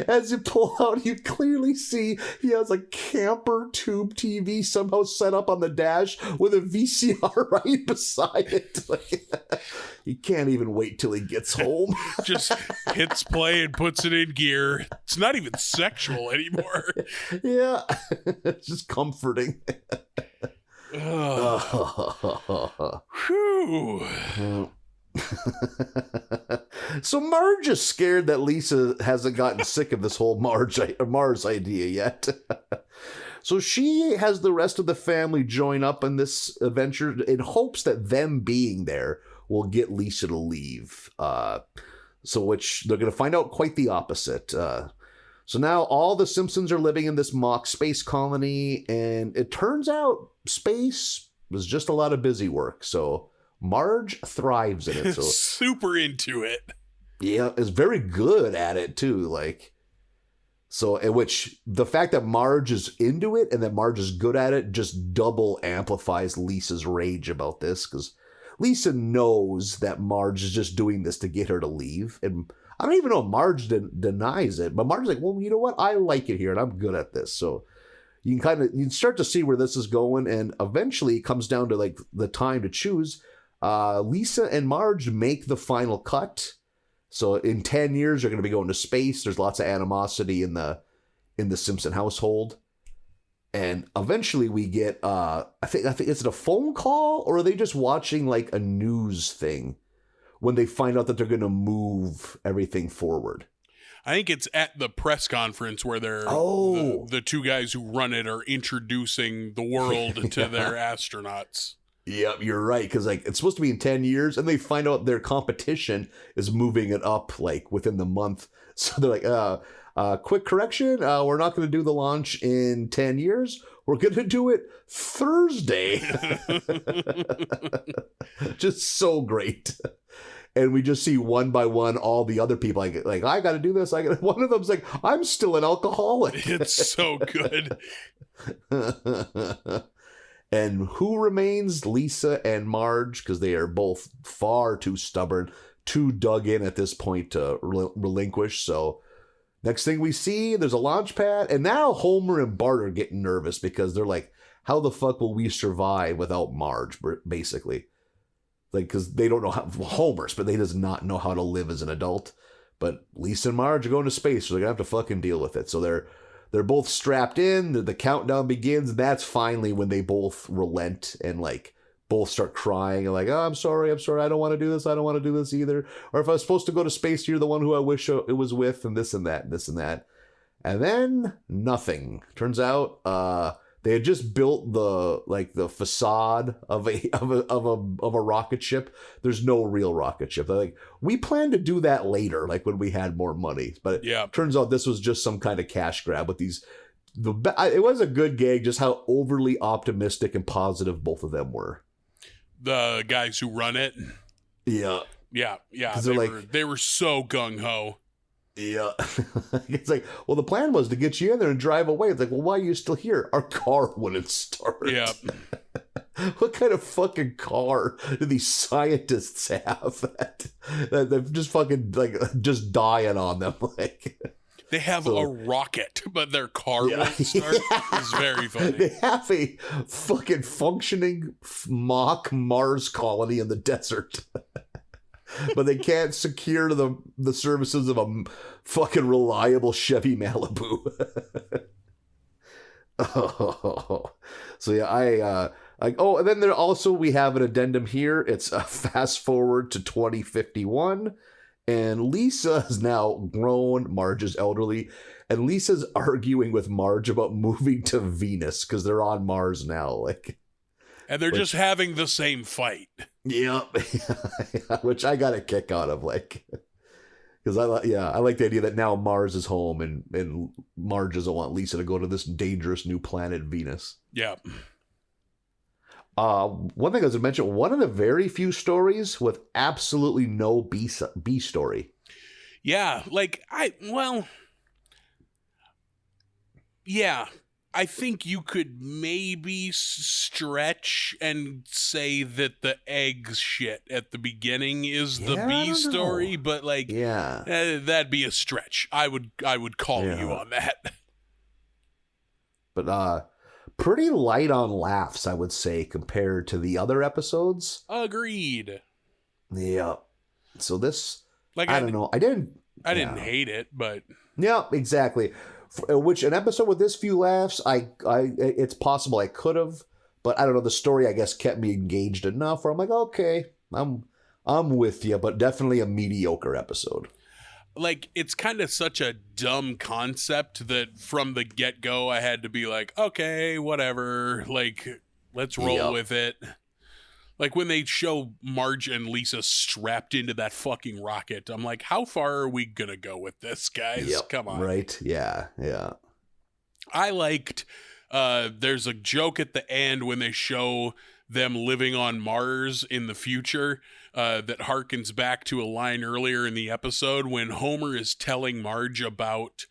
As you pull out, you clearly see he has a camper tube TV somehow set up on the dash with a VCR right beside it. He can't even wait till he gets home. Just hits play and puts it in gear. It's not even sexual anymore. Yeah. It's just comforting. Whew. So Marge is scared that Lisa hasn't gotten sick of this whole Mars idea yet. So she has the rest of the family join up in this adventure in hopes that them being there will get Lisa to leave. Which they're going to find out quite the opposite. So now all the Simpsons are living in this mock space colony, and it turns out space was just a lot of busy work. So Marge thrives in it. So super into it. Yeah, is very good at it too. Which the fact that Marge is into it and that Marge is good at it just double amplifies Lisa's rage about this, because Lisa knows that Marge is just doing this to get her to leave. And I don't even know if Marge denies it, but Marge's like, well, you know what? I like it here and I'm good at this. So you can start to see where this is going. And eventually it comes down to like the time to choose. Lisa and Marge make the final cut. So in 10 years, they're going to be going to space. There's lots of animosity in the Simpson household. And eventually we get, I think is it a phone call, or are they just watching like a news thing when they find out that they're going to move everything forward? I think it's at the press conference where they're the two guys who run it are introducing the world to their astronauts. Yep, you're right. Because like it's supposed to be in 10 years, and they find out their competition is moving it up like within the month. So they're like, quick correction, we're not going to do the launch in 10 years. We're going to do it Thursday. Just so great. And we just see one by one all the other people like I got to do this. One of them's like, I'm still an alcoholic. It's so good. And who remains? Lisa and Marge, because they are both far too stubborn, too dug in at this point to relinquish. So next thing we see, there's a launch pad, and now Homer and Bart are getting nervous because they're like, how the fuck will we survive without Marge, basically? Like, because they don't know how, Homer's, but they does not know how to live as an adult. But Lisa and Marge are going to space, so they're going to have to fucking deal with it. So they're both strapped in, the countdown begins, and that's finally when they both relent and, like, both start crying and like, oh, I'm sorry, I don't want to do this, I don't want to do this either. Or if I was supposed to go to space, you're the one who I wish it was with, and this and that, and this and that. And then nothing. Turns out they had just built the facade of a rocket ship. There's no real rocket ship. They're like, we plan to do that later, like when we had more money. But it turns out this was just some kind of cash grab with these. It was a good gag, just how overly optimistic and positive both of them were. The guys who run it. Yeah. They were so gung-ho. Yeah. It's like, well, the plan was to get you in there and drive away. It's like, well, why are you still here? Our car wouldn't start. Yeah. What kind of fucking car do these scientists have that they're just fucking like just dying on them? Like, they have a rocket, but their car won't start. It's very funny. They have a fucking functioning mock Mars colony in the desert. But they can't secure the services of a fucking reliable Chevy Malibu. So yeah, and then we have an addendum here. It's a fast forward to 2051, and Lisa is now grown. Marge is elderly, and Lisa's arguing with Marge about moving to Venus because they're on Mars now. Like, and they're just having the same fight. Yeah, which I got a kick out of, like, because I like the idea that now Mars is home and Marge doesn't want Lisa to go to this dangerous new planet, Venus. Yeah. One thing I was going to mention, one of the very few stories with absolutely no B story. Yeah, I think you could maybe stretch and say that the eggs shit at the beginning is the B story, but that'd be a stretch. I would call you on that. But pretty light on laughs, I would say, compared to the other episodes. Agreed. Yeah. So this, I don't know. I didn't hate it, but yeah, exactly. Which an episode with this few laughs, it's possible I could have, but I don't know. The story, I guess, kept me engaged enough where I'm like, okay, I'm with you, but definitely a mediocre episode. Like, it's kind of such a dumb concept that from the get-go I had to be like, okay, whatever, like, let's roll with it. Like, when they show Marge and Lisa strapped into that fucking rocket, I'm like, how far are we gonna go with this, guys? Yep. Come on. Right? Yeah. I liked, there's a joke at the end when they show them living on Mars in the future that harkens back to a line earlier in the episode when Homer is telling Marge about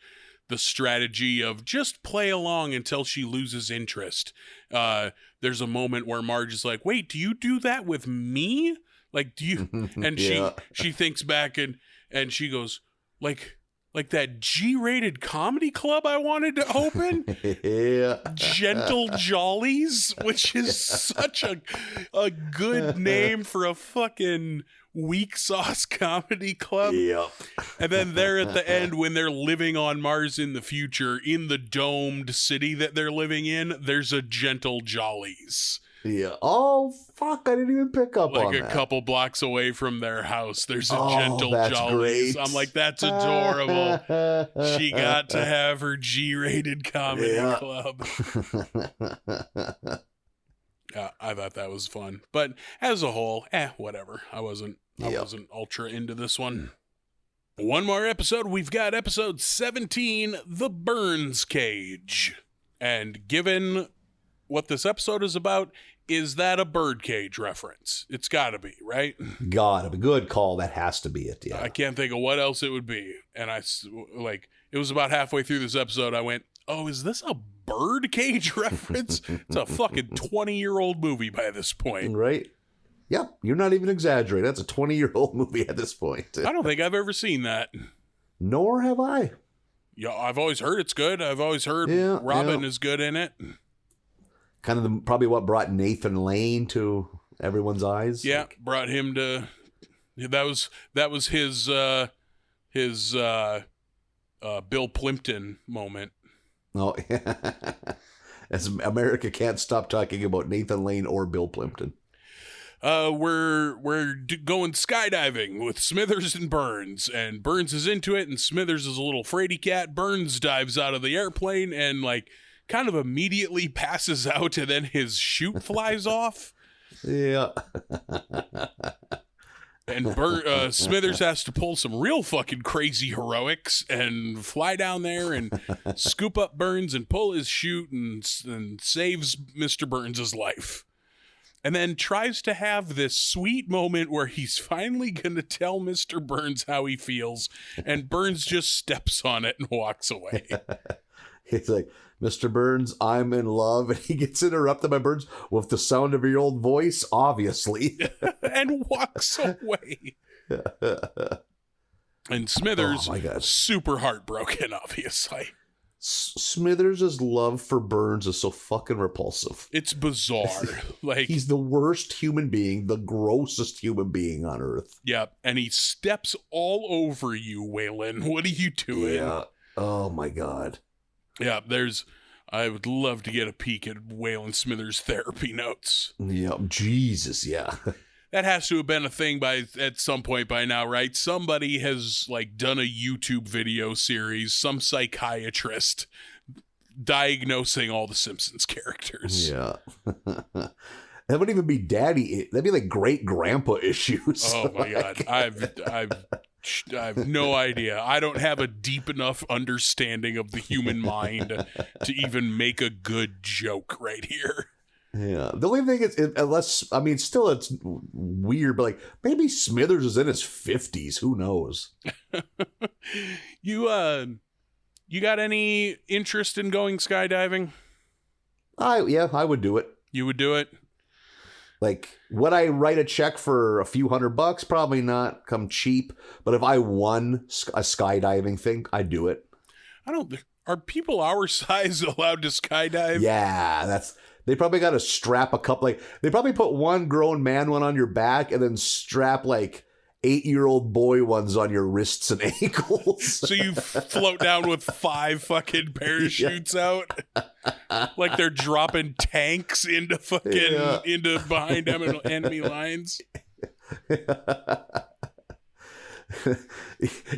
the strategy of just play along until she loses interest. There's a moment where Marge is like, wait, do you do that with me? Like, do you? And she thinks back and she goes, like that G-rated comedy club I wanted to open? Yeah. Gentle Jollies, which is such a good name for a fucking weak sauce comedy club. Yep. And then there at the end, when they're living on Mars in the future, in the domed city that they're living in, there's a Gentle Jollies. Yeah. Oh, fuck. I didn't even pick up on that. Like a couple blocks away from their house, there's a Gentle that's Jollies. great. I'm like, that's adorable. She got to have her G-rated comedy club. I thought that was fun. But as a whole, whatever. I wasn't ultra into this one. One more episode. We've got episode 17, The Burns Cage. And given what this episode is about, is that a birdcage reference? It's gotta be, right? Gotta be. Good call. That has to be it, yeah. I can't think of what else it would be. And it was about halfway through this episode, I went, oh, is this a birdcage reference? It's a fucking 20-year-old movie by this point. Right? Yep. You're not even exaggerating. That's a 20-year-old movie at this point. I don't think I've ever seen that. Nor have I. Yeah, I've always heard it's good. I've always heard Robin is good in it. Kind of probably what brought Nathan Lane to everyone's eyes. Yeah, brought him to. That was his Bill Plimpton moment. Oh, as America can't stop talking about Nathan Lane or Bill Plimpton. We're going skydiving with Smithers and Burns, and Burns is into it, and Smithers is a little fraidy cat. Burns dives out of the airplane and kind of immediately passes out, and then his chute flies off. Yeah. And Smithers has to pull some real fucking crazy heroics and fly down there and scoop up Burns and pull his chute and saves Mr. Burns' life. And then tries to have this sweet moment where he's finally going to tell Mr. Burns how he feels, and Burns just steps on it and walks away. He's like, Mr. Burns, I'm in love. And he gets interrupted by Burns with the sound of your old voice, obviously. And walks away. And Smithers, super heartbroken, obviously. Smithers' love for Burns is so fucking repulsive. It's bizarre. He's the worst human being, the grossest human being on earth. Yeah, and he steps all over you, Waylon. What are you doing? Yeah. Oh my God. Yeah, I would love to get a peek at Waylon Smithers' therapy notes. Yeah, Jesus, yeah. That has to have been a thing at some point by now, right? Somebody has done a YouTube video series, some psychiatrist diagnosing all the Simpsons characters. Yeah. That wouldn't even be daddy. That'd be like great grandpa issues. Oh my God. I have no idea. I don't have a deep enough understanding of the human mind to even make a good joke right here. Yeah. The only thing is, still it's weird, but maybe Smithers is in his 50s. Who knows? You got any interest in going skydiving? I would do it. You would do it? Would I write a check for a few $100? Probably not. Come cheap. But if I won a skydiving thing, I'd do it. Are people our size allowed to skydive? Yeah, they probably got to strap a couple. They probably put one grown man one on your back and then strap 8-year-old boy ones on your wrists and ankles. So you float down with 5 fucking parachutes out, like they're dropping tanks into into behind enemy lines.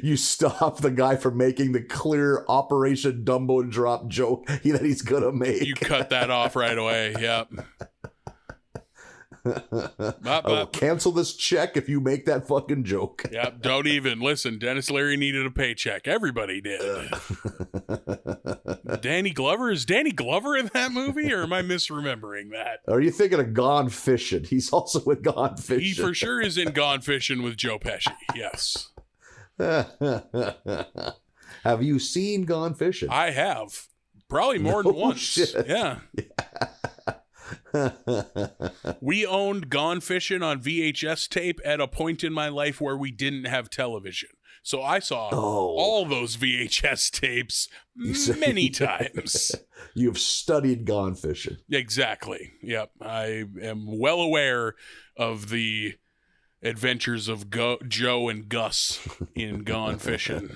You stop the guy from making the clear Operation Dumbo Drop joke that he's gonna make. You cut that off right away. Yep. I will cancel this check if you make that fucking joke. Yep. Don't even listen. Dennis Leary needed a paycheck. Everybody did. Danny Glover? Is Danny Glover in that movie, or am I misremembering that? Are you thinking of Gone Fishing? He's also in Gone Fishing. He for sure is in Gone Fishing with Joe Pesci. Yes. Have you seen Gone Fishing? I have. Probably more than once. Shit. Yeah. We owned Gone Fishing on VHS tape at a point in my life where we didn't have television. So I saw all those VHS tapes many times. You've studied Gone Fishing. Exactly. Yep. I am well aware of the adventures of Joe and Gus in Gone Fishing.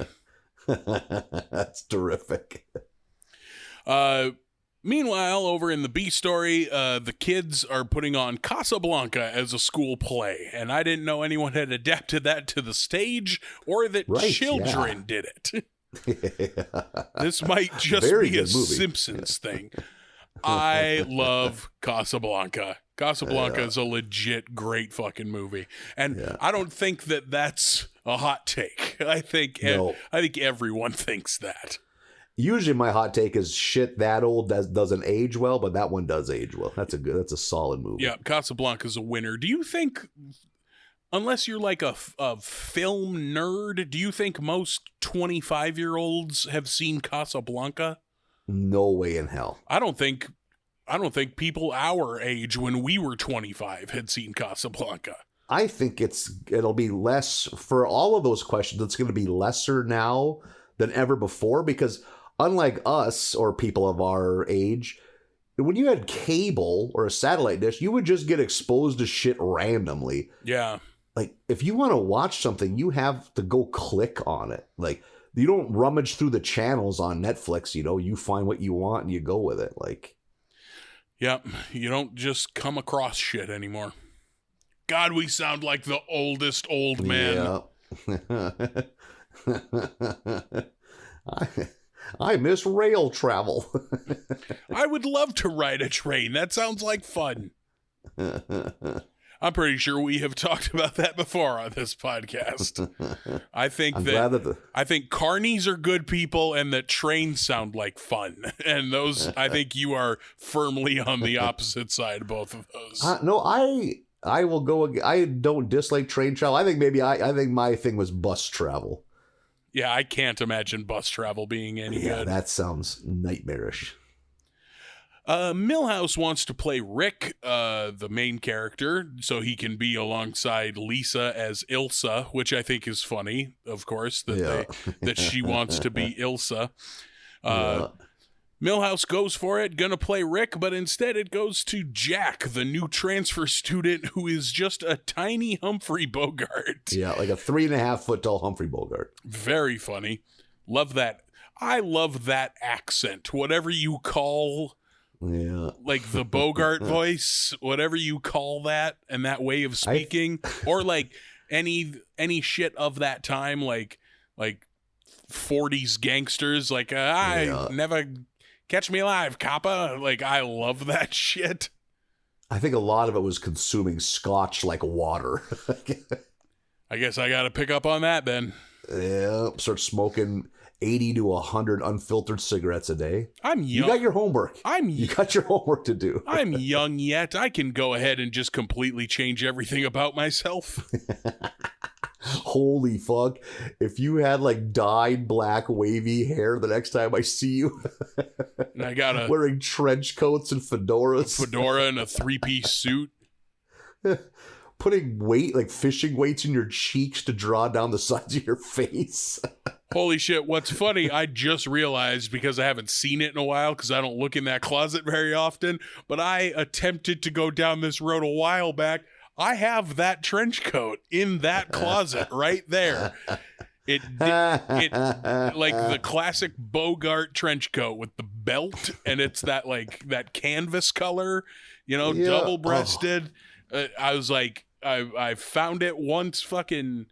That's terrific. Meanwhile, over in the B story, the kids are putting on Casablanca as a school play, and I didn't know anyone had adapted that to the stage or that children did it. This might just be a Simpsons thing. I love Casablanca. Casablanca is a legit great fucking movie, and I don't think that that's a hot take. I think everyone thinks that. Usually my hot take is shit that old doesn't age well, but that one does age well. That's a solid movie. Yeah, Casablanca's a winner. Do you think, unless you're like a film nerd, do you think most 25-year-olds have seen Casablanca? No way in hell. I don't think people our age when we were 25 had seen Casablanca. I think it'll be less for all of those questions. It's going to be lesser now than ever before, because unlike us or people of our age, when you had cable or a satellite dish, you would just get exposed to shit randomly. Yeah. Like, if you want to watch something, you have to go click on it. Like, you don't rummage through the channels on Netflix, you find what you want and you go with it. Like, yep. You don't just come across shit anymore. God, we sound like the oldest old man. Yeah. I miss rail travel. I would love to ride a train. That sounds like fun. I'm pretty sure we have talked about that before on this podcast. I think I think carnies are good people and that trains sound like fun. And those, I think you are firmly on the opposite side of both of those. No, I will go. I don't dislike train travel. I think my thing was bus travel. Yeah, I can't imagine bus travel being any good. Yeah, that sounds nightmarish. Milhouse wants to play Rick, the main character, so he can be alongside Lisa as Ilsa, which I think is funny, of course, that she wants to be Ilsa. Milhouse goes for it, gonna play Rick, but instead it goes to Jack, the new transfer student who is just a tiny Humphrey Bogart. Yeah, like a 3.5 foot tall Humphrey Bogart. Very funny. Love that. I love that accent. Whatever you call, like the Bogart voice, whatever you call that, and that way of speaking, or like any shit of that time, like 40s gangsters, like I never. Catch me alive, coppa. Like, I love that shit. I think a lot of it was consuming scotch like water. I guess I got to pick up on that then. Yeah, start smoking 80 to 100 unfiltered cigarettes a day. I'm young. You got your homework. You got your homework to do. I'm young yet. I can go ahead and just completely change everything about myself. Holy fuck. If you had like dyed black wavy hair the next time I see you, and I got wearing trench coats and fedoras, fedora and a 3-piece suit, putting fishing weights in your cheeks to draw down the sides of your face. Holy shit. What's funny, I just realized, because I haven't seen it in a while because I don't look in that closet very often, but I attempted to go down this road a while back. I have that trench coat in that closet right there. It like the classic Bogart trench coat with the belt, and it's that canvas color, double-breasted. I was like, I found it once fucking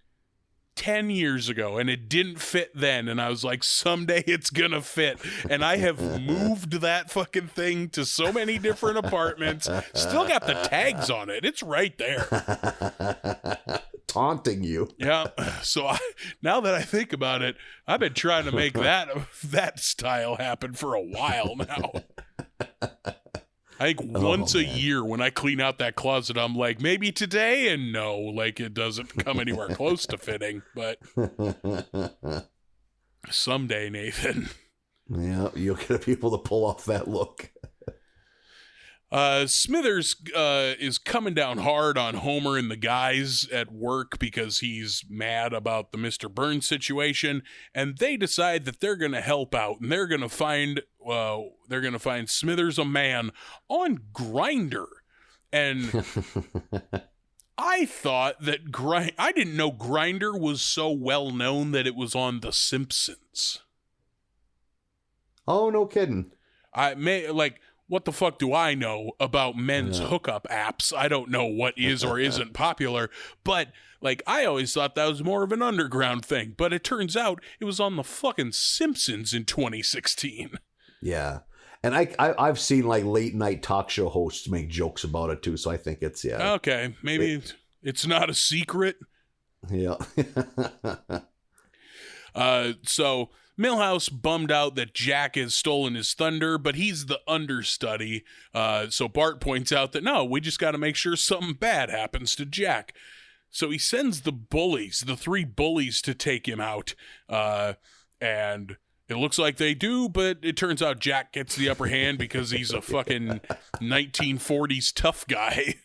10 years ago, and it didn't fit then, and I was like, someday it's gonna fit. And I have moved that fucking thing to so many different apartments. Still got the tags on it. It's right there. Taunting you. Yeah. So now that I think about it, I've been trying to make that style happen for a while now. I think once a year when I clean out that closet, I'm like, maybe today, and no, like it doesn't come anywhere close to fitting. But Someday, Nathan. Yeah, you'll get people to pull off that look. Smithers is coming down hard on Homer and the guys at work because he's mad about the Mr. Burns situation, and they decide that they're going to help out, and they're going to find Smithers a man on Grindr. And I thought that I didn't know Grindr was so well known that it was on The Simpsons. Oh, no kidding. What the fuck do I know about men's hookup apps? I don't know what is or isn't popular, but I always thought that was more of an underground thing, but it turns out it was on the fucking Simpsons in 2016. Yeah. And I've seen late night talk show hosts make jokes about it too, so I think it's Okay, maybe it's not a secret. Yeah. So Milhouse bummed out that Jack has stolen his thunder, but he's the understudy. So Bart points out that no, we just got to make sure something bad happens to Jack. So he sends the 3 bullies to take him out. And it looks like they do, but it turns out Jack gets the upper hand because he's a fucking 1940s tough guy.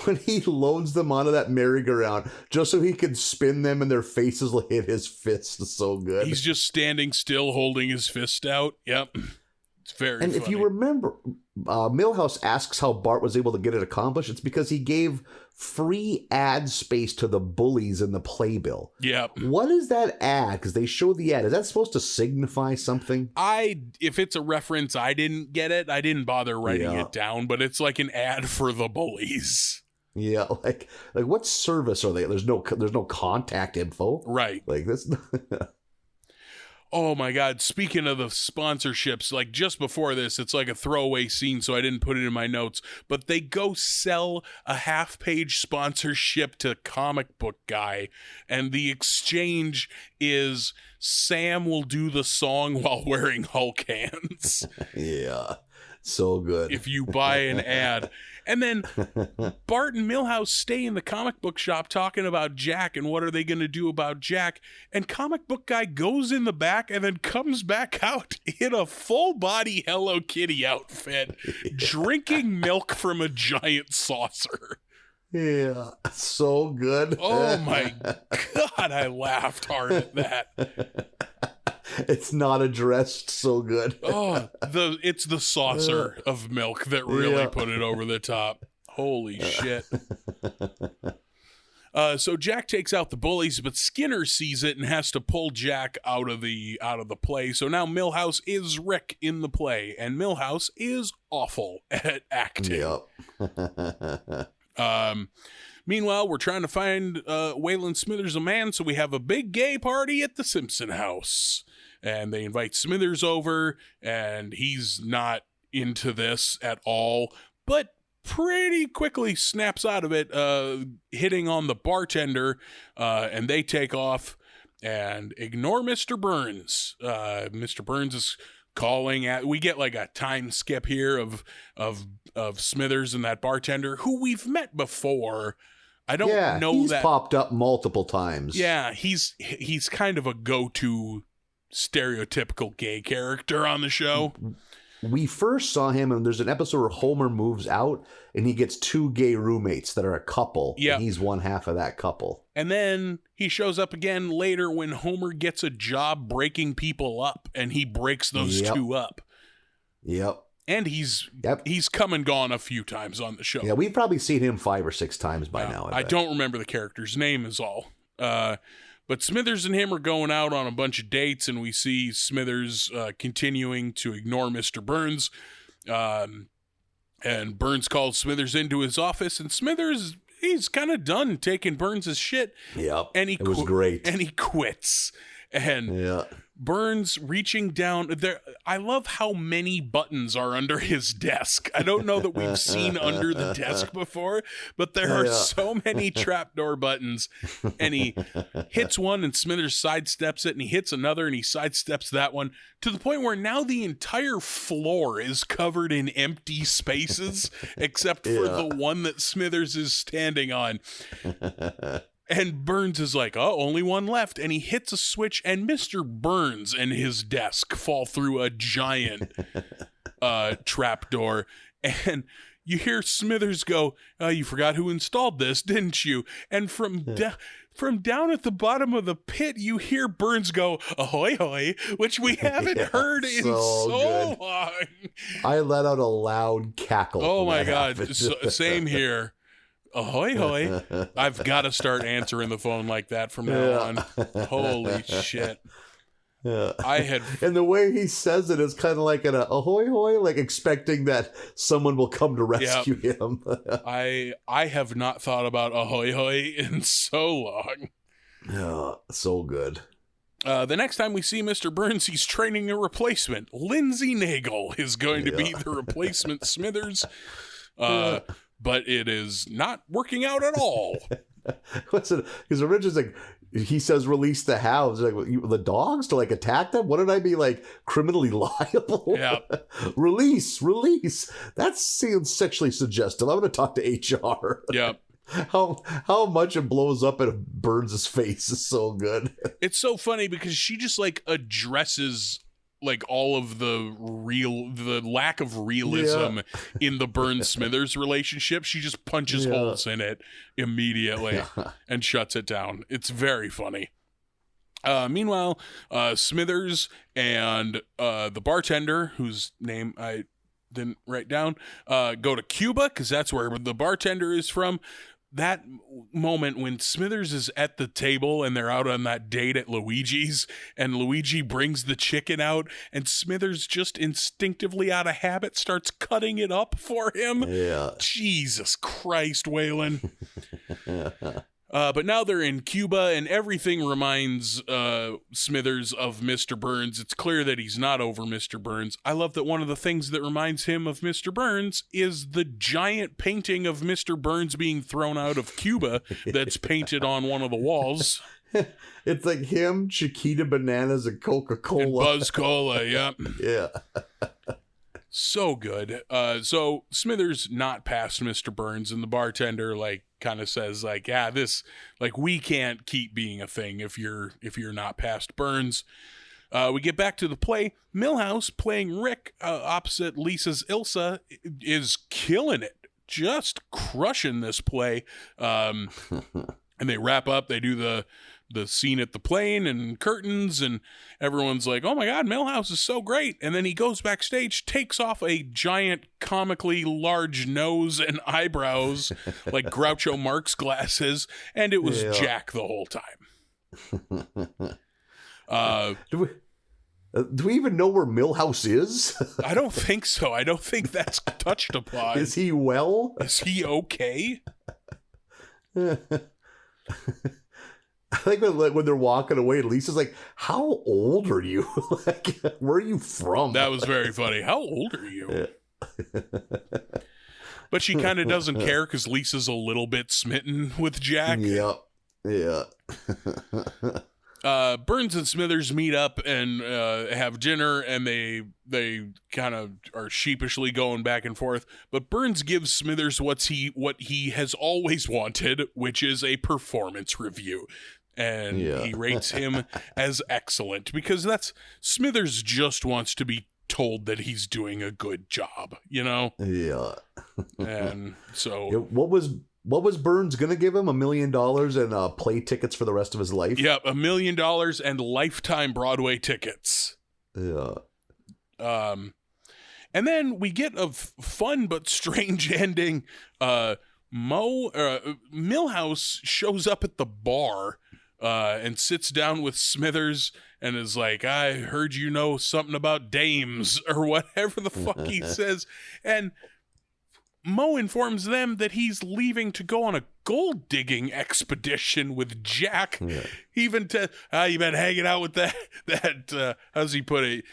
When he loads them onto that merry-go-round just so he can spin them and their faces will hit his fist, is so good. He's just standing still holding his fist out. Yep. It's very funny. If you remember, Milhouse asks how Bart was able to get it accomplished. It's because he gave free ad space to the bullies in the playbill. Yep. What is that ad? Because they show the ad. Is that supposed to signify something? If it's a reference, I didn't get it. I didn't bother writing it down, but it's like an ad for the bullies. Yeah, like what service are they? There's no contact info. Right. Like this. Oh my God. Speaking of the sponsorships, just before this, it's like a throwaway scene, so I didn't put it in my notes, but they go sell a half-page sponsorship to Comic Book Guy, and the exchange is Sam will do the song while wearing Hulk hands. Yeah. So good. If you buy an ad. And then Bart and Milhouse stay in the comic book shop talking about Jack and what are they going to do about Jack. And Comic Book Guy goes in the back and then comes back out in a full body Hello Kitty outfit, drinking milk from a giant saucer. Yeah, so good. Oh my God, I laughed hard at that. It's not addressed so good. It's the saucer of milk that really put it over the top. Holy shit. So Jack takes out the bullies, but Skinner sees it and has to pull Jack out of the play. So now Milhouse is Rick in the play, and Milhouse is awful at acting. Yep. Meanwhile, we're trying to find Waylon Smithers a man, so we have a big gay party at the Simpson house. And they invite Smithers over, and he's not into this at all, but pretty quickly snaps out of it, hitting on the bartender, and they take off and ignore Mr. Burns. Mr. Burns is calling at, we get a time skip here of Smithers and that bartender who we've met before. I don't know he's that popped up multiple times. Yeah, he's kind of a go-to stereotypical gay character on the show. We first saw him, and there's an episode where Homer moves out, and he gets 2 gay roommates that are a couple. Yeah, he's one half of that couple. And then he shows up again later when Homer gets a job breaking people up, and he breaks those 2 up. Yep. And he's come and gone a few times on the show. Yeah, we've probably seen him 5 or 6 times by now. I don't remember the character's name is all. But Smithers and him are going out on a bunch of dates, and we see Smithers continuing to ignore Mr. Burns. And Burns calls Smithers into his office, and Smithers, he's kind of done taking Burns' shit. Yep, and it was great. And he quits. And Burns reaching down there. I love how many buttons are under his desk. I don't know that we've seen under the desk before, but there are so many trapdoor buttons. And he hits one and Smithers sidesteps it, and he hits another and he sidesteps that one, to the point where now the entire floor is covered in empty spaces except for the one that Smithers is standing on. And Burns is like, oh, only one left. And he hits a switch, and Mr. Burns and his desk fall through a giant trapdoor. And you hear Smithers go, oh, you forgot who installed this, didn't you? And from down at the bottom of the pit, you hear Burns go, ahoy, hoy, which we haven't heard in so long. I let out a loud cackle. Oh, my God. Same here. Ahoy, hoy. I've got to start answering the phone like that from now on. Holy shit. Yeah. And the way he says it is kind of like an ahoy hoy, like expecting that someone will come to rescue him. I have not thought about ahoy hoy in so long. Yeah, so good. The next time we see Mr. Burns, he's training a replacement. Lindsay Nagel is going to be the replacement Smithers. But it is not working out at all. What's it? Because originally, like, he says, release the hounds. Like, the dogs to like attack them? Wouldn't I be like criminally liable? Yeah. Release. That seems sexually suggestive. I'm going to talk to HR. Yeah. How much it blows up in Burns' face is so good. It's so funny because she just like addresses like all of the lack of realism in the Burns Smithers relationship. She just punches holes in it immediately and shuts it down. It's very funny. Meanwhile, Smithers and the bartender, whose name I didn't write down, go to Cuba because that's where the bartender is from. That moment when Smithers is at the table and they're out on that date at Luigi's and Luigi brings the chicken out and Smithers just instinctively out of habit starts cutting it up for him. Yeah. Jesus Christ, Waylon. But now they're in Cuba and everything reminds Smithers of Mr. Burns. It's clear that he's not over Mr. Burns. I love that one of the things that reminds him of Mr. Burns is the giant painting of Mr. Burns being thrown out of Cuba that's painted on one of the walls. It's like him, Chiquita Bananas, and Coca-Cola. And Buzz Cola, yeah. Yeah. So good. So Smithers not past Mr. Burns, and the bartender like kind of says like, yeah, this like we can't keep being a thing if you're not past Burns. We get back to the play. Milhouse playing Rick opposite Lisa's Ilsa is killing it, just crushing this play. And they wrap up. They do the scene at the plane and curtains, and everyone's like, oh my God, Milhouse is so great. And then he goes backstage, takes off a giant comically large nose and eyebrows like Groucho Marx glasses, and it was Jack the whole time. Do we even know where Milhouse is? I don't think so. I don't think that's touched upon. Is he well? Is he okay? I think when they're walking away, Lisa's like, how old are you? Like, where are you from? That was very funny. How old are you? But she kind of doesn't care because Lisa's a little bit smitten with Jack. Yeah. Burns and Smithers meet up and have dinner, and they kind of are sheepishly going back and forth. But Burns gives Smithers what he has always wanted, which is a performance review. And he rates him as excellent because Smithers just wants to be told that he's doing a good job, you know? Yeah. And so what was Burns gonna give him? $1 million and play tickets for the rest of his life? Yep, $1 million and lifetime Broadway tickets. Yeah. And then we get a fun but strange ending. Milhouse shows up at the bar and sits down with Smithers and is like, I heard you know something about dames or whatever the fuck he says. And Mo informs them that he's leaving to go on a gold digging expedition with Jack. Yeah. Even to, you been hanging out with that how's he put it?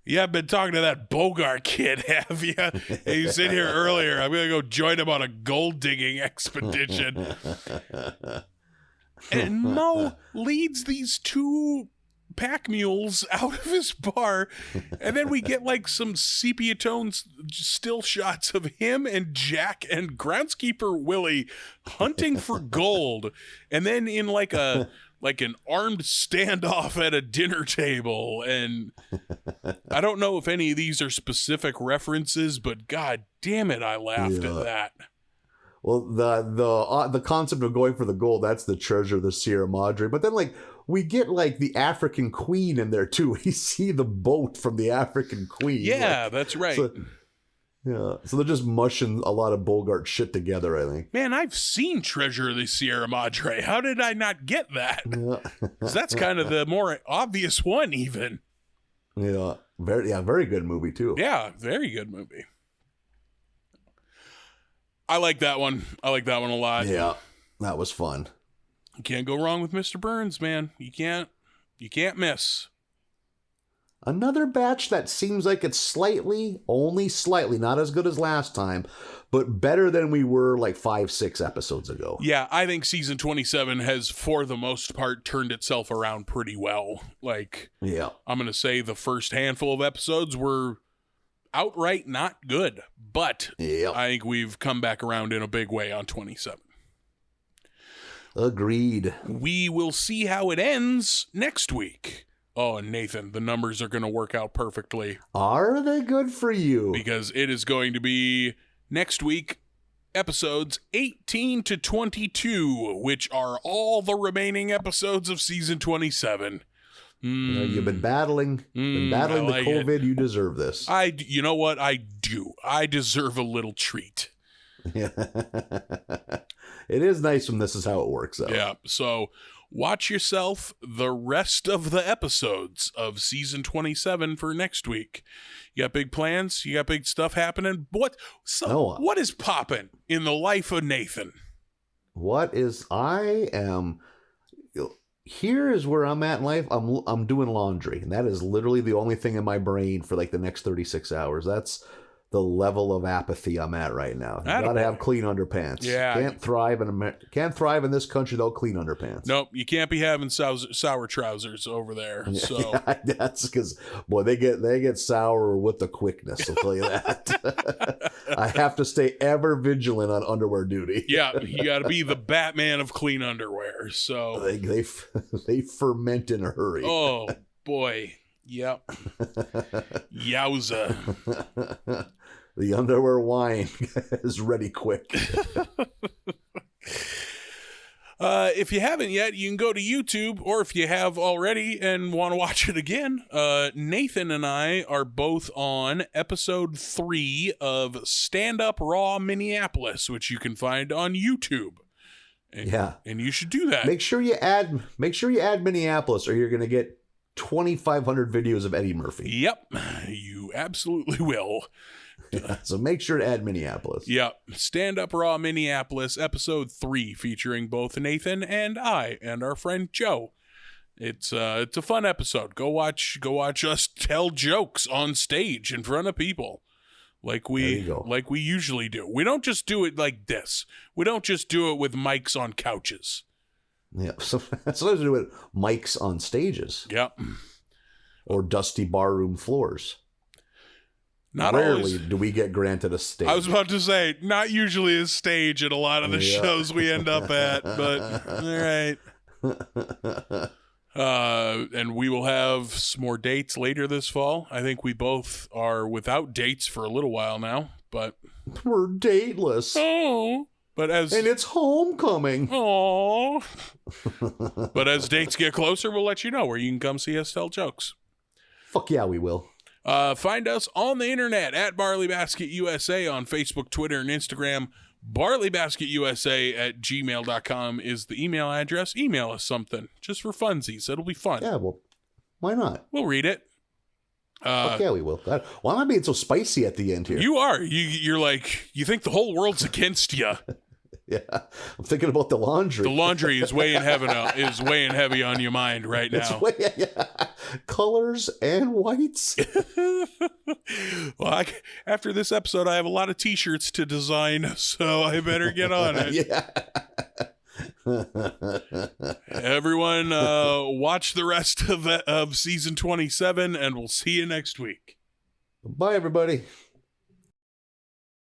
You haven't been talking to that Bogart kid, have you? He was in here earlier. I'm going to go join him on a gold digging expedition. And Mo leads these two pack mules out of his bar, and then we get like some sepia tones still shots of him and Jack and groundskeeper Willie hunting for gold, and then in like an armed standoff at a dinner table. And I don't know if any of these are specific references, but god damn it, I laughed at that. Well, the concept of going for the gold, that's the treasure of the Sierra Madre. But then, like, we get, like, the African queen in there, too. We see the boat from the African queen. Yeah, like, that's right. So they're just mushing a lot of Bogart shit together, I think. Man, I've seen Treasure of the Sierra Madre. How did I not get that? Yeah. 'Cause that's kind of the more obvious one, even. Yeah, very good movie, too. Yeah, very good movie. I like that one. I like that one a lot. Yeah, that was fun. You can't go wrong with Mr. Burns, man. You can't miss. Another batch that seems like it's only slightly, not as good as last time, but better than we were like 5-6 episodes ago. Yeah, I think season 27 has, for the most part, turned itself around pretty well. Like, yeah, I'm going to say the first handful of episodes were outright not good, but I think we've come back around in a big way on 27. Agreed. We will see how it ends next week. Oh, and Nathan, the numbers are going to work out perfectly. Are they good for you? Because it is going to be next week, episodes 18 to 22, which are all the remaining episodes of season 27. You've been battling the COVID. You deserve this. You know what? I do. I deserve a little treat. Yeah. It is nice when this is how it works out. Yeah. So watch yourself the rest of the episodes of season 27 for next week. You got big plans? You got big stuff happening? What is popping in the life of Nathan? Here is where I'm at in life. I'm doing laundry, and that is literally the only thing in my brain for like the next 36 hours. That's the level of apathy I'm at right now. You gotta have clean underpants. Yeah, can't thrive in this country without clean underpants. Nope, you can't be having sour trousers over there. So yeah, that's because boy, they get sour with the quickness. I'll tell you that. I have to stay ever vigilant on underwear duty. Yeah, you got to be the Batman of clean underwear. So they ferment in a hurry. Oh boy, yep, yowza. The underwear wine is ready quick. If you haven't yet, you can go to YouTube, or if you have already and want to watch it again, Nathan and I are both on episode 3 of Stand Up Raw Minneapolis, which you can find on YouTube. And you should do that. Make sure you add Minneapolis, or you're going to get 2,500 videos of Eddie Murphy. Yep, you absolutely will. Yeah, so make sure to add Minneapolis. Yep. Stand Up Raw Minneapolis, episode 3, featuring both Nathan and I and our friend Joe. It's a fun episode. Go watch us tell jokes on stage in front of people, like we usually do. We don't just do it like this. We don't just do it with mics on couches. Yeah, so sometimes we do it mics on stages. Yep. Or dusty barroom floors. Not Rarely always do we get granted a stage. I was about to say, not usually a stage at a lot of the shows we end up at, but all right. And we will have some more dates later this fall. I think we both are without dates for a little while now, but we're dateless. Oh, and it's homecoming. Oh, but as dates get closer, we'll let you know where you can come see us tell jokes. Fuck yeah, we will. Find us on the internet at Barley Basket USA on Facebook, Twitter, and Instagram. BarleyBasketUSA@gmail.com is the email address. Email us something just for funsies. It'll be fun. Yeah, well, why not? We'll read it. Fuck yeah, we will. Why am I being so spicy at the end here? You are. You're like, you think the whole world's against you. Yeah, I'm thinking about the laundry. The laundry is weighing heavy on your mind right now. Colors and whites. Well, after this episode, I have a lot of T-shirts to design, so I better get on it. Yeah. Everyone, watch the rest of season 27, and we'll see you next week. Bye, everybody.